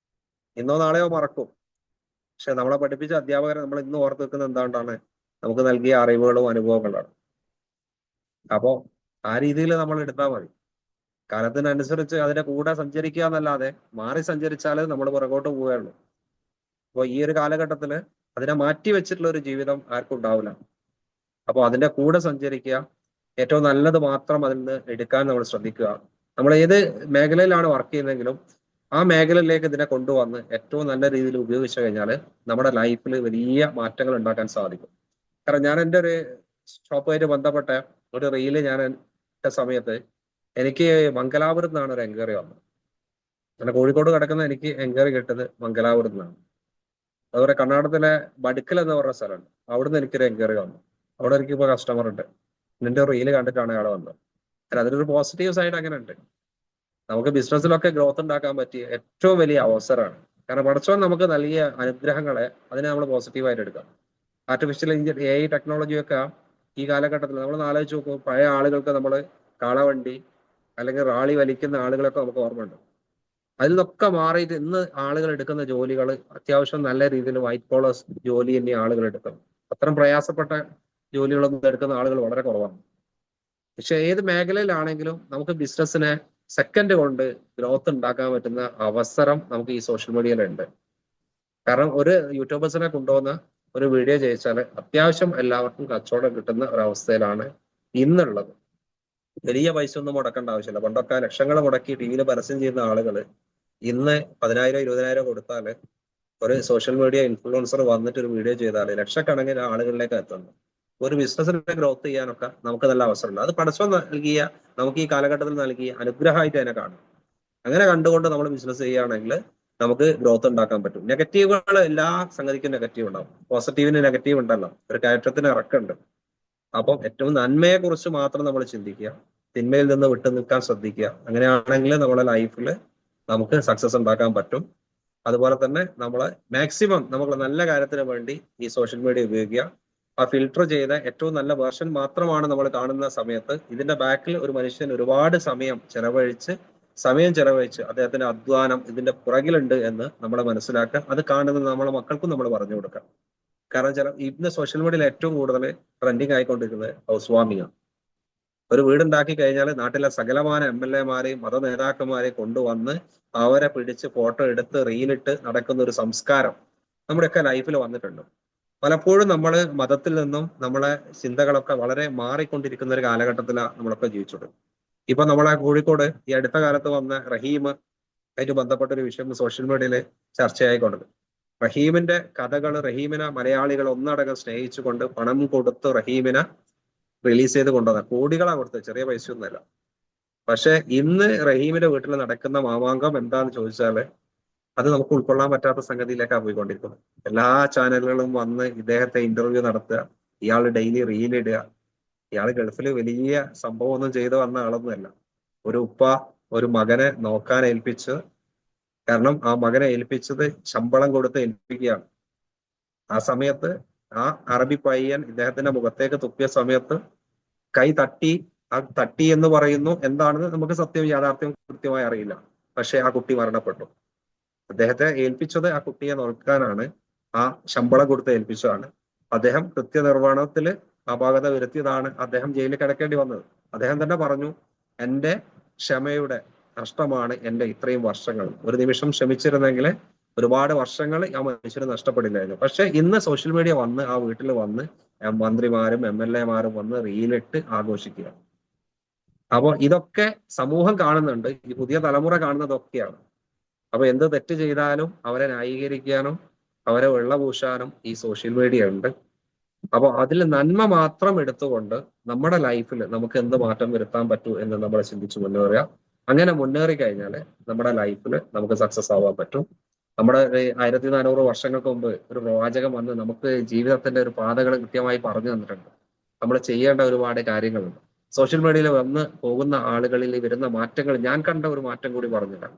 ഇന്നോ നാളെയോ മറക്കും. പക്ഷെ നമ്മളെ പഠിപ്പിച്ച അധ്യാപകരെ നമ്മൾ ഇന്ന് ഓർത്ത് വെക്കുന്നത് എന്താണ്? നമുക്ക് നൽകിയ അറിവുകളും അനുഭവങ്ങളാണ്. അപ്പോൾ ആ രീതിയിൽ നമ്മൾ എടുത്താൽ മതി. കാലത്തിനനുസരിച്ച് അതിന്റെ കൂടെ സഞ്ചരിക്കുക എന്നല്ലാതെ മാറി സഞ്ചരിച്ചാൽ നമ്മൾ പുറകോട്ട് പോവുകയുള്ളൂ. അപ്പോൾ ഈ ഒരു കാലഘട്ടത്തിൽ അതിനെ മാറ്റി വെച്ചിട്ടുള്ള ഒരു ജീവിതം ആർക്കും ഉണ്ടാവില്ല. അപ്പോൾ അതിന്റെ കൂടെ സഞ്ചരിക്കുക, ഏറ്റവും നല്ലത് മാത്രം അതിൽ നിന്ന് എടുക്കാൻ നമ്മൾ ശ്രദ്ധിക്കുക. നമ്മൾ ഏത് മേഖലയിലാണ് വർക്ക് ചെയ്യുന്നതെങ്കിലും ആ മേഖലയിലേക്ക് ഇതിനെ കൊണ്ടുവന്ന് ഏറ്റവും നല്ല രീതിയിൽ ഉപയോഗിച്ചു കഴിഞ്ഞാൽ നമ്മുടെ ലൈഫിൽ വലിയ മാറ്റങ്ങൾ ഉണ്ടാക്കാൻ സാധിക്കും. കാരണം ഞാൻ എൻ്റെ ഒരു ഷോപ്പുമായിട്ട് ബന്ധപ്പെട്ട ഒരു റീല് ഞാൻ ഇട്ട സമയത്ത് എനിക്ക് മംഗലാപുരത്ത് നിന്നാണ് ഒരു എൻക്വയറി വന്നത്. അങ്ങനെ കോഴിക്കോട് കിടക്കുന്ന എനിക്ക് എൻക്വയറി കിട്ടത് മംഗലാപുരത്ത് നിന്നാണ്. അതുപോലെ കർണാടകത്തിലെ ബടുക്കൽ എന്ന് പറഞ്ഞ സ്ഥലമുണ്ട്, അവിടുന്ന് എനിക്കൊരു എൻക്വയറി വന്നു. അവിടെ എനിക്കിപ്പോൾ കസ്റ്റമർ ഉണ്ട്. നിന്റെ റീല് കണ്ടിട്ടാണ് അയാൾ വന്നത്. അതിനൊരു പോസിറ്റീവ് സൈഡ് അങ്ങനെ ഉണ്ട്. നമുക്ക് ബിസിനസ്സിലൊക്കെ ഗ്രോത്ത് ഉണ്ടാക്കാൻ പറ്റിയ ഏറ്റവും വലിയ അവസരമാണ്. കാരണം പടച്ചോൻ നമുക്ക് നൽകിയ അനുഗ്രഹങ്ങളെ അതിനെ നമ്മൾ പോസിറ്റീവായിട്ട് എടുക്കാം. ആർട്ടിഫിഷ്യൽ AI ടെക്നോളജിയൊക്കെ ഈ കാലഘട്ടത്തിൽ നമ്മൾ ആലോചിച്ച് നോക്കും. പഴയ ആളുകൾക്ക് നമ്മൾ കാളവണ്ടി അല്ലെങ്കിൽ റാളി വലിക്കുന്ന ആളുകളൊക്കെ നമുക്ക് ഓർമ്മയുണ്ട്. അതിൽ നിന്നൊക്കെ മാറിയിട്ട് ഇന്ന് ആളുകൾ എടുക്കുന്ന ജോലികൾ അത്യാവശ്യം നല്ല രീതിയിൽ വൈറ്റ് കോളേഴ്സ് ജോലി തന്നെ ആളുകൾ എടുക്കും. അത്തരം പ്രയാസപ്പെട്ട ജോലികളൊന്നും എടുക്കുന്ന ആളുകൾ വളരെ കുറവാണ്. പക്ഷെ ഏത് മേഖലയിലാണെങ്കിലും നമുക്ക് ബിസിനസ്സിനെ സെക്കൻഡ് കൊണ്ട് ഗ്രോത്ത് ഉണ്ടാക്കാൻ പറ്റുന്ന അവസരം നമുക്ക് ഈ സോഷ്യൽ മീഡിയയിലുണ്ട്. കാരണം ഒരു യൂട്യൂബേഴ്സിനെ കൊണ്ടുവന്ന് ഒരു വീഡിയോ ചെയ്യിച്ചാൽ അത്യാവശ്യം എല്ലാവർക്കും കച്ചവടം കിട്ടുന്ന ഒരവസ്ഥയിലാണ് ഇന്നുള്ളത്. വലിയ പൈസ ഒന്നും മുടക്കേണ്ട ആവശ്യമില്ല. പണ്ടൊക്കെ ലക്ഷങ്ങൾ മുടക്കി ടി വിയിൽ പരസ്യം ചെയ്യുന്ന ആളുകൾ ഇന്ന് 10,000 20,000 കൊടുത്താൽ ഒരു സോഷ്യൽ മീഡിയ ഇൻഫ്ലുവൻസർ വന്നിട്ട് ഒരു വീഡിയോ ചെയ്താൽ ലക്ഷക്കണക്കിന് ആളുകളിലേക്ക് എത്തുന്നു. ഒരു ബിസിനസ്സിനെ ഗ്രോത്ത് ചെയ്യാനൊക്കെ നമുക്ക് നല്ല അവസരമുണ്ട്. അത് പടച്ചോൻ നൽകിയ, നമുക്ക് ഈ കാലഘട്ടത്തിൽ നൽകിയ അനുഗ്രഹമായിട്ട് അതിനെ കാണും. അങ്ങനെ കണ്ടുകൊണ്ട് നമ്മൾ ബിസിനസ് ചെയ്യുകയാണെങ്കിൽ നമുക്ക് ഗ്രോത്ത് ഉണ്ടാക്കാൻ പറ്റും. നെഗറ്റീവുകൾ എല്ലാ സംഗതിക്കും നെഗറ്റീവ് ഉണ്ടാവും. പോസിറ്റീവിന് നെഗറ്റീവ് ഉണ്ടല്ലോ, ഒരു കയറ്റത്തിന് ഇറക്കുണ്ട്. അപ്പം ഏറ്റവും നന്മയെ കുറിച്ച് മാത്രം നമ്മൾ ചിന്തിക്കുക, തിന്മയിൽ നിന്ന് വിട്ടു നിൽക്കാൻ ശ്രദ്ധിക്കുക. അങ്ങനെയാണെങ്കിൽ നമ്മുടെ ലൈഫിൽ നമുക്ക് സക്സസ് ഉണ്ടാക്കാൻ പറ്റും. അതുപോലെ തന്നെ നമ്മളെ മാക്സിമം നമ്മൾ നല്ല കാര്യത്തിന് വേണ്ടി ഈ സോഷ്യൽ മീഡിയ ഉപയോഗിക്കുക. ആ ഫിൽട്ടർ ചെയ്ത ഏറ്റവും നല്ല വേർഷൻ മാത്രമാണ് നമ്മൾ കാണുന്ന സമയത്ത് ഇതിന്റെ ബാക്കിൽ ഒരു മനുഷ്യൻ ഒരുപാട് സമയം ചെലവഴിച്ച് അദ്ദേഹത്തിന്റെ അധ്വാനം ഇതിന്റെ പുറകിലുണ്ട് എന്ന് നമ്മളെ മനസ്സിലാക്കുക. അത് കാണുന്നത് നമ്മളെ മക്കൾക്കും നമ്മൾ പറഞ്ഞു കൊടുക്കാം. കാരണം ഇന്ന് സോഷ്യൽ മീഡിയയിൽ ഏറ്റവും കൂടുതൽ ട്രെൻഡിങ് ആയിക്കൊണ്ടിരിക്കുന്നത് ഹൗസ് വാമിംഗ് ആണ്. ഒരു വീടുണ്ടാക്കി കഴിഞ്ഞാൽ നാട്ടിലെ സകലമാന MLA-മാരെയും മത നേതാക്കന്മാരെയും കൊണ്ടുവന്ന് അവരെ പിടിച്ച് ഫോട്ടോ എടുത്ത് റീലിട്ട് നടക്കുന്ന ഒരു സംസ്കാരം നമ്മുടെയൊക്കെ ലൈഫിൽ വന്നിട്ടുണ്ട്. പലപ്പോഴും നമ്മൾ മതത്തിൽ നിന്നും നമ്മളെ ചിന്തകളൊക്കെ വളരെ മാറിക്കൊണ്ടിരിക്കുന്ന ഒരു കാലഘട്ടത്തിലാണ് നമ്മളൊക്കെ ജീവിച്ചത്. ഇപ്പൊ നമ്മളെ കോഴിക്കോട് ഈ അടുത്ത കാലത്ത് വന്ന റഹീം ആയിട്ട് ബന്ധപ്പെട്ട ഒരു വിഷയം സോഷ്യൽ മീഡിയയിൽ ചർച്ചയായിക്കൊണ്ടത്. റഹീമിന്റെ കഥകൾ, റഹീമിനെ മലയാളികൾ ഒന്നടങ്കം സ്നേഹിച്ചുകൊണ്ട് പണം കൊടുത്ത് റഹീമിനെ റിലീസ് ചെയ്ത് കൊണ്ടുവന്ന കോടികളാണ് കൊടുത്തത്, ചെറിയ പൈസയൊന്നുമല്ല. പക്ഷെ ഇന്ന് റഹീമിന്റെ വീട്ടിൽ നടക്കുന്ന മാമാങ്കം എന്താന്ന് ചോദിച്ചാല് അത് നമുക്ക് ഉൾക്കൊള്ളാൻ പറ്റാത്ത സംഗതിയിലേക്കാണ് പോയിക്കൊണ്ടിരിക്കുന്നത്. എല്ലാ ചാനലുകളും വന്ന് ഇദ്ദേഹത്തെ ഇന്റർവ്യൂ നടത്തുക, ഇയാൾ ഡെയിലി റീലിടുക. ഇയാൾ ഗൾഫിൽ വലിയ സംഭവം ഒന്നും ചെയ്തു വന്ന ആളൊന്നുമല്ല. ഒരു ഉപ്പ ഒരു മകനെ നോക്കാൻ ഏൽപ്പിച്ച്, കാരണം ആ മകനെ ഏൽപ്പിച്ചത് ശമ്പളം കൊടുത്ത് ഏൽപ്പിക്കുകയാണ്. ആ സമയത്ത് ആ അറബി പയ്യൻ ഇദ്ദേഹത്തിന്റെ മുഖത്തേക്ക് തുപ്പിയ സമയത്ത് കൈ തട്ടി. ആ തട്ടി എന്ന് പറയുന്നു, എന്താണെന്ന് നമുക്ക് യാഥാർത്ഥ്യം കൃത്യമായി അറിയില്ല. പക്ഷെ ആ കുട്ടി മരണപ്പെട്ടു. അദ്ദേഹത്തെ ഏൽപ്പിച്ചത് ആ കുട്ടിയെ നോക്കാനാണ്, ആ ശമ്പളം കൊടുത്ത് ഏൽപ്പിച്ചതാണ്. അദ്ദേഹം കൃത്യനിർവഹണത്തിൽ അപാകത വരുത്തിയതാണ് അദ്ദേഹം ജയിലിൽ കിടക്കേണ്ടി വന്നത്. അദ്ദേഹം തന്നെ പറഞ്ഞു, എൻ്റെ ക്ഷമയുടെ നഷ്ടമാണ് എൻ്റെ ഇത്രയും വർഷങ്ങൾ. ഒരു നിമിഷം ക്ഷമിച്ചിരുന്നെങ്കിൽ ഒരുപാട് വർഷങ്ങൾ ആ മനുഷ്യന് നഷ്ടപ്പെടില്ലായിരുന്നു. പക്ഷെ ഇന്ന് സോഷ്യൽ മീഡിയ വന്ന് ആ വീട്ടിൽ വന്ന് മന്ത്രിമാരും MLA-മാരും വന്ന് റീലിട്ട് ആഘോഷിക്കുക. അപ്പോൾ ഇതൊക്കെ സമൂഹം കാണുന്നുണ്ട്, ഈ പുതിയ തലമുറ കാണുന്നതൊക്കെയാണ്. അപ്പൊ എന്ത് തെറ്റ് ചെയ്താലും അവരെ ന്യായീകരിക്കാനും അവരെ വെള്ളപൂശാനും ഈ സോഷ്യൽ മീഡിയ ഉണ്ട്. അപ്പൊ അതിൽ നന്മ മാത്രം എടുത്തുകൊണ്ട് നമ്മുടെ ലൈഫിൽ നമുക്ക് എന്ത് മാറ്റം വരുത്താൻ പറ്റൂ എന്ന് നമ്മൾ ചിന്തിച്ച് മുന്നേറുക. അങ്ങനെ മുന്നേറി കഴിഞ്ഞാൽ നമ്മുടെ ലൈഫിൽ നമുക്ക് സക്സസ് ആവാൻ പറ്റും. നമ്മുടെ 1400 വർഷങ്ങൾക്ക് മുമ്പ് ഒരു പ്രവാചകൻ വന്ന് നമുക്ക് ജീവിതത്തിന്റെ ഒരു പാതകൾ കൃത്യമായി പറഞ്ഞു തന്നിട്ടുണ്ട്. നമ്മൾ ചെയ്യേണ്ട ഒരുപാട് കാര്യങ്ങളുണ്ട്. സോഷ്യൽ മീഡിയയിൽ വന്ന് പോകുന്ന ആളുകളിൽ വരുന്ന മാറ്റങ്ങൾ ഞാൻ കണ്ട ഒരു മാറ്റം കൂടി പറഞ്ഞുതരാം.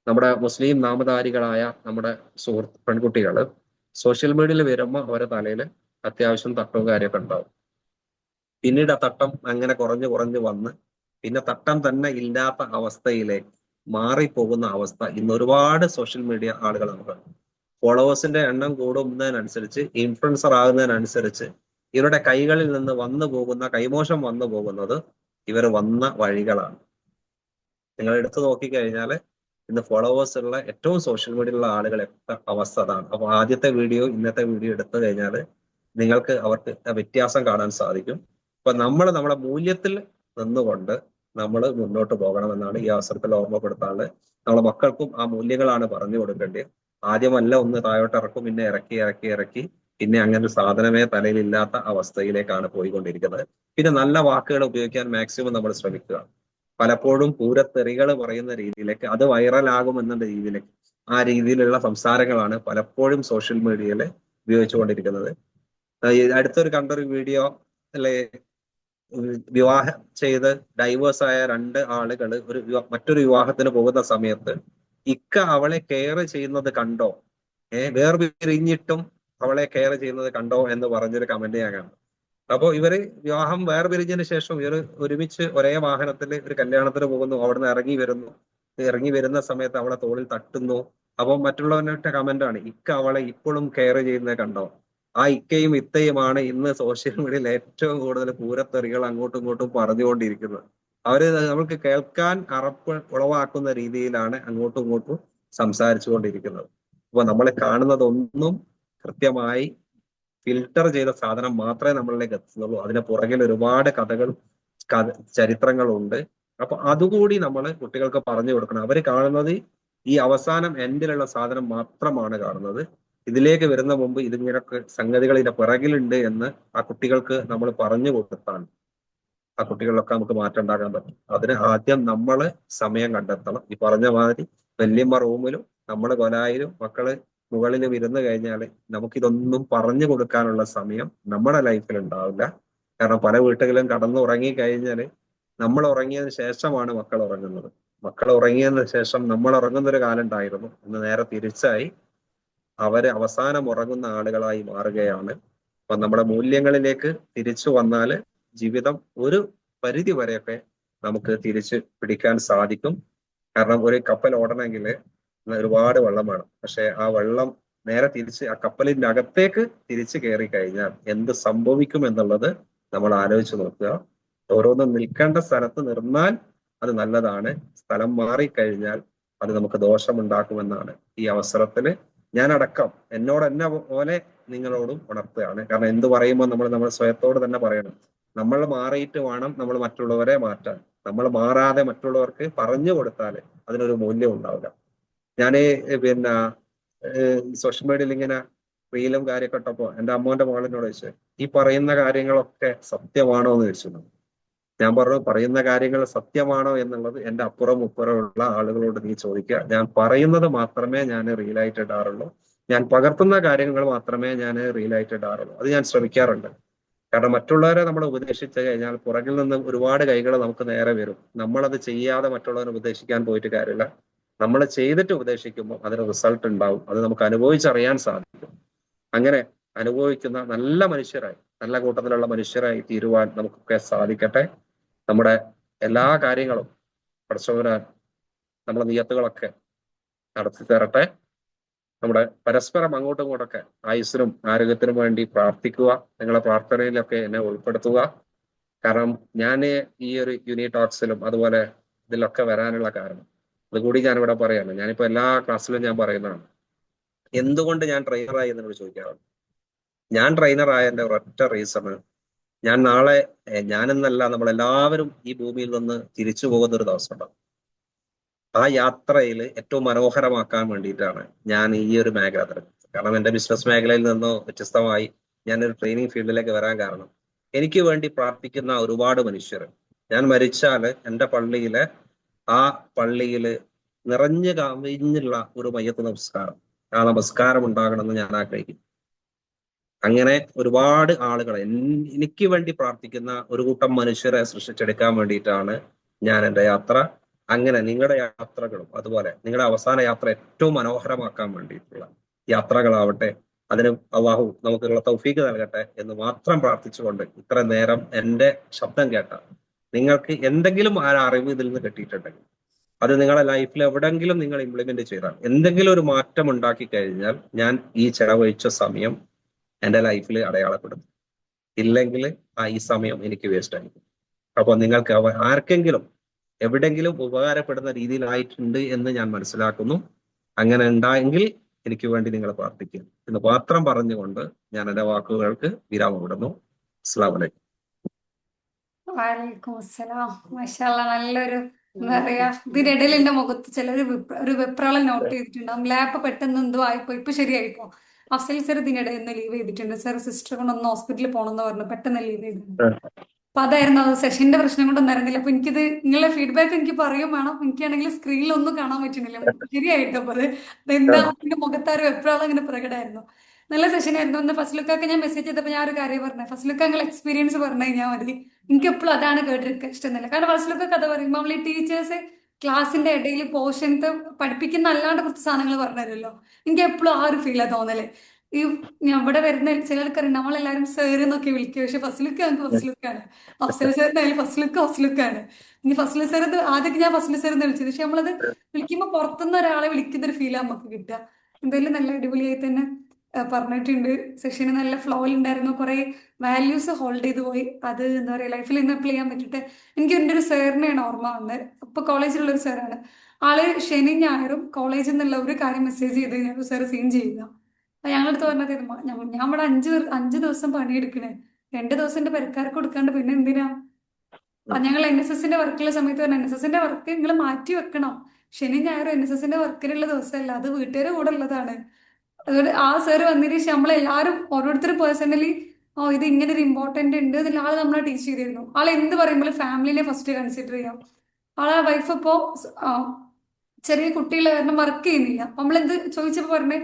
നമ്മുടെ മുസ്ലിം നാമധാരികളായ നമ്മുടെ പെൺകുട്ടികൾ സോഷ്യൽ മീഡിയയിൽ വരുമ്പോൾ അവരുടെ തലയിൽ അത്യാവശ്യം തട്ടവും കാര്യമൊക്കെ ഉണ്ടാവും. പിന്നീട് ആ തട്ടം അങ്ങനെ കുറഞ്ഞു വന്ന് പിന്നെ തട്ടം തന്നെ ഇല്ലാത്ത അവസ്ഥയിലേക്ക് മാറിപ്പോകുന്ന അവസ്ഥ ഇന്ന് ഒരുപാട് സോഷ്യൽ മീഡിയ ആളുകൾ നമുക്ക്. ഫോളോവേഴ്സിന്റെ എണ്ണം കൂടുന്നതിനനുസരിച്ച്, ഇൻഫ്ലുവൻസർ ആകുന്നതിനനുസരിച്ച് ഇവരുടെ കൈകളിൽ നിന്ന് കൈമോശം വന്നു പോകുന്നത് ഇവർ വന്ന വഴികളാണ്. നിങ്ങൾ എടുത്തു നോക്കിക്കഴിഞ്ഞാൽ ഇന്ന് ഫോളോവേഴ്സ് ഉള്ള ഏറ്റവും സോഷ്യൽ മീഡിയയിലുള്ള ആളുകളൊക്കെ അവസ്ഥ അതാണ്. അപ്പൊ ആദ്യത്തെ വീഡിയോ ഇന്നത്തെ വീഡിയോ എടുത്തു കഴിഞ്ഞാൽ നിങ്ങൾക്ക് അവർക്ക് വ്യത്യാസം കാണാൻ സാധിക്കും. അപ്പൊ നമ്മൾ നമ്മുടെ മൂല്യത്തിൽ നിന്നുകൊണ്ട് നമ്മൾ മുന്നോട്ട് പോകണമെന്നാണ് ഈ അവസരത്തിൽ ഓർമ്മപ്പെടുത്താനുള്ളത്. നമ്മളെ മക്കൾക്കും ആ മൂല്യങ്ങളാണ് പറഞ്ഞു കൊടുക്കേണ്ടത്. ആദ്യമല്ല ഒന്ന് താഴോട്ട് ഇറക്കും, പിന്നെ ഇറക്കി പിന്നെ അങ്ങനെ ഒരു സാധനമേ തലയിലില്ലാത്ത അവസ്ഥയിലേക്കാണ് പോയിക്കൊണ്ടിരിക്കുന്നത്. പിന്നെ നല്ല വാക്കുകൾ ഉപയോഗിക്കാൻ മാക്സിമം നമ്മൾ ശ്രമിക്കുക. പലപ്പോഴും പൂരത്തെറികൾ പറയുന്ന രീതിയിലേക്ക്, അത് വൈറലാകും എന്നുള്ള രീതിയിലേക്ക്, ആ രീതിയിലുള്ള സംസാരങ്ങളാണ് പലപ്പോഴും സോഷ്യൽ മീഡിയയിൽ ഉപയോഗിച്ചുകൊണ്ടിരിക്കുന്നത്. അടുത്തൊരു കണ്ടൊരു വീഡിയോ അല്ലെ, വിവാഹം ചെയ്ത് ഡൈവേഴ്സ് ആയ 2 ആളുകൾ മറ്റൊരു വിവാഹത്തിന് പോകുന്ന സമയത്ത് ഇക്ക അവളെ കെയർ ചെയ്യുന്നത് കണ്ടോ, വേർപിരിഞ്ഞിട്ടും അവളെ കെയർ ചെയ്യുന്നത് കണ്ടോ എന്ന് പറഞ്ഞൊരു കമന്റ് ഞാൻ കാണും. അപ്പൊ ഇവര് വിവാഹം വേർപിരിഞ്ഞതിന് ശേഷം ഇവർ ഒരുമിച്ച് ഒരേ വാഹനത്തിൽ ഒരു കല്യാണത്തിന് പോകുന്നു. അവിടുന്ന് ഇറങ്ങി വരുന്ന സമയത്ത് അവളെ തോളിൽ തട്ടുന്നു. അപ്പൊ മറ്റുള്ളവരുടെ കമന്റ് ആണ്, ഇക്ക അവളെ ഇപ്പോഴും കെയർ ചെയ്യുന്നത് കണ്ടോ. ആ ഇക്കയും ഇത്തയുമാണ് ഇന്ന് സോഷ്യൽ മീഡിയയിൽ ഏറ്റവും കൂടുതൽ പൂരത്തെറികൾ അങ്ങോട്ടും ഇങ്ങോട്ടും പറഞ്ഞുകൊണ്ടിരിക്കുന്നത്. അവര് നമുക്ക് കേൾക്കാൻ അറപ്പ് ഉളവാക്കുന്ന രീതിയിലാണ് അങ്ങോട്ടും ഇങ്ങോട്ടും സംസാരിച്ചു കൊണ്ടിരിക്കുന്നത്. അപ്പൊ നമ്മൾ കാണുന്നതൊന്നും കൃത്യമായി ഫിൽട്ടർ ചെയ്ത സാധനം മാത്രമേ നമ്മളിലേക്ക് എത്തുന്നുള്ളൂ. അതിന് പുറകിൽ ഒരുപാട് ചരിത്രങ്ങളുണ്ട്. അപ്പൊ അതുകൂടി നമ്മൾ കുട്ടികൾക്ക് പറഞ്ഞു കൊടുക്കണം. അവര് കാണുന്നത് ഈ അവസാനം എൻഡിലുള്ള സാധനം മാത്രമാണ് കാണുന്നത്. ഇതിലേക്ക് വരുന്ന മുമ്പ് ഇതിങ്ങനൊക്കെ സംഗതികൾ ഇതിന്റെ പിറകിലുണ്ട് എന്ന് ആ കുട്ടികൾക്ക് നമ്മൾ പറഞ്ഞു കൊടുത്താൽ ആ കുട്ടികളിലൊക്കെ നമുക്ക് മാറ്റം ഉണ്ടാക്കാൻ പറ്റും. അതിന് ആദ്യം നമ്മൾ സമയം കണ്ടെത്തണം. ഈ പറഞ്ഞ മാതിരി വല്യമ്മ റൂമിലും നമ്മൾ കൊലായിലും മക്കള് മുകളിലും ഇരുന്ന് കഴിഞ്ഞാൽ നമുക്കിതൊന്നും പറഞ്ഞു കൊടുക്കാനുള്ള സമയം നമ്മുടെ ലൈഫിൽ ഉണ്ടാവില്ല. കാരണം പല വീട്ടുകളിലും കടന്നുറങ്ങി കഴിഞ്ഞാൽ നമ്മൾ ഉറങ്ങിയതിന് ശേഷമാണ് മക്കൾ ഉറങ്ങുന്നത്. മക്കൾ ഉറങ്ങിയതിന് ശേഷം നമ്മൾ ഉറങ്ങുന്ന ഒരു കാലം ഉണ്ടായിരുന്നു. ഇന്ന് നേരെ തിരിച്ചായി അവര് അവസാനം ഉറങ്ങുന്ന ആളുകളായി മാറുകയാണ്. അപ്പൊ നമ്മുടെ മൂല്യങ്ങളിലേക്ക് തിരിച്ചു വന്നാൽ ജീവിതം ഒരു പരിധി വരെയൊക്കെ നമുക്ക് തിരിച്ചു പിടിക്കാൻ സാധിക്കും. കാരണം ഒരു കപ്പൽ ഓടണമെങ്കിൽ ഒരുപാട് വെള്ളം വേണം. പക്ഷെ ആ വെള്ളം നേരെ തിരിച്ച് ആ കപ്പലിന്റെ അകത്തേക്ക് തിരിച്ചു കയറി കഴിഞ്ഞാൽ എന്ത് സംഭവിക്കും എന്നുള്ളത് നമ്മൾ ആലോചിച്ച് നോക്കുക. ഓരോന്നും നിൽക്കേണ്ട സ്ഥലത്ത് നിർന്നാൽ അത് നല്ലതാണ്. സ്ഥലം മാറിക്കഴിഞ്ഞാൽ അത് നമുക്ക് ദോഷമുണ്ടാക്കുമെന്നാണ് ഈ അവസരത്തിൽ ഞാനടക്കം എന്നോട് എന്നെ പോലെ നിങ്ങളോടും ഉണർത്തുകയാണ്. കാരണം എന്ത് പറയുമ്പോൾ നമ്മൾ സ്വയത്തോട് തന്നെ പറയണം, നമ്മൾ മാറിയിട്ട് വേണം നമ്മൾ മറ്റുള്ളവരെ മാറ്റാൻ. നമ്മൾ മാറാതെ മറ്റുള്ളവർക്ക് പറഞ്ഞു കൊടുത്താൽ അതിനൊരു മൂല്യം ഉണ്ടാവില്ല. ഞാൻ പിന്നെ സോഷ്യൽ മീഡിയയിൽ ഇങ്ങനെ റീലും കാര്യമൊക്കെ ഇട്ടപ്പോ എൻ്റെ അമ്മോന്റെ മോളിനോട് ചോദിച്ചു, ഈ പറയുന്ന കാര്യങ്ങളൊക്കെ സത്യമാണോ എന്ന് ചോദിച്ചു. ഞാൻ പറഞ്ഞു, പറയുന്ന കാര്യങ്ങൾ സത്യമാണോ എന്നുള്ളത് എൻ്റെ അപ്പുറം ഇപ്പുറമുള്ള ആളുകളോട് നീ ചോദിക്കുക. ഞാൻ പറയുന്നത് മാത്രമേ ഞാൻ റീലായിട്ട് ഇടാറുള്ളൂ. ഞാൻ പകർത്തുന്ന കാര്യങ്ങൾ മാത്രമേ ഞാൻ റീലായിട്ട് ഇടാറുള്ളൂ. അത് ഞാൻ ശ്രമിക്കാറുണ്ട്. കാരണം മറ്റുള്ളവരെ നമ്മൾ ഉപദേശിച്ചു കഴിഞ്ഞാൽ പുറകിൽ നിന്ന് ഒരുപാട് കൈകൾ നമുക്ക് നേരെ വരും. നമ്മളത് ചെയ്യാതെ മറ്റുള്ളവരെ ഉപദേശിക്കാൻ പോയിട്ട് കാര്യമില്ല. നമ്മൾ ചെയ്തിട്ട് ഉപദേശിക്കുമ്പോൾ അതിന് റിസൾട്ട് ഉണ്ടാവും. അത് നമുക്ക് അനുഭവിച്ചറിയാൻ സാധിക്കും. അങ്ങനെ അനുഭവിക്കുന്ന നല്ല മനുഷ്യരായി, നല്ല കൂട്ടത്തിലുള്ള മനുഷ്യരായി തീരുവാൻ നമുക്കൊക്കെ സാധിക്കട്ടെ. നമ്മുടെ എല്ലാ കാര്യങ്ങളും പടച്ചവരാൻ നമ്മുടെ നിയത്തുകളൊക്കെ നടത്തി തരട്ടെ. നമ്മുടെ പരസ്പരം അങ്ങോട്ടും ഇങ്ങോട്ടൊക്കെ ആയുസ്സിനും ആരോഗ്യത്തിനും വേണ്ടി പ്രാർത്ഥിക്കുക. നിങ്ങളെ പ്രാർത്ഥനയിലൊക്കെ എന്നെ ഉൾപ്പെടുത്തുക. കാരണം ഞാൻ ഈ ഒരു യൂണി ടോക്സിലും അതുപോലെ ഇതിലൊക്കെ വരാനുള്ള കാരണം അതുകൂടി ഞാനിവിടെ പറയാണ്. ഞാനിപ്പോ എല്ലാ ക്ലാസ്സിലും ഞാൻ പറയുന്നതാണ്. എന്തുകൊണ്ട് ഞാൻ ട്രെയിനറായി എന്നോട് ചോദിക്കാറുണ്ട്. ഞാൻ ട്രെയിനറായതിന്റെ ഒരൊറ്റ റീസണ്, ഞാൻ നാളെ ഞാനെന്നല്ല നമ്മളെല്ലാവരും ഈ ഭൂമിയിൽ നിന്ന് തിരിച്ചു പോകുന്ന ഒരു ദിവസം ഉണ്ടാവും. ആ യാത്രയിൽ ഏറ്റവും മനോഹരമാക്കാൻ വേണ്ടിയിട്ടാണ് ഞാൻ ഈ ഒരു മേഖല തിരഞ്ഞെടുത്തത്. കാരണം എൻ്റെ ബിസിനസ് മേഖലയിൽ നിന്ന് വ്യത്യസ്തമായി ഞാനൊരു ട്രെയിനിങ് ഫീൽഡിലേക്ക് വരാൻ കാരണം എനിക്ക് വേണ്ടി പ്രാർത്ഥിക്കുന്ന ഒരുപാട് മനുഷ്യർ. ഞാൻ മരിച്ചാൽ എൻ്റെ പള്ളിയിലെ ആ പള്ളിയിൽ നിറഞ്ഞു കവിഞ്ഞുള്ള ഒരു മയ്യത്ത് നമസ്കാരം, ആ നമസ്കാരം ഉണ്ടാകണമെന്ന് ഞാൻ ആഗ്രഹിക്കുന്നു. അങ്ങനെ ഒരുപാട് ആളുകളെ എനിക്ക് വേണ്ടി പ്രാർത്ഥിക്കുന്ന ഒരു കൂട്ടം മനുഷ്യരെ സൃഷ്ടിച്ചെടുക്കാൻ വേണ്ടിയിട്ടാണ് ഞാൻ എൻ്റെ യാത്ര. അങ്ങനെ നിങ്ങളുടെ യാത്രകളും അതുപോലെ നിങ്ങളുടെ അവസാന യാത്ര ഏറ്റവും മനോഹരമാക്കാൻ വേണ്ടിയിട്ടുള്ള യാത്രകളാവട്ടെ. അതിന് അള്ളാഹു നമുക്കുള്ള തൗഫീക്ക് നൽകട്ടെ എന്ന് മാത്രം പ്രാർത്ഥിച്ചുകൊണ്ട് ഇത്ര നേരം എൻ്റെ ശബ്ദം കേട്ട നിങ്ങൾക്ക് എന്തെങ്കിലും ആ അറിവ് ഇതിൽ നിന്ന് കിട്ടിയിട്ടുണ്ടെങ്കിൽ അത് നിങ്ങളുടെ ലൈഫിൽ എവിടെങ്കിലും നിങ്ങൾ ഇംപ്ലിമെന്റ് ചെയ്താൽ, എന്തെങ്കിലും ഒരു മാറ്റം ഉണ്ടാക്കി കഴിഞ്ഞാൽ ഞാൻ ഈ ചെലവഴിച്ച സമയം എൻ്റെ ലൈഫിൽ അടയാളപ്പെടുത്തും. ഇല്ലെങ്കിൽ ഈ സമയം എനിക്ക് വേസ്റ്റ് ആയിരിക്കും. അപ്പോൾ നിങ്ങൾക്ക് ആർക്കെങ്കിലും എവിടെങ്കിലും ഉപകാരപ്പെടുന്ന രീതിയിലായിട്ടുണ്ട് എന്ന് ഞാൻ മനസ്സിലാക്കുന്നു. അങ്ങനെ ഉണ്ടായെങ്കിൽ എനിക്ക് വേണ്ടി നിങ്ങൾ പ്രാർത്ഥിക്കുക എന്ന് മാത്രം പറഞ്ഞുകൊണ്ട് ഞാൻ എൻ്റെ വാക്കുകൾക്ക് വിരാമമിടുന്നു. അസ്സലാമു അലൈക്കും. വലൈക്കും അസ്സലാം. മാഷാ അല്ലാ, നല്ലൊരു എന്താ പറയാ, ഇതിനിടയിൽ എന്റെ മുഖത്ത് ചിലര് ഒരു വെപ്രാളം നോട്ട് ചെയ്തിട്ടുണ്ടാവും. ലാപ്പ് പെട്ടെന്ന് എന്തോ ആയിപ്പോ, ഇപ്പൊ ശരിയായിപ്പോ. അഫ്സൽ സർ ഇതിനിടെ ഒന്ന് ലീവ് ചെയ്തിട്ടുണ്ട്. സർ സിസ്റ്റർ കൊണ്ടൊന്ന് ഹോസ്പിറ്റലിൽ പോകണമെന്ന് പറഞ്ഞു, പെട്ടെന്ന് ലീവ് ചെയ്തിട്ടുണ്ട്. അപ്പൊ അതായിരുന്നു അത്, സെഷന്റെ പ്രശ്നം കൊണ്ടൊന്നും അറിഞ്ഞില്ല. അപ്പൊ എനിക്കിത് നിങ്ങളെ ഫീഡ്ബാക്ക് എനിക്ക് പറയും വേണം. എനിക്കാണെങ്കിൽ സ്ക്രീനിൽ ഒന്നും കാണാൻ പറ്റുന്നില്ല. ശരിയായിട്ടോ അപ്പൊ അതെന്താ എന്റെ മുഖത്ത് ആ ഒരു വെപ്രാളം അങ്ങനെ പ്രകടമായിരുന്നു. നല്ല സെഷൻ ആയിരുന്നു. ഒന്ന് ഫസ്ലുക്കൊക്കെ ഞാൻ മെസ്സേജ് ചെയ്തപ്പോൾ ഞാൻ ഒരു കാര്യം പറഞ്ഞു, ഫസ്ലുക്ക നിങ്ങൾ എക്സ്പീരിയൻസ് പറഞ്ഞു കഴിഞ്ഞാൽ മതി. എനിക്ക് എപ്പോഴും അതാണ് കേട്ടിരിക്കുക ഇഷ്ടമല്ല. കാരണം ഫസ്ലുക്ക കഥ പറയുമ്പോൾ നമ്മൾ ഈ ടീച്ചേഴ്സ് ക്ലാസ്സിന്റെ ഇടയിൽ പോർഷൻസ് പഠിപ്പിക്കുന്ന അല്ലാണ്ട് കുറച്ച് സാധനങ്ങൾ പറഞ്ഞു തരുമല്ലോ. എനിക്ക് എപ്പോഴും ആ ഒരു ഫീലാണ് തോന്നല്. ഈ ഞാൻ ഇവിടെ വരുന്ന ചിലർക്കറിയാം, നമ്മളെല്ലാരും സേർ എന്നൊക്കെ വിളിക്കുക, പക്ഷെ ഫസ്ലുക്ക നമുക്ക് ഫസ്ലുക്കാണ്. അഫ്സൽ സാറിനായാലും ഫസ്ലുക്കാണ്. ഇനി ഫസ്ലു സാർ ആദ്യമൊക്കെ ഞാൻ ഫസ്ലു സാർ എന്ന് വിളിച്ചത്, പക്ഷെ നമ്മളത് വിളിക്കുമ്പോൾ പുറത്തുനിന്ന് ഒരാളെ വിളിക്കുന്ന ഒരു ഫീലാണ് നമുക്ക് കിട്ടുക. എന്തായാലും നല്ല അടിപൊളിയായി തന്നെ പറഞ്ഞിട്ടുണ്ട്. സെഷന് നല്ല ഫ്ലോയിൽ ഉണ്ടായിരുന്നു. കുറെ വാല്യൂസ് ഹോൾഡ് ചെയ്ത് പോയി. അത് എന്താ പറയുക, ലൈഫിൽ ഇന്ന് അപ്ലൈ ചെയ്യാൻ പറ്റിയിട്ട് എനിക്ക് എൻ്റെ ഒരു സാറിനെയാണ് ഓർമ്മ വന്നത്. ഇപ്പൊ കോളേജിലുള്ള ഒരു സാറാണ്. ആള് ശനി ഞായറും കോളേജിൽ നിന്നുള്ള ഒരു കാര്യം മെസ്സേജ് ചെയ്ത് കഴിഞ്ഞാൽ സാർ സീൻ ചെയ്യുക. അപ്പൊ ഞങ്ങളടുത്ത് പറഞ്ഞത്, ഞാൻ ഇവിടെ 5 ദിവസം പണിയെടുക്കണേ, 2 ദിവസം എന്റെ പെരക്കാർക്ക് കൊടുക്കാണ്ട് പിന്നെ എന്തിനാ. ഞങ്ങൾ NSSന്റെ വർക്കുള്ള സമയത്ത് പറഞ്ഞ NSSന്റെ വർക്ക് നിങ്ങൾ മാറ്റി വെക്കണം. ശനി ഞായറും NSSന്റെ വർക്കിനുള്ള ദിവസമല്ല, അത് വീട്ടുകാരുടെ കൂടെ ഉള്ളതാണ്. അതുകൊണ്ട് ആ സാറ് വന്നതിന് ശേഷം നമ്മളെല്ലാവരും ഓരോരുത്തരും പേഴ്സണലി ഇത് ഇങ്ങനെ ഒരു ഇമ്പോർട്ടന്റ് ഉണ്ട് എന്നുള്ള ആള് നമ്മളെ ടീച്ച് ചെയ്തിരുന്നു. ആൾ എന്ത് പറയുമ്പോഴും ഫാമിലിനെ ഫസ്റ്റ് കൺസിഡർ ചെയ്യാം. ആളെ വൈഫ് ഇപ്പോ ചെറിയ കുട്ടികളെ കാരണം വർക്ക് ചെയ്യുന്നില്ല. നമ്മളെന്ത് ചോദിച്ചപ്പോ പറഞ്ഞ്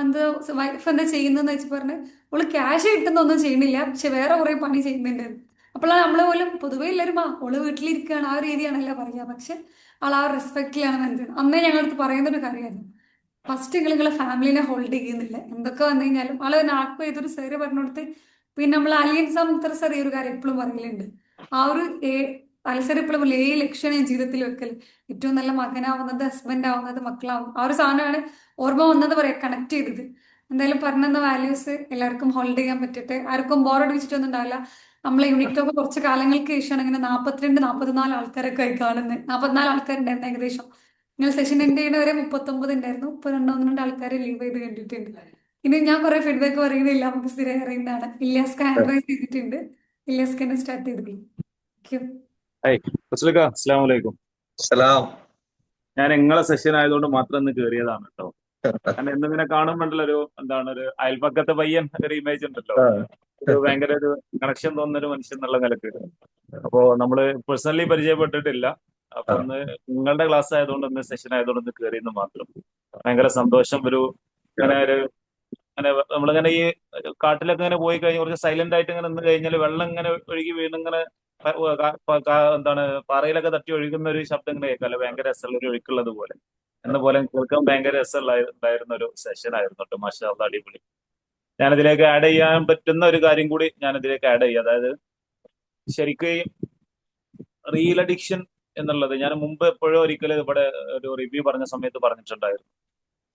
എന്ത് വൈഫ് എന്താ ചെയ്യുന്നതെന്ന് വെച്ച് പറഞ്ഞ് അവള് ക്യാഷ് കിട്ടുന്നൊന്നും ചെയ്യുന്നില്ല, പക്ഷെ വേറെ കുറെ പണി ചെയ്യുന്നുണ്ട്. അപ്പോഴാണ് നമ്മളെ പോലും പൊതുവേ എല്ലാവരും ഓള് വീട്ടിലിരിക്കുകയാണ് ആ ഒരു രീതിയാണല്ലോ പറയുക. പക്ഷെ ആൾ ആ റെസ്പെക്റ്റിലാണ് മനസ്സിലാണ്. അന്നേ ഞങ്ങളടുത്ത് പറയുന്നൊരു കാര്യമായിരുന്നു, ഫസ്റ്റ് നിങ്ങളെ ഫാമിലിനെ ഹോൾഡ് ചെയ്യുന്നില്ല. എന്തൊക്കെ വന്നു കഴിഞ്ഞാലും ആളെ നാക്ക് ചെയ്തൊരു സാറ് പറഞ്ഞു കൊടുത്ത്. പിന്നെ നമ്മൾ അലിയൻസ മുക്തർ സാർ ഈ ഒരു കാര്യം എപ്പോഴും പറയലുണ്ട്. ആ ഒരു അലസർ എപ്പോഴും 7 ലക്ഷ്യമാണ് ഞാൻ ജീവിതത്തിൽ വെക്കൽ. ഏറ്റവും നല്ല മകനാവുന്നത്, ഹസ്ബൻഡ് ആവുന്നത്, മക്കളാവുന്നത്. ആ ഒരു സാധനമാണ് ഓർമ്മ വന്നത് പറയാം, കണക്ട് ചെയ്തത്. എന്തായാലും പറഞ്ഞെന്ന വാല്യൂസ് എല്ലാവർക്കും ഹോൾഡ് ചെയ്യാൻ പറ്റട്ടെ. ആർക്കും ബോറടിച്ചിട്ടൊന്നും ഉണ്ടാവില്ല. നമ്മളെ യൂണിറ്റൊക്കെ കുറച്ച് കാലങ്ങൾക്ക് ശേഷമാണ് ഇങ്ങനെ 42-44 ആൾക്കാരൊക്കെ ആയി കാണുന്നത്. 44 ആൾക്കാരുണ്ടായിരുന്നു ഏകദേശം. നിങ്ങൾ സെഷൻ എൻഡ് ചെയ്യുന്ന വരെ 39 ഉണ്ടായിരുന്നു. ഇപ്പൊ 2 ആൾക്കാർ ലീവ് ചെയ്ത് കണ്ടിട്ടുണ്ട്. ഇനി ഞാൻ കുറെ ഫീഡ്ബാക്ക് പറയുന്നില്ല, നമുക്ക് സ്ഥിരം അറിയുന്നതാണ്. ഇല്ലാസ് ഹാൻഡ് റൈസ് ചെയ്തിട്ടുണ്ട്. ഇല്യാസ്കനെ സ്റ്റാർട്ട് ചെയ്തില്ലേ? ഹായ് ഫസ്ലുക്ക, അസ്സലാമു അലൈക്കും. സലാം. ഞാൻ നിങ്ങളെ സെഷൻ ആയതുകൊണ്ട് മാത്രം ഇന്ന് കയറിയതാണ് കേട്ടോ. കാരണം എന്നിങ്ങനെ കാണുമ്പോണ്ടല്ലോ ഒരു ഒരു അയൽപക്കത്തെ പയ്യൻ ഒരു ഇമേജ് ഉണ്ടല്ലോ, ഒരു ഭയങ്കര ഒരു കണക്ഷൻ തോന്നുന്ന ഒരു മനുഷ്യൻ എന്നുള്ള നിലക്ക്. അപ്പോ നമ്മള് പേഴ്സണലി പരിചയപ്പെട്ടിട്ടില്ല. അപ്പൊ ഒന്ന് നിങ്ങളുടെ ക്ലാസ് ആയതുകൊണ്ട് ഇന്ന് സെഷൻ ആയതുകൊണ്ട് ഇന്ന് കയറിയെന്ന് മാത്രം. ഭയങ്കര സന്തോഷം. ഇങ്ങനെ അങ്ങനെ നമ്മളിങ്ങനെ ഈ കാട്ടിലൊക്കെ ഇങ്ങനെ പോയി കഴിഞ്ഞാൽ കുറച്ച് സൈലന്റ് ആയിട്ട് ഇങ്ങനെ നിന്ന് കഴിഞ്ഞാൽ വെള്ളം ഇങ്ങനെ ഒഴുകി വീണിങ്ങനെ പാറയിലൊക്കെ തട്ടി ഒഴുകുന്ന ഒരു ശബ്ദം ഇങ്ങനെ കേൾക്കാല്ലോ, ഭയങ്കര രസമുള്ള ഒരു ഒഴുക്കുള്ളത് പോലെ എന്ന പോലെ കേൾക്കാൻ ഭയങ്കര രസമുണ്ടായിരുന്ന ഒരു സെഷൻ ആയിരുന്നു കേട്ടോ. മാഷാ അല്ലാഹ്, അടിപൊളി. ഞാനിതിലേക്ക് ആഡ് ചെയ്യാൻ പറ്റുന്ന ഒരു കാര്യം കൂടി ഞാനിതിലേക്ക് ആഡ് ചെയ്യാം. അതായത് ശരിക്കും റീൽ അഡിക്ഷൻ എന്നുള്ളത് ഞാൻ മുമ്പ് എപ്പോഴും ഒരിക്കലും ഇവിടെ ഒരു റിവ്യൂ പറഞ്ഞ സമയത്ത് പറഞ്ഞിട്ടുണ്ടായിരുന്നു.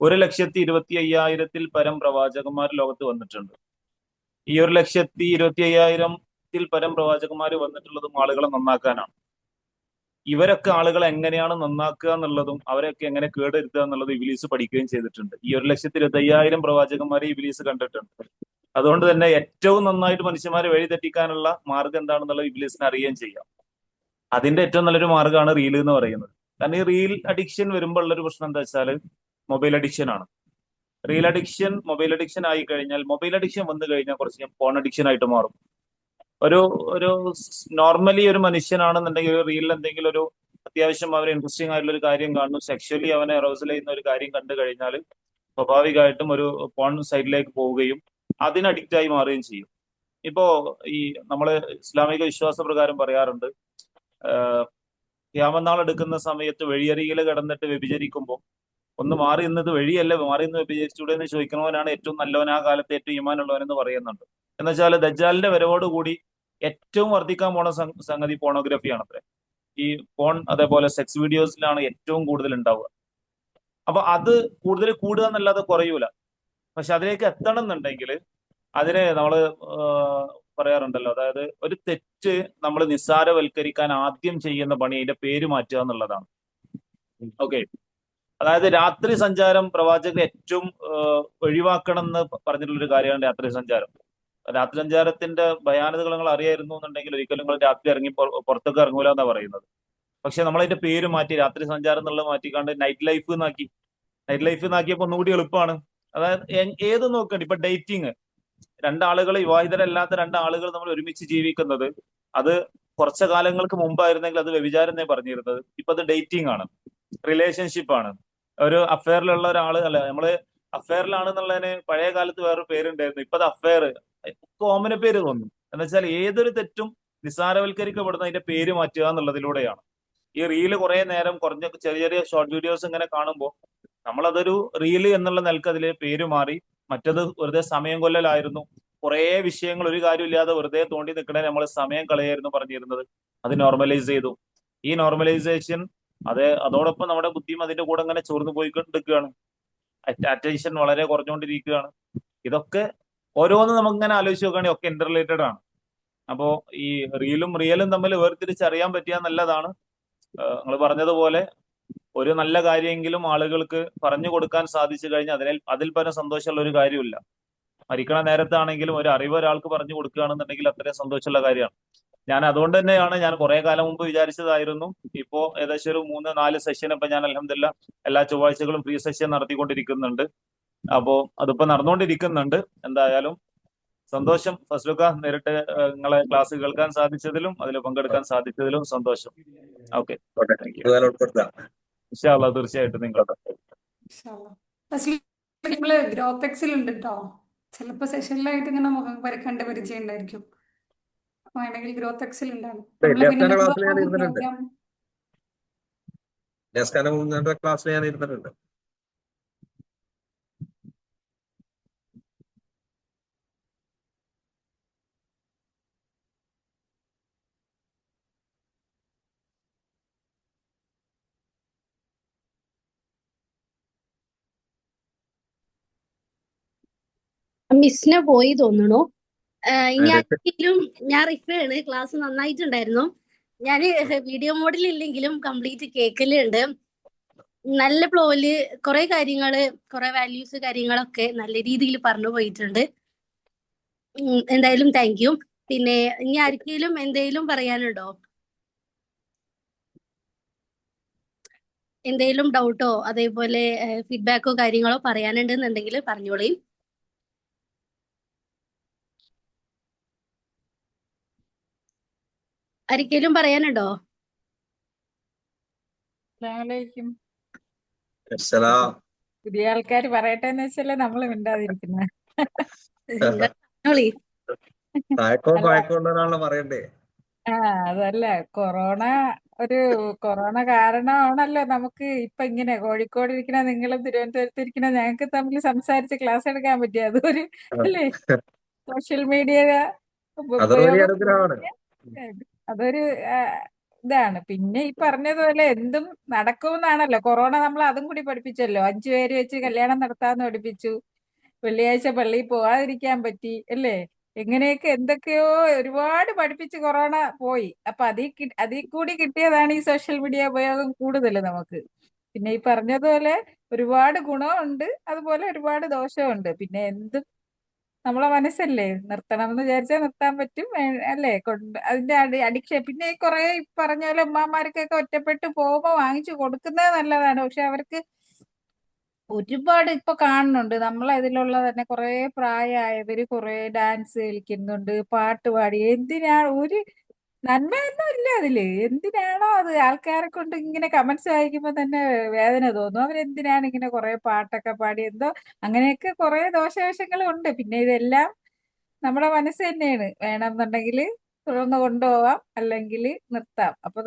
1,25,000 പരം പ്രവാചകന്മാർ ലോകത്ത് വന്നിട്ടുണ്ട്. ഈ 1,25,000 പരം പ്രവാചകന്മാർ വന്നിട്ടുള്ളതും ആളുകളെ നന്നാക്കാനാണ്. ഇവരൊക്കെ ആളുകളെ എങ്ങനെയാണ് നന്നാക്കുക എന്നുള്ളതും അവരൊക്കെ എങ്ങനെ കേടുവരുത്തുക എന്നുള്ളതും ഇബ്ലീസ് പഠിക്കുകയും ചെയ്തിട്ടുണ്ട്. ഈ 1,25,000 പ്രവാചകന്മാരെ ഇബ്ലീസ് കണ്ടിട്ടുണ്ട്. അതുകൊണ്ട് തന്നെ ഏറ്റവും നന്നായിട്ട് മനുഷ്യന്മാരെ വഴിതെറ്റിക്കാനുള്ള മാർഗം എന്താണെന്നുള്ളത് ഇബ്ലീസിനെ അറിയുകയും ചെയ്യാം. അതിന്റെ ഏറ്റവും നല്ലൊരു മാർഗ്ഗമാണ് റീൽ എന്ന് പറയുന്നത്. കാരണം ഈ റീൽ അഡിക്ഷൻ വരുമ്പോൾ ഉള്ളൊരു പ്രശ്നം എന്താ വെച്ചാൽ മൊബൈൽ അഡിക്ഷൻ ആണ്. റീൽ അഡിക്ഷൻ മൊബൈൽ അഡിക്ഷൻ ആയി കഴിഞ്ഞാൽ, മൊബൈൽ അഡിക്ഷൻ വന്നു കഴിഞ്ഞാൽ കുറച്ച് ഫോൺ അഡിക്ഷൻ ആയിട്ട് മാറും. ഒരു നോർമലി ഒരു മനുഷ്യനാണെന്നുണ്ടെങ്കിൽ ഒരു റീലിൽ എന്തെങ്കിലും ഒരു അത്യാവശ്യം അവരെ ഇൻട്രസ്റ്റിംഗ് ആയിട്ടുള്ള ഒരു കാര്യം കാണുന്നു, സെക്ഷലി അവനെ അറോസൽ ചെയ്യുന്ന ഒരു കാര്യം കണ്ടു കഴിഞ്ഞാൽ സ്വാഭാവികമായിട്ടും ഒരു പോൺ സൈഡിലേക്ക് പോവുകയും അതിന് അഡിക്റ്റ് ആയി മാറുകയും ചെയ്യും. ഇപ്പോ ഈ നമ്മള് ഇസ്ലാമിക വിശ്വാസ പ്രകാരം പറയാറുണ്ട്, ഖിയാമത്ത് എടുക്കുന്ന സമയത്ത് വഴിയരികിൽ കിടന്നിട്ട് വ്യഭിചരിക്കുമ്പോൾ ഒന്ന് മാറി നിന്നത് വഴിയല്ല, മാറി നിന്ന് വ്യഭിചരിച്ചൂടെ എന്ന് ചോദിക്കുന്നവനാണ് ഏറ്റവും നല്ലവൻ, ആ കാലത്ത് ഏറ്റവും ഈമാനുള്ളവനെന്ന് പറയുന്നുണ്ട്. എന്നുവെച്ചാൽ ദജ്ജാലിന്റെ വരവോടുകൂടി ഏറ്റവും വർദ്ധിക്കാൻ പോണ സംഗതി പോണോഗ്രഫിയാണ് അത്രേ. ഈ പോൺ അതേപോലെ സെക്സ് വീഡിയോസിലാണ് ഏറ്റവും കൂടുതൽ ഉണ്ടാവുക. അപ്പൊ അത് കൂടുതൽ കൂടുക എന്നല്ലാതെ കുറയൂല. പക്ഷെ അതിലേക്ക് എത്തണം എന്നുണ്ടെങ്കിൽ അതിന് നമ്മള് പറയാറുണ്ടല്ലോ, അതായത് ഒരു തെറ്റ് നമ്മൾ നിസ്സാരവൽക്കരിക്കാൻ ആദ്യം ചെയ്യുന്ന പണി അതിന്റെ പേര് മാറ്റുക എന്നുള്ളതാണ്. ഓക്കെ, അതായത് രാത്രി സഞ്ചാരം പ്രവാചകൻ ഏറ്റവും ഒഴിവാക്കണം എന്ന് പറഞ്ഞിട്ടുള്ളൊരു കാര്യമാണ് രാത്രി സഞ്ചാരം. രാത്രി സഞ്ചാരത്തിന്റെ ഭയാനതകൾ നിങ്ങൾ അറിയായിരുന്നു എന്നുണ്ടെങ്കിൽ ഒരിക്കലും നിങ്ങൾ രാത്രി ഇറങ്ങി പുറത്തേക്ക് ഇറങ്ങൂല എന്നാ പറയുന്നത്. പക്ഷെ നമ്മളതിന്റെ പേര് മാറ്റി രാത്രി സഞ്ചാരം എന്നുള്ളത് മാറ്റിക്കാണ്ട് നൈറ്റ് ലൈഫ് എന്നാക്കി. നൈറ്റ് ലൈഫ് എന്നാക്കിയപ്പോൾ ഒന്നുകൂടി എളുപ്പമാണ്. അതായത് ഏത് നോക്കണ്ട, ഇപ്പൊ ഡേറ്റിങ്, രണ്ടാളുകൾ വിവാഹിതരല്ലാത്ത രണ്ടാളുകൾ നമ്മൾ ഒരുമിച്ച് ജീവിക്കുന്നത്, അത് കുറച്ച കാലങ്ങൾക്ക് മുമ്പായിരുന്നെങ്കിൽ അത് വ്യഭിചാരം എന്നേ പറഞ്ഞിരുന്നത്. ഇപ്പൊ അത് ഡേറ്റിംഗ് ആണ്, റിലേഷൻഷിപ്പ് ആണ്. ഒരു അഫെയറിലുള്ള ഒരാള് അല്ല, നമ്മള് അഫെയറിലാണെന്നുള്ളതിന് പഴയ കാലത്ത് വേറൊരു പേരുണ്ടായിരുന്നു, ഇപ്പൊ അത് അഫെയർ കോമന പേര് തോന്നും. എന്ന് വെച്ചാൽ ഏതൊരു തെറ്റും നിസ്സാരവൽക്കരിക്കപ്പെടുന്ന അതിന്റെ പേര് മാറ്റുക എന്നുള്ളതിലൂടെയാണ്. ഈ റീല് കുറെ നേരം കുറഞ്ഞ ചെറിയ ചെറിയ ഷോർട്ട് വീഡിയോസ് ഇങ്ങനെ കാണുമ്പോൾ നമ്മളതൊരു റീല് എന്നുള്ള നിലക്ക് അതിലെ പേര് മാറി. മറ്റത് വെറുതെ സമയം കൊല്ലലായിരുന്നു, കുറെ വിഷയങ്ങൾ ഒരു കാര്യമില്ലാതെ വെറുതെ തോണ്ടി നിൽക്കണേ നമ്മൾ സമയം കളയായിരുന്നു പറഞ്ഞിരുന്നത്. അത് നോർമലൈസ് ചെയ്തു. ഈ നോർമലൈസേഷൻ അതോടൊപ്പം നമ്മുടെ ബുദ്ധിയും അതിന്റെ കൂടെ അങ്ങനെ ചോർന്നു പോയിക്കൊണ്ടിരിക്കുകയാണ്. അറ്റൻഷൻ വളരെ കുറഞ്ഞുകൊണ്ടിരിക്കുകയാണ്. ഇതൊക്കെ ഓരോന്നും നമുക്കിങ്ങനെ ആലോചിച്ച് നോക്കുകയാണെങ്കിൽ ഒക്കെ ഇന്റർ റിലേറ്റഡ് ആണ്. അപ്പോ ഈ റീലും റിയലും തമ്മിൽ വേർതിരിച്ചറിയാൻ പറ്റിയ നല്ലതാണ്. നിങ്ങൾ പറഞ്ഞതുപോലെ ഒരു നല്ല കാര്യമെങ്കിലും ആളുകൾക്ക് പറഞ്ഞു കൊടുക്കാൻ സാധിച്ചു കഴിഞ്ഞാൽ അതിൽ പരം സന്തോഷമുള്ള ഒരു കാര്യമില്ല. മരിക്കണ നേരത്താണെങ്കിലും ഒരു അറിവ് ഒരാൾക്ക് പറഞ്ഞു കൊടുക്കുകയാണെന്നുണ്ടെങ്കിൽ അത്രയും സന്തോഷമുള്ള കാര്യമാണ്. ഞാൻ അതുകൊണ്ട് തന്നെയാണ് ഞാൻ കുറെ കാലം മുമ്പ് വിചാരിച്ചതായിരുന്നു. ഇപ്പോ ഏകദേശം ഒരു 3-4 സെഷൻ ഇപ്പൊ ഞാൻ അൽഹംദുലില്ലാ എല്ലാ ചൊവ്വാഴ്ചകളും ഫ്രീ സെഷൻ നടത്തിക്കൊണ്ടിരിക്കുന്നുണ്ട്. അപ്പോ അതിപ്പോ നടന്നുകൊണ്ടിരിക്കുന്നുണ്ട്. എന്തായാലും സന്തോഷം ഫസ്ലുക്ക, നേരിട്ട് നിങ്ങളെ ക്ലാസ് കേൾക്കാൻ സാധിച്ചതിലും അതിൽ പങ്കെടുക്കാൻ സാധിച്ചതിലും സന്തോഷം. ഓക്കെ, ഇൻഷാ അല്ലാഹ് തീർച്ചയായിട്ടും നിങ്ങളുടെ നമ്മള് ഗ്രോത്ത് എക്സിലുണ്ട് കേട്ടോ. ചിലപ്പോ സെഷനിലായിട്ട് ഇങ്ങനെ മുഖം കണ്ട് പരിചയം ഉണ്ടായിരിക്കും. വേണമെങ്കിൽ ഗ്രോത്ത് എക്സിൽ ഉണ്ടാകും. ക്ലാസ്സിൽ ഞാൻ ഇരുന്നിട്ടുണ്ട്. മിസ്സിനെ പോയി തോന്നണു. ഞാൻ റിഫയാണ്. ക്ലാസ് നന്നായിട്ടുണ്ടായിരുന്നു. ഞാൻ വീഡിയോ മോഡിൽ ഇല്ലെങ്കിലും കംപ്ലീറ്റ് കേൾക്കലുണ്ട്. നല്ല ഫ്ലോയില് കുറെ കാര്യങ്ങള്, കുറെ വാല്യൂസ് കാര്യങ്ങളൊക്കെ നല്ല രീതിയിൽ പറഞ്ഞു പോയിട്ടുണ്ട്. എന്തായാലും താങ്ക് യു. പിന്നെ ഇനി ആർക്കെങ്കിലും എന്തെങ്കിലും പറയാനുണ്ടോ? എന്തെങ്കിലും ഡൗട്ടോ അതേപോലെ ഫീഡ്ബാക്കോ കാര്യങ്ങളോ പറയാനുണ്ടെന്നുണ്ടെങ്കിൽ പറഞ്ഞോളി. ആർക്കെങ്കിലും പറയാനുണ്ടോ? അസ്സലാമലൈക്കും. അസ്സലാം. പുതിയ ആൾക്കാർ പറയട്ടെ എന്ന് വെച്ചല്ലേ നമ്മൾ മിണ്ടാതിരിക്കുന്നത്. പറഞ്ഞോളി. തയക്കവും അല്ല, ഭയക്കവും ഉള്ള ഒരാളെ പറയണ്ടേ. അതല്ല, കൊറോണ കാരണമാണല്ലോ നമുക്ക് ഇപ്പൊ ഇങ്ങനെ കോഴിക്കോട് ഇരിക്കണ നിങ്ങളും തിരുവനന്തപുരത്ത് ഇരിക്കണ ഞങ്ങൾക്ക് തമ്മിൽ സംസാരിച്ച് ക്ലാസ് എടുക്കാൻ പറ്റിയ അതൊരു അല്ലേ സോഷ്യൽ മീഡിയ അതൊരു വലിയ ഉപയോഗം അനുഗ്രഹമാണ്. അതൊരു ഇതാണ്. പിന്നെ ഈ പറഞ്ഞതുപോലെ എന്തും നടക്കുമെന്നാണല്ലോ കൊറോണ നമ്മൾ അതും കൂടി പഠിപ്പിച്ചല്ലോ. 5 പേര് വെച്ച് കല്യാണം നടത്താന്ന് പഠിപ്പിച്ചു. വെള്ളിയാഴ്ച പള്ളിയിൽ പോവാതിരിക്കാൻ പറ്റി അല്ലേ? എങ്ങനെയൊക്കെ എന്തൊക്കെയോ ഒരുപാട് പഠിപ്പിച്ച് കൊറോണ പോയി. അപ്പൊ അതിൽ കൂടി കിട്ടിയതാണ് ഈ സോഷ്യൽ മീഡിയ ഉപയോഗം കൂടുതൽ നമുക്ക്. പിന്നെ ഈ പറഞ്ഞതുപോലെ ഒരുപാട് ഗുണമുണ്ട്, അതുപോലെ ഒരുപാട് ദോഷമുണ്ട്. പിന്നെ എന്തും നമ്മളെ മനസ്സല്ലേ, നിർത്തണം എന്ന് വിചാരിച്ചാൽ നിർത്താൻ പറ്റും, അല്ലേ? അതിന്റെ അഡിക്ഷൻ. പിന്നെ ഈ കുറെ പറഞ്ഞ പോലെ ഉമ്മമാർക്കൊക്കെ ഒറ്റപ്പെട്ട് പോകുമ്പോ വാങ്ങിച്ചു കൊടുക്കുന്നത് നല്ലതാണ്. പക്ഷെ അവർക്ക് ഒരുപാട് ഇപ്പൊ കാണുന്നുണ്ട് നമ്മളതിലുള്ള തന്നെ കുറെ പ്രായമായവര് കുറെ ഡാൻസ് കളിക്കുന്നുണ്ട്, പാട്ട് പാടി. എന്തിനാണ്? ഒരു നന്മയൊന്നും ഇല്ല അതില്. എന്തിനാണോ അത് ആൾക്കാരെ കൊണ്ട് ഇങ്ങനെ കമന്റ്സ് വായിക്കുമ്പോ തന്നെ വേദന തോന്നും. അവരെന്തിനാണ് ഇങ്ങനെ കുറെ പാട്ടൊക്കെ പാടി? എന്തോ അങ്ങനെയൊക്കെ കുറെ ദോഷവശങ്ങളും ഉണ്ട്. പിന്നെ ഇതെല്ലാം നമ്മുടെ മനസ്സ് തന്നെയാണ്. വേണമെന്നുണ്ടെങ്കിൽ തുടർന്ന് കൊണ്ടുപോവാം, അല്ലെങ്കിൽ നിർത്താം. അപ്പൊ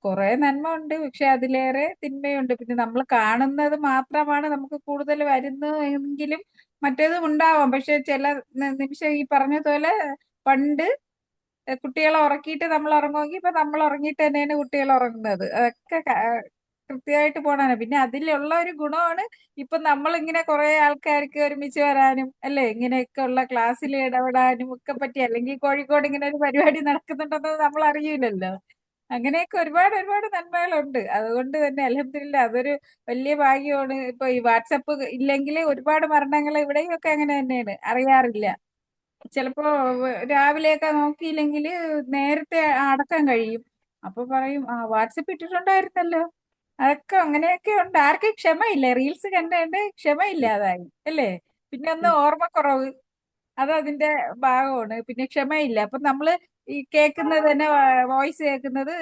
കുറെ നന്മ ഉണ്ട്, പക്ഷെ അതിലേറെ തിന്മയുണ്ട്. പിന്നെ നമ്മൾ കാണുന്നത് മാത്രമാണ് നമുക്ക് കൂടുതൽ വരുന്നത് എങ്കിലും മറ്റേതും ഉണ്ടാവാം. പക്ഷെ ചില നിമിഷം ഈ പറഞ്ഞതുപോലെ പണ്ട് കുട്ടികളെ ഉറക്കിയിട്ട് നമ്മൾ ഉറങ്ങുമെങ്കിൽ ഇപ്പൊ നമ്മൾ ഉറങ്ങിയിട്ട് തന്നെയാണ് കുട്ടികൾ ഉറങ്ങുന്നത്. അതൊക്കെ കൃത്യമായിട്ട് പോണാണ്. പിന്നെ അതിലുള്ള ഒരു ഗുണമാണ് ഇപ്പൊ നമ്മളിങ്ങനെ കുറെ ആൾക്കാർക്ക് ഒരുമിച്ച് വരാനും അല്ലെ, ഇങ്ങനെയൊക്കെ ഉള്ള ക്ലാസ്സിൽ ഇടപെടാനും ഒക്കെ പറ്റി. അല്ലെങ്കിൽ കോഴിക്കോട് ഇങ്ങനെ ഒരു പരിപാടി നടക്കുന്നുണ്ടെന്ന് നമ്മൾ അറിയില്ലല്ലോ. അങ്ങനെയൊക്കെ ഒരുപാട് ഒരുപാട് നന്മകളുണ്ട്. അതുകൊണ്ട് തന്നെ അൽഹംദുലില്ലാ അതൊരു വലിയ ഭാഗ്യമാണ്. ഇപ്പൊ ഈ വാട്സപ്പ് ഇല്ലെങ്കിൽ ഒരുപാട് മരണങ്ങൾ ഇവിടെയൊക്കെ അങ്ങനെ തന്നെയാണ്, അറിയാറില്ല. ചിലപ്പോ രാവിലെയൊക്കെ നോക്കിയില്ലെങ്കിൽ നേരത്തെ അടക്കം കഴിയും. അപ്പൊ പറയും വാട്സപ്പ് ഇട്ടിട്ടുണ്ടായിരുന്നല്ലോ. അതൊക്കെ അങ്ങനെയൊക്കെ ഉണ്ട്. ആർക്കും ക്ഷമയില്ല, റീൽസ് കണ്ട് ക്ഷമയില്ലാതായി അല്ലേ? പിന്നെ ഒന്ന് ഓർമ്മക്കുറവ്, അത് അതിന്റെ ഭാഗമാണ്. പിന്നെ ക്ഷമയില്ല. അപ്പൊ നമ്മള് ഈ കേൾക്കുന്നത് തന്നെ, വോയിസ് കേൾക്കുന്നത്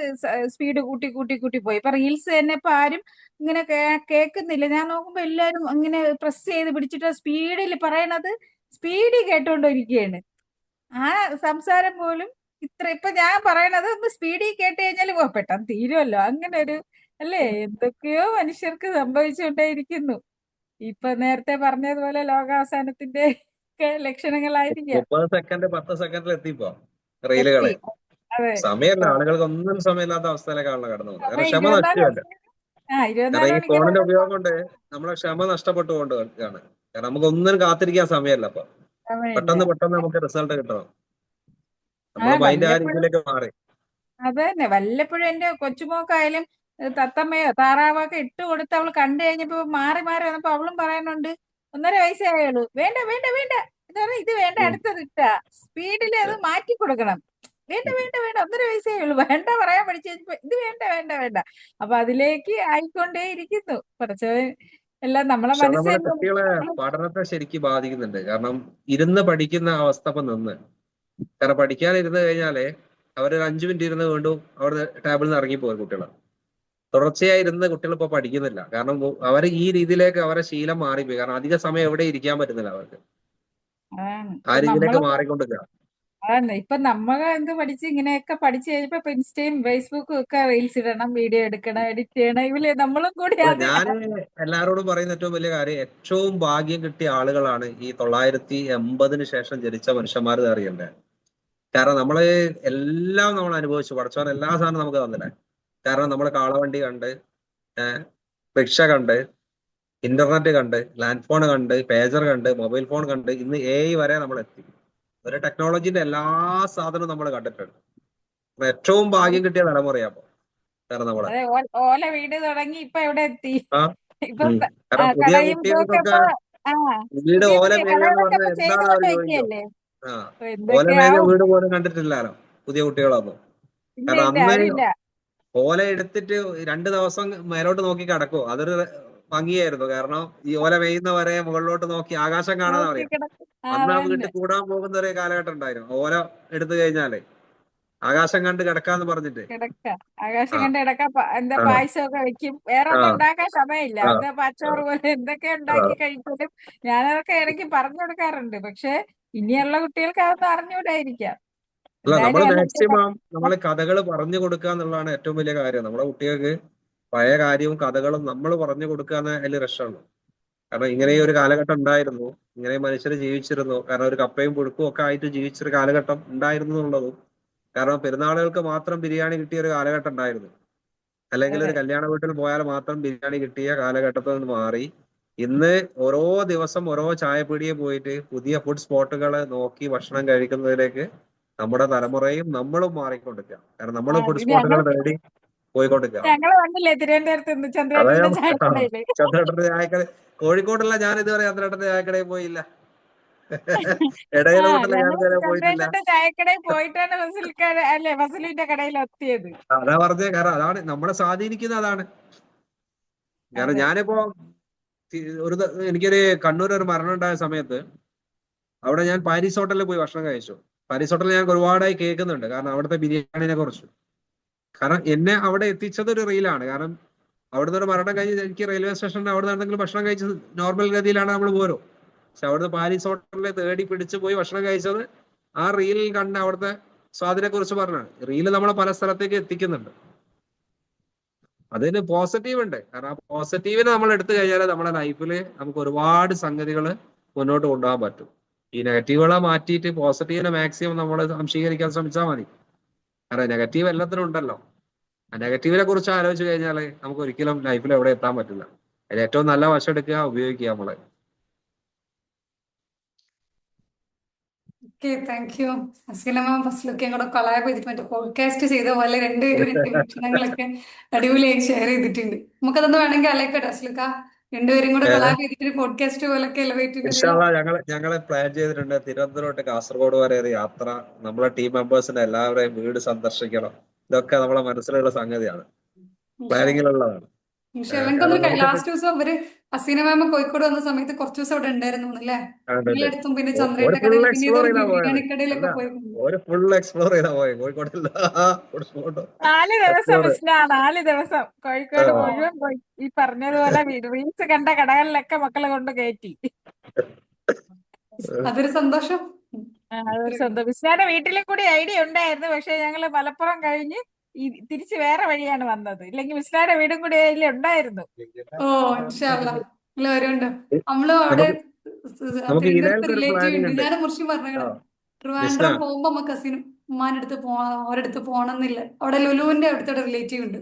സ്പീഡ് കൂട്ടി കൂട്ടി കൂട്ടി പോയി. ഇപ്പൊ റീൽസ് തന്നെ ഇപ്പൊ ആരും ഇങ്ങനെ കേൾക്കുന്നില്ല. ഞാൻ നോക്കുമ്പോ എല്ലാരും ഇങ്ങനെ പ്രസ് ചെയ്ത് പിടിച്ചിട്ട് സ്പീഡിൽ പറയണത് സ്പീഡിൽ കേട്ടോണ്ടിരിക്കുകയാണ്. ആ സംസാരം പോലും ഇപ്പൊ ഞാൻ പറയണത് ഒന്ന് സ്പീഡിൽ കേട്ട് കഴിഞ്ഞാൽ പെട്ടെന്ന് തീരുമല്ലോ. അങ്ങനെ ഒരു അല്ലേ, എന്തൊക്കെയോ മനുഷ്യർക്ക് സംഭവിച്ചുകൊണ്ടേയിരിക്കുന്നു. ഇപ്പൊ നേരത്തെ പറഞ്ഞതുപോലെ ലോകാവസാനത്തിന്റെ ഒക്കെ ലക്ഷണങ്ങളായിരിക്കാം. 30 സെക്കൻഡ് 10 സെക്കൻഡിൽ എത്തിപ്പോ എത്തി. റീലുകളെ. അതെ, സമയമല്ല, ആളുകൾക്ക് ഒന്നും സമയമില്ലാത്ത അവസ്ഥയിലേക്കാണല്ലോ കടന്നു പോകുന്നത്. കാരണം ക്ഷമ 24 നഷ്ടമല്ല. കാരണം 24 ഈ മണിക്കൂർ ഫോണിന്റെ ഉപയോഗം കൊണ്ട് നമ്മളെ ക്ഷമ നഷ്ടപ്പെട്ടുകൊണ്ടിരിക്കുകയാണ്. കാരണം നമുക്ക് ഒന്നും കാത്തിരിക്കാൻ സമയമല്ല. അപ്പൊ സമയമില്ല. പെട്ടെന്ന് നമുക്ക് റിസൾട്ട് കിട്ടണം. നമ്മളെ മൈൻഡ് ആ വല്ലപ്പോഴും രീതിയിലേക്ക് മാറി. അത് തന്നെ, വല്ലപ്പോഴും എന്റെ കൊച്ചുമോക്കായാലും തത്തമ്മയോ താറാവോ ഒക്കെ ഇട്ട് കൊടുത്ത് അവള് കണ്ടു കഴിഞ്ഞപ്പോ മാറി മാറി വന്നപ്പോ അവളും പറയുന്നുണ്ട്, 1.5 വയസ്സേ ആയുള്ളൂ, വേണ്ട വേണ്ട വേണ്ട എന്ന് പറഞ്ഞാൽ ഇത് വേണ്ട, ഉം. അടുത്തത് ഇട്ടാ സ്പീഡിൽ അത് മാറ്റി കൊടുക്കണം. വേണ്ട വേണ്ട വേണ്ട, 1.5 വയസ്സേ ഉള്ളൂ, വേണ്ട പറയാൻ പഠിച്ചു കഴിഞ്ഞപ്പോ ഇത് വേണ്ട വേണ്ട വേണ്ട. അപ്പൊ അതിലേക്ക് ആയിക്കൊണ്ടേ ഇരിക്കുന്നു. കുറച്ച് എല്ലാം നമ്മളെ പക്ഷെ മനസ്സ് നമ്മുടെ തന്നെ. കുട്ടികളെ പഠനത്തെ ശരിക്കും ബാധിക്കുന്നുണ്ട്. കാരണം ഇരുന്ന് പഠിക്കുന്ന അവസ്ഥ ഇപ്പൊ നിന്ന്. കാരണം പഠിക്കാനിരുന്ന് കഴിഞ്ഞാല് അവരൊരു 5 മിനിറ്റ് ഇരുന്ന് വീണ്ടും അവിടെ ടേബിളിൽ നിന്ന് ഇറങ്ങിപ്പോയി കുട്ടികൾ. തുടർച്ചയായി ഇരുന്ന് കുട്ടികൾ ഇപ്പൊ പഠിക്കുന്നില്ല. കാരണം അവർ ഈ രീതിയിലേക്ക് അവരെ ശീലം മാറിപ്പോയി. കാരണം അധിക സമയം എവിടെ ഇരിക്കാൻ പറ്റുന്നില്ല അവർക്ക്. അതാണ് ആ ഇപ്പൊ രീതിയിലേക്ക് നമ്മള് മാറിക്കൊണ്ടിരിക്കുക. അതാണ് ഇപ്പൊ നമ്മളെ എന്ത് പഠിച്ച് ഇങ്ങനെയൊക്കെ പഠിച്ചു കഴിഞ്ഞപ്പോ ഇപ്പൊ ഇൻസ്റ്റയും ഫേസ്ബുക്കും ഒക്കെ റീൽസ് ഇടണം, വീഡിയോ എടുക്കണം, എഡിറ്റ് ചെയ്യണം. ഇവര് നമ്മളും കൂടി അപ്പൊ അത് ഞാന് എല്ലാവരോടും പറയുന്ന ഏറ്റവും വലിയ കാര്യം, ഏറ്റവും ഭാഗ്യം കിട്ടിയ ആളുകളാണ് ഈ 980 ശേഷം ജനിച്ച മനുഷ്യന്മാർ അറിയണ്ടേ. കാരണം നമ്മള് എല്ലാം നമ്മൾ അനുഭവിച്ചു. പഠിച്ചവൻ എല്ലാ സാധനവും നമുക്ക് തന്നില്ലേ. കാരണം നമ്മൾ കാളവണ്ടി കണ്ട്, റിക്ഷ കണ്ട്, ഇന്റർനെറ്റ് കണ്ട്, ലാൻഡ് ഫോൺ കണ്ട്, പേജർ കണ്ട്, മൊബൈൽ ഫോൺ കണ്ട്, ഇന്ന് AI വരെ നമ്മൾ എത്തി. ഒരു ടെക്നോളജിന്റെ എല്ലാ സാധനവും നമ്മൾ കണ്ടിട്ടുണ്ട്. അപ്പൊ ഏറ്റവും ഭാഗ്യം കിട്ടിയ തലമുറയാപ്പോ കാരണം നമ്മളെ. അതെ, ഓല വീട് തുടങ്ങി ഇപ്പൊ എവിടെ എത്തി? ആ ഇപ്പൊ കാരണം പുതിയ കടയും ഇതൊക്കെ കുട്ടികൾക്കൊക്കെ ഇപ്പൊ വീട് പുതിയ ഓല പുതിയ മേയാന്ന് കടകളൊക്കെ പറഞ്ഞാൽ ഇപ്പൊ എന്താണ് ചെയ്തുകൊണ്ട് അവർ ചോദിക്കും. വെക്കുകയല്ലേ. ആ ഓല മേഞ്ഞ എന്തൊക്കെയാവും. വീട് പോലും കണ്ടിട്ടില്ലല്ലോ പുതിയ കുട്ടികളൊന്നും. ഇല്ല കാരണം ഇല്ല അന്ന് അറിയില്ല. ഓല എടുത്തിട്ട് 2 ദിവസം മേലോട്ട് നോക്കി കിടക്കും. അതൊരു ഭംഗിയായിരുന്നു. കാരണം ഈ ഓല മേയുന്നവരെ മുകളിലോട്ട് നോക്കി ആകാശം കാണാന്ന് നോക്കി പറയാം. കിടക്കും. അന്ന് ആ അതന്നെ വീട്ടിൽ കൂടാൻ പോകുന്ന ഒരു കാലഘട്ടം ഉണ്ടായിരുന്നു. ഓല എടുത്തു കഴിഞ്ഞാലേ ആകാശം കണ്ട് കിടക്കാന്ന് പറഞ്ഞിട്ട്. കിടക്ക. ആകാശം ആ കണ്ട് കിടക്ക. എന്താ ആ പായസമൊക്കെ വെക്കും. വേറെ ആ ഒന്നും ഉണ്ടാക്കാൻ സമയമില്ല. ആ എന്താ പച്ചോറ് പോലെ എന്തൊക്കെ ഉണ്ടാക്കി കഴിക്കലും ഞാനതൊക്കെ ഇടയ്ക്ക് പറഞ്ഞു കൊടുക്കാറുണ്ട്. പക്ഷെ ഇനിയുള്ള കുട്ടികൾക്ക് അതൊന്നും അറിഞ്ഞൂടായിരിക്കാം. അല്ല, നമ്മൾ എന്തായാലും അതൊക്കെ മാക്സിമം നമ്മൾ കഥകൾ പറഞ്ഞു കൊടുക്കുക എന്നുള്ളതാണ് ഏറ്റവും വലിയ കാര്യം. നമ്മുടെ കുട്ടികൾക്ക് പഴയ കാര്യവും കഥകളും നമ്മൾ പറഞ്ഞു കൊടുക്കുക എന്ന അതിൽ രക്ഷമുള്ളൂ. കാരണം ഇങ്ങനെ ഒരു കാലഘട്ടം ഉണ്ടായിരുന്നു, ഇങ്ങനെ മനുഷ്യർ ജീവിച്ചിരുന്നു. കാരണം ഒരു കപ്പയും പുഴുക്കും ഒക്കെ ആയിട്ട് ജീവിച്ചൊരു കാലഘട്ടം ഉണ്ടായിരുന്നു എന്നുള്ളതും, കാരണം പെരുന്നാളുകൾക്ക് മാത്രം ബിരിയാണി കിട്ടിയ ഒരു കാലഘട്ടം ഉണ്ടായിരുന്നു, അല്ലെങ്കിൽ അതെ ഒരു കല്യാണ വീട്ടിൽ പോയാൽ മാത്രം ബിരിയാണി കിട്ടിയ കാലഘട്ടത്തിൽ നിന്ന് മാറി ഇന്ന് ഓരോ ദിവസം ഓരോ ചായപ്പീടിയെ പോയിട്ട് പുതിയ ഫുഡ് സ്പോട്ടുകൾ നോക്കി ഭക്ഷണം കഴിക്കുന്നതിലേക്ക് നമ്മുടെ തലമുറയും നമ്മളും മാറിക്കൊണ്ടിരിക്കുക. കാരണം നമ്മൾ ഫുഡ് സ്പോട്ടുകൾ തേടി പോയിക്കൊണ്ടിരിക്കുക. ഞങ്ങള് കണ്ടില്ലേ തിരുവനന്തപുരത്ത് നിന്ന് അതാ ചന്ദ്രേട്ടന്റെ ഞാൻ ചായക്കടയില്. ചന്ദ്രേട്ടന്റെ ചായക്കട കോഴിക്കോടുള്ള ഞാൻ ഇതുവരെ ചന്ദ്രേട്ടന്റെ ചായക്കടയിൽ പോയില്ല. ഇടയിലോട്ടുള്ള ഞാൻ ഞങ്ങള് ഇതുവരെ പോയിട്ടില്ല. ചന്ദ്രേട്ടന്റെ ചായക്കടയിൽ പോയിട്ടാണ് ഫസലിന്റെ കടയിൽ എത്തിയത്. അതാ പറഞ്ഞത്. കാരണം അതാണ് നമ്മളെ സ്വാധീനിക്കുന്നത്. അതാണ് കാരണം അതെ ഞാനിപ്പോ എനിക്കൊരു കണ്ണൂർ ഒരു മരണം ഉണ്ടായ സമയത്ത് അവിടെ ഞാൻ പാരീസ് ഹോട്ടലിൽ പോയി ഭക്ഷണം കഴിച്ചു. പാരീസ് ഹോട്ടലിൽ ഞാൻ ഒരുപാടായി കേൾക്കുന്നുണ്ട്, കാരണം അവിടുത്തെ ബിരിയാണിനെ കുറിച്ച്. കാരണം എന്നെ അവിടെ എത്തിച്ചത് ഒരു റീലാണ്. കാരണം അവിടുന്ന് ഒരു മരണം കഴിഞ്ഞ് എനിക്ക് റെയിൽവേ സ്റ്റേഷനിൽ അവിടെ എന്തെങ്കിലും ഭക്ഷണം കഴിച്ചത് നോർമൽ ഗതിയിലാണ് നമ്മൾ പോരും. പക്ഷെ അവിടുന്ന് പാരീസ് ഹോട്ടലിൽ തേടി പിടിച്ച് പോയി ഭക്ഷണം കഴിച്ചത് ആ റീലിൽ കണ്ട് അവിടുത്തെ സ്വാദിനെ കുറിച്ച് പറഞ്ഞാണ്. റീല് നമ്മളെ പല സ്ഥലത്തേക്ക് എത്തിക്കുന്നുണ്ട്. അതിന് പോസിറ്റീവ് ഉണ്ട്. കാരണം ആ പോസിറ്റീവിനെ നമ്മൾ എടുത്തു കഴിഞ്ഞാൽ നമ്മുടെ ലൈഫിൽ നമുക്ക് ഒരുപാട് സംഗതികൾ മുന്നോട്ട് കൊണ്ടുപോകാൻ പറ്റും. ഈ നെഗറ്റീവുകളെ മാറ്റിയിട്ട് പോസിറ്റീവിനെ മാക്സിമം നമ്മൾ സംശീകരിക്കാൻ ശ്രമിച്ചാൽ മതി. കാരണം നെഗറ്റീവ് എല്ലാത്തിനും ഉണ്ടല്ലോ. ആ നെഗറ്റീവിനെ കുറിച്ച് ആലോചിച്ച് കഴിഞ്ഞാൽ നമുക്ക് ഒരിക്കലും ലൈഫിൽ എവിടെ എത്താൻ പറ്റില്ല. അതിൽ ഏറ്റവും നല്ല വശം എടുക്കുക, ഉപയോഗിക്കുക നമ്മള്. Okay, thank you. Aseela ma'am ഫസ്റ്റിലൊക്കെ കൂടെ കൊളാബ് ചെയ്തിട്ട് മറ്റേ പോഡ്കാസ്റ്റ് ചെയ്ത പോലെ രണ്ടുപേരും രണ്ട് വീക്ഷണങ്ങളൊക്കെ അടിപൊളിയായി ഷെയർ ചെയ്തിട്ടുണ്ട്. നമുക്കതൊന്ന് വേണമെങ്കിൽ അലക്കട്ടെ അസ്ലുക്ക, രണ്ടുപേരും കൂടെ കൊളാബ് ചെയ്തിട്ട് പോഡ്കാസ്റ്റ് പോലൊക്കെ എലവേറ്റ് ഇൻഷാല്ലാ ഞങ്ങള് പ്ലാൻ ചെയ്തിട്ടുണ്ട്. തിരുവനന്തപുരം തൊട്ട് കാസർഗോഡ് വരെ ഒരു യാത്ര, നമ്മളെ ടീം മെമ്പേഴ്സിന്റെ എല്ലാവരെയും വീട് സന്ദർശിക്കണം. ഇതൊക്കെ നമ്മളെ മനസ്സിലുള്ള സംഗതിയാണ്, പ്ലാനിങ്ങിലുള്ളതാണ്. എനിക്കൊന്ന് ലാസ്റ്റ് ദിവസം അവര് അസീന മാമ കോഴിക്കോട് വന്ന സമയത്ത് കുറച്ച് ദിവസം അവിടെ ഉണ്ടായിരുന്നു അല്ലേ? എല്ലായിടത്തും പിന്നെ ചന്ദ്രേട്ട ഒരു ഫുൾ കടയിൽ പിന്നെ എക്സ്പ്ലോർ ഏതൊരു ചെയ്താ പോയത്. ബിരിയാണി കടയിലൊക്കെ അല്ല, പോയി. ഒരു ഫുൾ എക്സ്പ്ലോർ ചെയ്താ പോയത് കോഴിക്കോടില്ല. 4 ദിവസം എക്സ്പ്ലോർ. മിസ്ലാ. 4 ദിവസം കോഴിക്കോട് മുഴുവൻ പോയി. ഈ പറഞ്ഞതുപോലെ റീൽസ് കണ്ട കടകളിലൊക്കെ മക്കളെ കൊണ്ട് കയറ്റി. അതൊരു സന്തോഷം. അതൊരു സ്വന്തം മിസ്ലാന്റെ വീട്ടിലും കൂടി ഐഡിയ ഉണ്ടായിരുന്നു. പക്ഷെ ഞങ്ങള് മലപ്പുറം കഴിഞ്ഞ് തിരിച്ച് വേറെ വഴിയാണ് വന്നത്. ഇല്ലെങ്കിൽ മിസ്ലാന്റെ വീടും കൂടി അതിൽ ഉണ്ടായിരുന്നു. ഓ ഇൻഷാല്ലാ എല്ലാവരും നമ്മള് അവിടെ നമുക്ക് തിരുവനന്തപുരത്ത് ഇതേലത്തെ ഒരു റിലേറ്റീവ് പ്ലാനിങ് ഉണ്ട്. ഉണ്ട്. ഞാനും മുർഷി പറഞ്ഞത് മിസ്ല, ട്രിവാൻഡ്രം പോകുമ്പോ നമുക്ക് കസിനും ഉമ്മാന്റെ അടുത്ത് ഒരിടത്ത് പോകണമെന്നില്ല. അവിടെ ലുലുവിന്റെ അടുത്തൊരു റിലേറ്റീവ് ഉണ്ട്.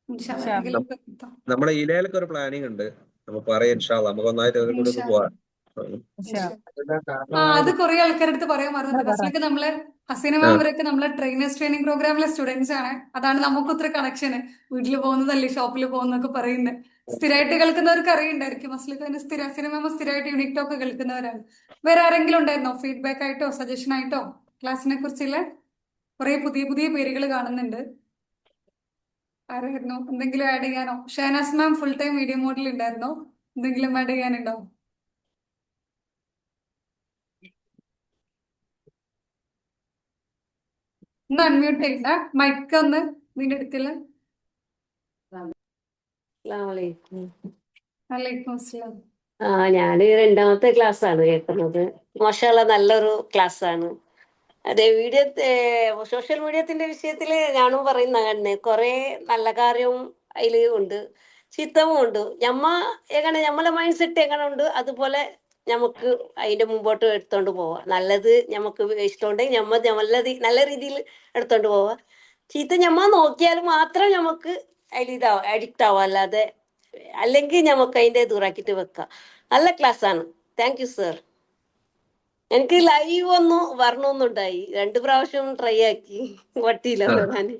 ഇൻഷാല്ലാ എന്തെങ്കിലും എത്താം. നമ്മുടെ ഇലയിലൊക്കെ ഒരു പ്ലാനിങ് ഉണ്ട്. നമുക്ക് പറയാം ഇൻഷാല്ലാ. നമുക്ക് ഒന്നായിട്ട് അതിൽ കൂടി ഒന്ന് പോവാം. അത് കുറെ ആൾക്കാരുടെ അടുത്ത് പറയാൻ പറഞ്ഞിട്ടുണ്ട്. ഫസ്റ്റിലൊക്കെ നമ്മളെ ഹസീന മാം അവരൊക്കെ നമ്മളെ ട്രെയിനേഴ്സ് ട്രെയിനിങ് പ്രോഗ്രാമിലെ സ്റ്റുഡൻസ് ആണ്. അതാണ് നമുക്ക് ഒത്തിരി കണക്ഷന്. വീട്ടിൽ പോകുന്നതല്ലേ ഷോപ്പിൽ പോകുന്നൊക്കെ പറയുന്നത്. സ്ഥിരമായിട്ട് കേൾക്കുന്നവർക്ക് അറിയണ്ടായിരിക്കും. ഫസ്റ്റിലൊക്കെ തന്നെ ഹസീന മാം സ്ഥിരമായിട്ട് യൂണിക് ടോക്ക് കേൾക്കുന്നവരാണ്. വേറെ ആരെങ്കിലും ഉണ്ടായിരുന്നോ ഫീഡ്ബാക്ക് ആയിട്ടോ സജഷൻ ആയിട്ടോ ക്ലാസ്സിനെ കുറിച്ചുള്ള? കുറെ പുതിയ പുതിയ പേരുകൾ കാണുന്നുണ്ട്. ആരായിരുന്നു? എന്തെങ്കിലും ആഡ് ചെയ്യാനോ? ഷഹനാസ് മാം ഫുൾ ടൈം വീഡിയോ മോഡിൽ ഉണ്ടായിരുന്നോ? എന്തെങ്കിലും ആഡ് ചെയ്യാനുണ്ടോ? ഒന്ന് അൺമ്യൂട്ട് ചെയ്യണ്ട, മൈക്ക് ഒന്ന് നിന്റെ അടുത്തില്ല. വലൈക്കും അസ്സലാം. ഞാന് 2ാമത്തെ ക്ലാസ് ആണ് കേൾക്കുന്നത്. മാഷാഅല്ലാ, നല്ലൊരു ക്ലാസ് ആണ്. അതെ, സോഷ്യൽ മീഡിയത്തിന്റെ വിഷയത്തില് ഞാനും പറയുന്ന കുറെ നല്ല കാര്യവും അതിൽ ഉണ്ട്, ചീത്തവും ഉണ്ട്. നമ്മളെ മൈൻഡ് സെറ്റ് എങ്ങനെ ഉണ്ട് അതുപോലെ നമുക്ക് അതിന്റെ മുമ്പോട്ട് എടുത്തോണ്ട് പോവാം. നല്ലത് നമുക്ക് ഇഷ്ടമുണ്ടെങ്കിൽ നല്ല രീതിയിൽ എടുത്തോണ്ട് പോവാം. ചീത്ത നോക്കിയാൽ മാത്രം നമുക്ക് അതിൽ അഡിക്റ്റ് ആവാം. അല്ലെങ്കിൽ നമുക്ക് അതിന്റെ ദൂരാക്കിട്ട് വെക്കാം. നല്ല ക്ലാസ് ആണ്. Thank you sir. എനിക്ക് ലൈവ് ഒന്ന് വരണമെന്നുണ്ടായി. 2 പ്രാവശ്യം ട്രൈ ആക്കി, പറ്റിയില്ല വരാന്.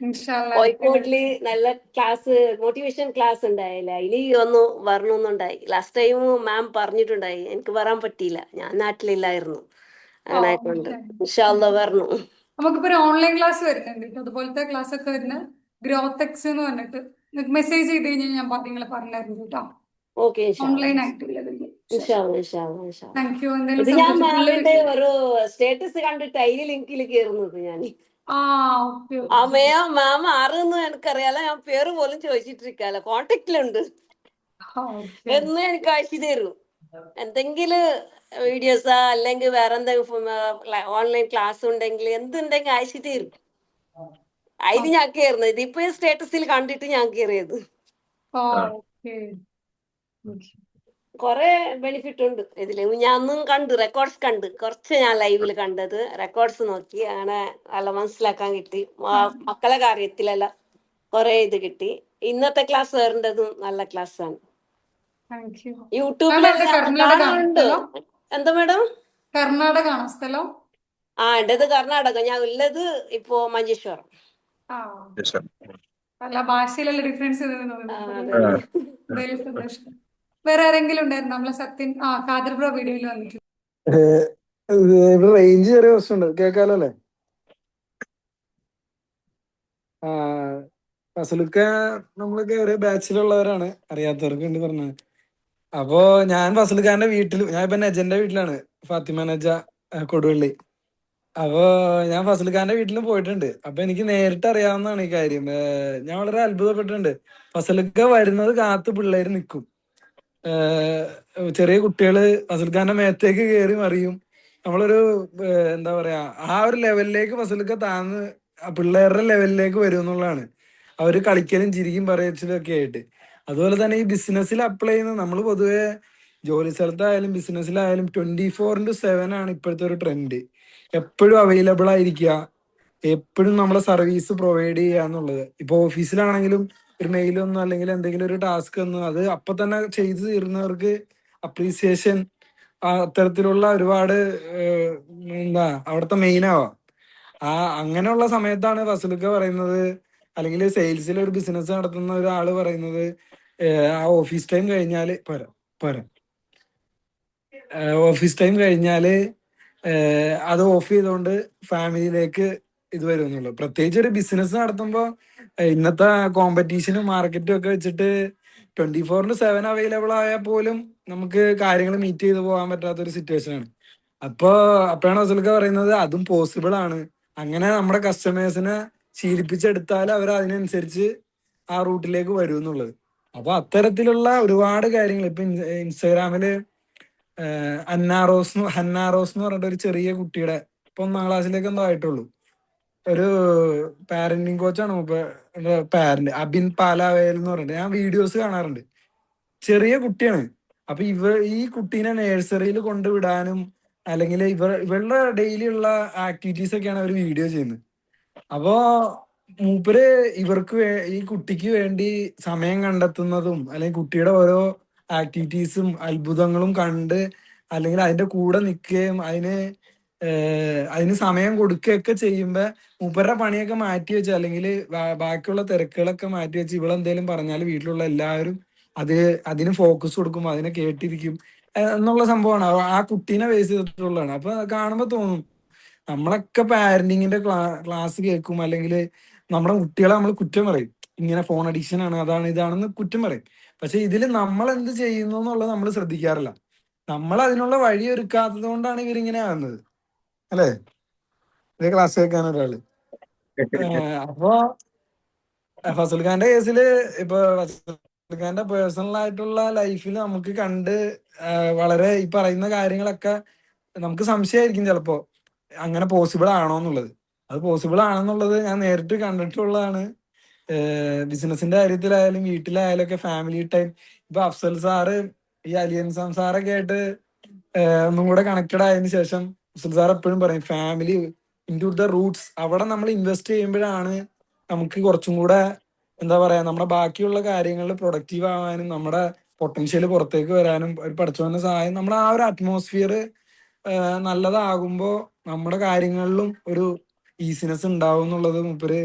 ഇൻഷാല്ലാ കോഴിക്കോട്ടില് നല്ല ക്ലാസ് മോട്ടിവേഷൻ ക്ലാസ് ഉണ്ടായില്ല, ഇനി ഒന്ന് വരണമെന്നുണ്ടായി. ലാസ്റ്റ് ടൈം മാം പറഞ്ഞിട്ടുണ്ടായി, എനിക്ക് വരാൻ പറ്റിയില്ല, ഞാൻ നാട്ടിലില്ലായിരുന്നു. ഓ അങ്ങനെ കൊണ്ട് ഇൻഷാല്ലാ വരണം. നമുക്കിപ്പോ ഒരു ഓൺലൈൻ ക്ലാസ് വരുന്നുണ്ട് കേട്ടോ. അതുപോലത്തെ ക്ലാസ് ഒക്കെ വരുന്ന ഗ്രോത്ത് എക്സ് എന്ന് പറഞ്ഞിട്ട് മെസ്സേജ് ചെയ്ത് കഴിഞ്ഞാൽ ഞാൻ നിങ്ങളെ പറഞ്ഞായിരുന്നു കേട്ടോ. ഓക്കെ ഓൺലൈൻ ആയിട്ടുള്ളത്. Thank you. ഇത് എന്തായാലും ഞാൻ സന്തോഷം. മാമിന്റെ ഒരു സ്റ്റേറ്റസ് കണ്ടിട്ട് അതിൽ ലിങ്കിൽ കയറുന്നത് ഞാൻ. ഓക്കെ ആ മാം ആരെന്ന് എനിക്കറിയാലോ, ഞാൻ പേര് പോലും ചോദിച്ചിട്ടിരിക്കാലോ, കോണ്ടാക്റ്റിലുണ്ട്. എന്നും എനിക്ക് അയച്ചു തരൂ എന്തെങ്കിലും വീഡിയോസാ അല്ലെങ്കിൽ വേറെ എന്തെങ്കിലും ഓൺലൈൻ ക്ലാസ് ഉണ്ടെങ്കിൽ എന്തുണ്ടെങ്കിൽ അയച്ചു തരും. അതിൽ ഞാൻ കയറുന്നത് ഇതിപ്പോ സ്റ്റേറ്റസിൽ കണ്ടിട്ട് ഞാൻ കയറിയത്. കൊറേ ബെനിഫിറ്റ് ഉണ്ട് ഇതില്. ഞാൻ ഒന്നും കണ്ടു, റെക്കോർഡ്സ് കണ്ട്, കുറച്ച് ഞാൻ ലൈവിൽ കണ്ടത് റെക്കോർഡ്സ് നോക്കി, അങ്ങനെ നല്ല മനസ്സിലാക്കാൻ കിട്ടി. മക്കളെ കാര്യത്തിലെല്ലാം കൊറേ ഇത് കിട്ടി. ഇന്നത്തെ ക്ലാസ് വരേണ്ടതും നല്ല ക്ലാസ് ആണ്. യൂട്യൂബിലെല്ലാം കാണുന്നുണ്ട്. എന്താ മാഡം? കർണാടക ആണോ സ്ഥലം? എന്റേത് കർണാടക, ഞാൻ ഉള്ളത് ഇപ്പോ മഞ്ചേശ്വരം. അല്ല ഭാഷയിലുള്ള ഡിഫറൻസ്. സന്തോഷം. വേറെ ആരെങ്കിലും ഉണ്ടായിരുന്നു? നമ്മളെ സത്യൻ ഖാദർ ബ്രോ വീഡിയോയിൽ വന്നിട്ടുണ്ട്. റേഞ്ച് ചെറിയ പ്രശ്നമുണ്ട്, കേൾക്കാലോ അല്ലേ? ഫസലുക്ക നമ്മളൊക്കെ ഒരേ ബാച്ചിലുള്ളവരാണ്, അറിയാത്തവർക്ക് വേണ്ടി പറഞ്ഞത്. അപ്പോ ഞാൻ ഫസലുഖാന്റെ വീട്ടിൽ, ഞാൻ ഇപ്പൊ നജന്റെ വീട്ടിലാണ്, ഫാത്തിമ നജ കൊടുവള്ളി. അപ്പോ ഞാൻ ഫസലുഖാന്റെ വീട്ടിലും പോയിട്ടുണ്ട്. അപ്പൊ എനിക്ക് നേരിട്ട് അറിയാവുന്നതാണ് ഈ കാര്യം. ഞാൻ വളരെ അത്ഭുതപ്പെട്ടിട്ടുണ്ട്. ഫസലുക്ക വരുന്നത് കാത്ത് പിള്ളേര് നിൽക്കും. ചെറിയ കുട്ടികള് ഫസലുഖാന്റെ മേത്തേക്ക് കയറി മറിയും. നമ്മളൊരു എന്താ പറയാ, ആ ഒരു ലെവലിലേക്ക് ഫസലുക്ക താന്ന് പിള്ളേരുടെ ലെവലിലേക്ക് വരും എന്നുള്ളതാണ്. അവര് കളിക്കലും ചിരിക്കും പറയച്ചിലും ഒക്കെ ആയിട്ട്. അതുപോലെ തന്നെ ഈ ബിസിനസ്സിൽ അപ്ലൈ ചെയ്യുന്ന നമ്മൾ പൊതുവെ ജോലി സ്ഥലത്തായാലും ബിസിനസ്സിലായാലും 24/7 ആണ് ഇപ്പോഴത്തെ ഒരു ട്രെൻഡ്. എപ്പോഴും അവൈലബിൾ ആയിരിക്കുക, എപ്പോഴും നമ്മുടെ സർവീസ് പ്രൊവൈഡ് ചെയ്യുക എന്നുള്ളത്. ഇപ്പൊ ഓഫീസിലാണെങ്കിലും ഒരു മെയിലൊന്നും അല്ലെങ്കിൽ എന്തെങ്കിലും ഒരു ടാസ്ക് ഒന്നും അത് അപ്പൊ തന്നെ ചെയ്തു തീർന്നവർക്ക് അപ്രീസിയേഷൻ, അത്തരത്തിലുള്ള ഒരുപാട് എന്താ അവിടുത്തെ മെയിൻ ആവാം. അങ്ങനെയുള്ള സമയത്താണ് ഫസലുക്ക പറയുന്നത്, അല്ലെങ്കിൽ സെയിൽസിൽ ഒരു ബിസിനസ് നടത്തുന്ന ഒരാള് പറയുന്നത്, ആ ഓഫീസ് ടൈം കഴിഞ്ഞാല് ഓഫീസ് ടൈം കഴിഞ്ഞാല് അത് ഓഫ് ചെയ്തുകൊണ്ട് ഫാമിലിയിലേക്ക് ഇത് വരും എന്നുള്ളത്. പ്രത്യേകിച്ച് ഒരു ബിസിനസ് നടത്തുമ്പോൾ ഇന്നത്തെ കോമ്പറ്റീഷനും മാർക്കറ്റും ഒക്കെ വെച്ചിട്ട് 24/7 അവൈലബിൾ ആയാൽ പോലും നമുക്ക് കാര്യങ്ങൾ മീറ്റ് ചെയ്ത് പോകാൻ പറ്റാത്തൊരു സിറ്റുവേഷൻ ആണ്. അപ്പോഴാണ് ഫസലുക്ക പറയുന്നത് അതും പോസിബിൾ ആണ്. അങ്ങനെ നമ്മുടെ കസ്റ്റമേഴ്സിനെ ശീലിപ്പിച്ചെടുത്താൽ അവർ അതിനനുസരിച്ച് ആ റൂട്ടിലേക്ക് വരും എന്നുള്ളത്. അപ്പൊ അത്തരത്തിലുള്ള ഒരുപാട് കാര്യങ്ങൾ ഇപ്പൊ ഇൻസ്റ്റാഗ്രാമില് ഹന്നാറോസ് എന്ന് പറഞ്ഞിട്ട് ഒരു ചെറിയ കുട്ടിയുടെ, ഇപ്പൊ 1ാം ക്ലാസ്സിലേക്ക് എന്തോ ആയിട്ടുള്ളൂ, ഒരു പാരന്റിങ് കോച്ചാണ് പാരന്റ് അബിൻ പാലാവേൽ എന്ന് പറഞ്ഞിട്ട്. ഞാൻ വീഡിയോസ് കാണാറുണ്ട്. ചെറിയ കുട്ടിയാണ്. അപ്പൊ ഈ കുട്ടീനെ നേഴ്സറിയിൽ കൊണ്ടുവിടാനും അല്ലെങ്കിൽ ഇവരുടെ ഡെയിലി ഉള്ള ആക്ടിവിറ്റീസ് ഒക്കെയാണ് അവർ വീഡിയോ ചെയ്യുന്നത്. അപ്പോ മൂപ്പര് ഈ കുട്ടിക്ക് വേണ്ടി സമയം കണ്ടെത്തുന്നതും അല്ലെങ്കിൽ കുട്ടിയുടെ ഓരോ ആക്ടിവിറ്റീസും അത്ഭുതങ്ങളും കണ്ട് അല്ലെങ്കിൽ അതിന്റെ കൂടെ നിൽക്കുകയും അതിന് സമയം കൊടുക്കുകയൊക്കെ ചെയ്യുമ്പോ മൂപ്പരുടെ പണിയൊക്കെ മാറ്റി വെച്ച് അല്ലെങ്കിൽ ബാക്കിയുള്ള തിരക്കുകളൊക്കെ മാറ്റി വെച്ച് ഇവളെന്തേലും പറഞ്ഞാൽ വീട്ടിലുള്ള എല്ലാവരും അതിന് ഫോക്കസ് കൊടുക്കും, അതിനെ കേട്ടിരിക്കും എന്നുള്ള സംഭവമാണ്. ആ കുട്ടീനെ ബേസ് ചെയ്തിട്ടുള്ളതാണ്. അപ്പൊ കാണുമ്പോ തോന്നും നമ്മളൊക്കെ പാരന്റിങ്ങിന്റെ ക്ലാസ് കേൾക്കും, അല്ലെങ്കിൽ നമ്മുടെ കുട്ടികളെ നമ്മൾ കുറ്റം പറയും, ഇങ്ങനെ ഫോൺ അഡിക്ഷൻ ആണ്, അതാണ് ഇതാണെന്ന് കുറ്റം പറയും. പക്ഷെ ഇതിൽ നമ്മൾ എന്ത് ചെയ്യുന്നു എന്നുള്ളത് നമ്മൾ ശ്രദ്ധിക്കാറില്ല. നമ്മൾ അതിനുള്ള വഴി ഒരുക്കാത്തത് കൊണ്ടാണ് ഇവരിങ്ങനെ ആകുന്നത്, അല്ലേ? ഇതേ ക്ലാസ് കേൾക്കാൻ ഒരാള്. അപ്പോ ഫസൽഖാന്റെ കേസില് ഇപ്പൊ ഫസൽഖാന്റെ പേഴ്സണൽ ആയിട്ടുള്ള ലൈഫിൽ നമുക്ക് കണ്ട് വളരെ ഈ പറയുന്ന കാര്യങ്ങളൊക്കെ നമുക്ക് സംശയമായിരിക്കും ചിലപ്പോ, അങ്ങനെ പോസിബിൾ ആണോ എന്നുള്ളത്. അത് പോസിബിൾ ആണെന്നുള്ളത് ഞാൻ നേരിട്ട് കണ്ടിട്ടുള്ളതാണ്. ബിസിനസിന്റെ കാര്യത്തിലായാലും വീട്ടിലായാലും ഒക്കെ ഫാമിലി ടൈം. ഇപ്പൊ അഫ്സൽ സാറ് ഈ അലിയൻ സാറൊക്കെ ആയിട്ട് ഒന്നും കൂടെ കണക്റ്റഡ് ആയതിനു ശേഷം അഫ്സൽ സാർ എപ്പോഴും പറയും ഫാമിലി ഇൻടു ദ റൂട്ട്സ്. അവിടെ നമ്മൾ ഇൻവെസ്റ്റ് ചെയ്യുമ്പോഴാണ് നമുക്ക് കുറച്ചും കൂടെ എന്താ പറയാ നമ്മുടെ ബാക്കിയുള്ള കാര്യങ്ങളിൽ പ്രൊഡക്റ്റീവ് ആവാനും നമ്മുടെ പൊട്ടൻഷ്യൽ പുറത്തേക്ക് വരാനും ഒരു പഠിച്ചവന്റെ സഹായം, നമ്മുടെ ആ ഒരു അറ്റ്മോസ്ഫിയർ നല്ലതാകുമ്പോ നമ്മുടെ കാര്യങ്ങളിലും ഒരു ഈസിനെസ് ഉണ്ടാവും എന്നുള്ളത് മൂപ്പര്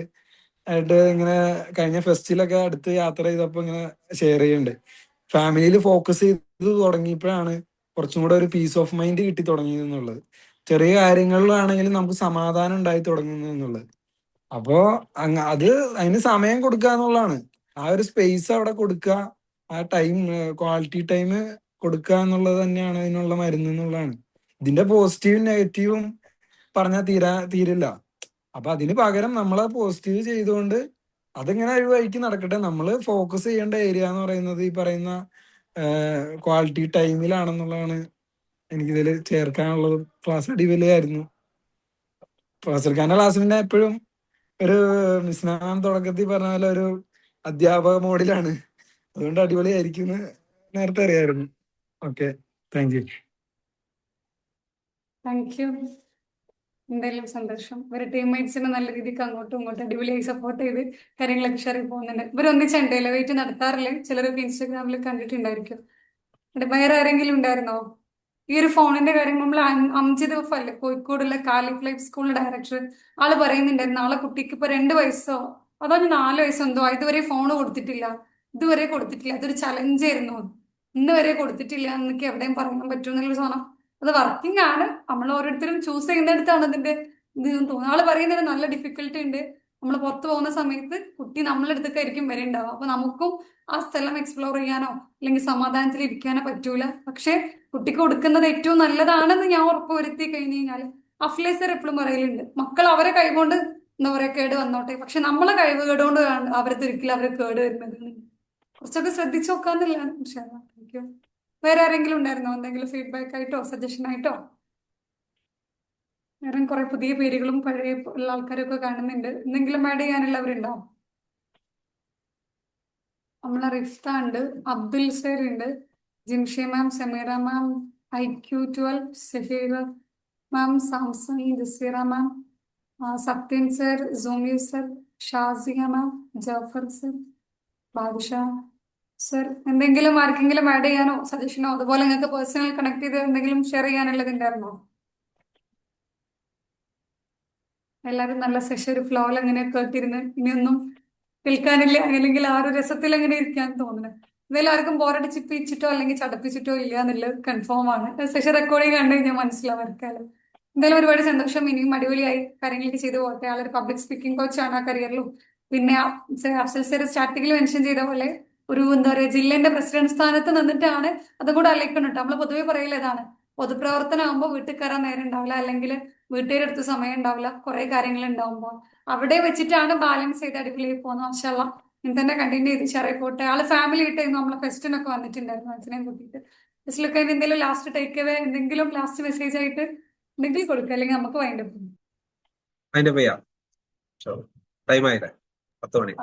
ആയിട്ട് ഇങ്ങനെ കഴിഞ്ഞ ഫെസ്റ്റിലൊക്കെ അടുത്ത് യാത്ര ചെയ്തപ്പോ ഇങ്ങനെ ഷെയർ ചെയ്യുന്നുണ്ട്. ഫാമിലിയിൽ ഫോക്കസ് ചെയ്ത് തുടങ്ങിയപ്പോഴാണ് കുറച്ചും കൂടെ ഒരു പീസ് ഓഫ് മൈൻഡ് കിട്ടി തുടങ്ങിയെന്നുള്ളത്. ചെറിയ കാര്യങ്ങളിലാണെങ്കിലും നമുക്ക് സമാധാനം ഉണ്ടായി തുടങ്ങുന്നു എന്നുള്ളത്. അപ്പോ അത് അതിന് സമയം കൊടുക്കുക എന്നുള്ളതാണ്. ആ ഒരു സ്പേസ് അവിടെ കൊടുക്കുക, ആ ടൈം, ക്വാളിറ്റി ടൈം കൊടുക്കുക എന്നുള്ളത് തന്നെയാണ് അതിനുള്ള മരുന്ന് എന്നുള്ളതാണ്. ഇതിന്റെ പോസിറ്റീവും നെഗറ്റീവും പറഞ്ഞാൽ തീരില്ല. അപ്പൊ അതിന് പകരം നമ്മളെ പോസിറ്റീവ് ചെയ്തുകൊണ്ട് അതിങ്ങനെ ഒരു വഴിക്ക് നടക്കട്ടെ. നമ്മൾ ഫോക്കസ് ചെയ്യേണ്ട ഏരിയ എന്ന് പറയുന്നത് ഈ പറയുന്ന ക്വാളിറ്റി ടൈമിലാണെന്നുള്ളതാണ് എനിക്കിതിൽ ചേർക്കാനുള്ളത്. ക്ലാസ് അടിപൊളിയായിരുന്നു. ഫാസിൽഖാന്റെ ക്ലാസ് പിന്നെ എപ്പോഴും ഒരു മിസ് മാം തുടക്കത്തിൽ പറഞ്ഞ പോലെ ഒരു അധ്യാപക മോഡിലാണ്. അതുകൊണ്ട് അടിപൊളിയായിരിക്കും എന്ന് നേരത്തെ അറിയായിരുന്നു. Okay, thank U. Thank you. എന്തായാലും സന്തോഷം. ഇവരെ ടീംമേറ്റ്സിനെ നല്ല രീതിക്ക് അങ്ങോട്ടും ഇങ്ങോട്ടും അടിപൊളിയായി സപ്പോർട്ട് ചെയ്ത് കാര്യങ്ങളൊക്കെ ഷെയർ പോകുന്നുണ്ട്. ഇവരൊന്നിച്ചുണ്ട് എലവേറ്റ് നടത്താറില്ല. ചിലരൊക്കെ ഇൻസ്റ്റാഗ്രാമിൽ കണ്ടിട്ടുണ്ടായിരിക്കും. വേറെ ആരെങ്കിലും ഉണ്ടായിരുന്നോ? ഈ ഒരു ഫോണിന്റെ കാര്യം നമ്മൾ അംജിത് അല്ലേ, കോഴിക്കോടുള്ള കാലിഫ് ലൈഫ് സ്കൂളിന്റെ ഡയറക്ടർ, ആള് പറയുന്നുണ്ടായിരുന്നു നാളെ കുട്ടിക്ക് ഇപ്പൊ 2 വയസ്സോ അതോ 4 വയസ്സോ എന്തോ ഇതുവരെ ഫോൺ കൊടുത്തിട്ടില്ല. അതൊരു ചലഞ്ചായിരുന്നു. ഇന്ന് വരെ കൊടുത്തിട്ടില്ല എന്നൊക്കെ എവിടെയും പറയാൻ പറ്റുമെന്നുള്ള സാധനം. അത് വർക്കിംഗ് ആണ്. നമ്മൾ ഓരോരുത്തരും ചൂസ് ചെയ്യുന്നിടത്താണ് അതിന്റെ ഇത് തോന്നുന്നത്. ആള് പറയുന്നത് നല്ല ഡിഫിക്കൽട്ടി ഉണ്ട്. നമ്മൾ പുറത്തു പോകുന്ന സമയത്ത് കുട്ടി നമ്മളടുത്തൊക്കെ ആയിരിക്കും വരെ ഉണ്ടാവുക. അപ്പൊ നമുക്കും ആ സ്ഥലം എക്സ്പ്ലോർ ചെയ്യാനോ അല്ലെങ്കിൽ സമാധാനത്തിൽ ഇരിക്കാനോ പറ്റൂല. പക്ഷെ കുട്ടിക്ക് കൊടുക്കുന്നത് ഏറ്റവും നല്ലതാണെന്ന് ഞാൻ ഉറപ്പുവരുത്തി കഴിഞ്ഞു കഴിഞ്ഞാൽ, അഫ്ലേ സർ എപ്പോഴും പറയലുണ്ട്, മക്കൾ അവരെ കൈകൊണ്ട് എന്താ പറയാ കേട് വന്നോട്ടെ, പക്ഷെ നമ്മളെ കഴിവ് കേടുകൊണ്ട് ഒരിക്കലും അവരെ കേട് വരുന്നത്. കുറച്ചൊക്കെ ശ്രദ്ധിച്ചു നോക്കാന്നില്ലാണ്. Thank you. വേറെ ആരെങ്കിലും ഉണ്ടായിരുന്നോ എന്തെങ്കിലും ഫീഡ്ബാക്ക് ആയിട്ടോ സജഷൻ ആയിട്ടോ? വേറെ കുറെ പുതിയ പേരുകളും പഴയ ഉള്ള ആൾക്കാരൊക്കെ കാണുന്നുണ്ട്. എന്തെങ്കിലും ആഡ് ചെയ്യാനുള്ളവരുണ്ടോ? നമ്മളെ റിഫ്ത ഉണ്ട്, അബ്ദുൽ സർ ഉണ്ട്, ജിംഷി മാം, സമീറ മാം, IQ12, സഹീർ മാം, സാംസൺ, ജസീറ മാം, സത്യൻ സർ, സോമ്യ സർ, ഷാസിയ മാം, ജാഫർ സർ, ബാദുഷാ സർ. എന്തെങ്കിലും ആർക്കെങ്കിലും ആഡ് ചെയ്യാനോ സജഷനോ അതുപോലെ നിങ്ങൾക്ക് പേഴ്സണൽ കണക്ട് ചെയ്ത് എന്തെങ്കിലും ഷെയർ ചെയ്യാനുള്ളതുണ്ടായിരുന്നോ? എല്ലാവരും നല്ല സെഷൻ ഒരു ഫ്ലോയിൽ അങ്ങനെ കേട്ടിരുന്ന് ഇനിയൊന്നും കേൾക്കാനില്ല, അല്ലെങ്കിൽ ആ ഒരു രസത്തിൽ അങ്ങനെ ഇരിക്കാൻ തോന്നുന്നത്. എന്തായാലും ആർക്കും ബോറടിച്ചിപ്പിച്ചിട്ടോ അല്ലെങ്കിൽ ചടപ്പിച്ചിട്ടോ ഇല്ല എന്നുള്ളത് കൺഫേം ആണ്. സെഷൻ റെക്കോർഡിങ് കണ്ടു കഴിഞ്ഞാൽ മനസ്സിലാവർക്കാലും. എന്തായാലും ഒരുപാട് സന്തോഷം. ഇനിയും അടിപൊളിയായി കാര്യങ്ങളൊക്കെ ചെയ്തു പോകട്ടെ. ആളൊരു പബ്ലിക് സ്പീക്കിംഗ് കോച്ചാണ് ആ കരിയറിലും. പിന്നെ അഫ്സൽ സർ സ്റ്റാർട്ടിങ്ങിൽ മെൻഷൻ ചെയ്ത പോലെ ഒരു എന്താ പറയുക ജില്ലേന്റെ പ്രസിഡന്റ് സ്ഥാനത്ത് നിന്നിട്ടാണ് അതും കൂടെ ആലോചിക്കണം കേട്ടോ. നമ്മൾ പൊതുവെ പറയലേതാണ്, പൊതുപ്രവർത്തനമാകുമ്പോൾ വീട്ടിൽ കയറാൻ നേരം ഉണ്ടാവില്ല, അല്ലെങ്കിൽ വീട്ടുകാരുടെ അടുത്ത് സമയം ഉണ്ടാവില്ല, കുറെ കാര്യങ്ങൾ ഉണ്ടാവുമ്പോൾ അവിടെ വെച്ചിട്ടാണ് ബാലൻസ് ചെയ്ത് അടിപൊളിയായി പോകുന്നത്. മാഷാഅല്ലാഹ് ഇനി തന്നെ കണ്ടിന്യൂ ചെയ്ത് ചെറിയക്കോട്ടെ. ആള് ഫാമിലി ആയിട്ടായിരുന്നു നമ്മളെ ഫെസ്റ്റിനൊക്കെ വന്നിട്ടുണ്ടായിരുന്നു അച്ഛനെയും കൂട്ടിയിട്ട്. ഫെസ്റ്റിലൊക്കെ എന്തെങ്കിലും ലാസ്റ്റ് ടേക്ക് അവേ എന്തെങ്കിലും ലാസ്റ്റ് മെസ്സേജ് ആയിട്ട് എന്തെങ്കിലും കൊടുക്കുക, അല്ലെങ്കിൽ നമുക്ക് വൈൻഡ് അപ്പ്. അതിന്റെ പെയ്യാം. ടൈം ആയില്ലേ, 10 മണി.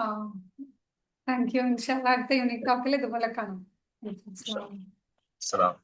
Thank you. ഇൻഷാല്ലാ അടുത്ത യൂണിക് ടോക്കിൽ ഇതുപോലെ കാണാം. സലാം.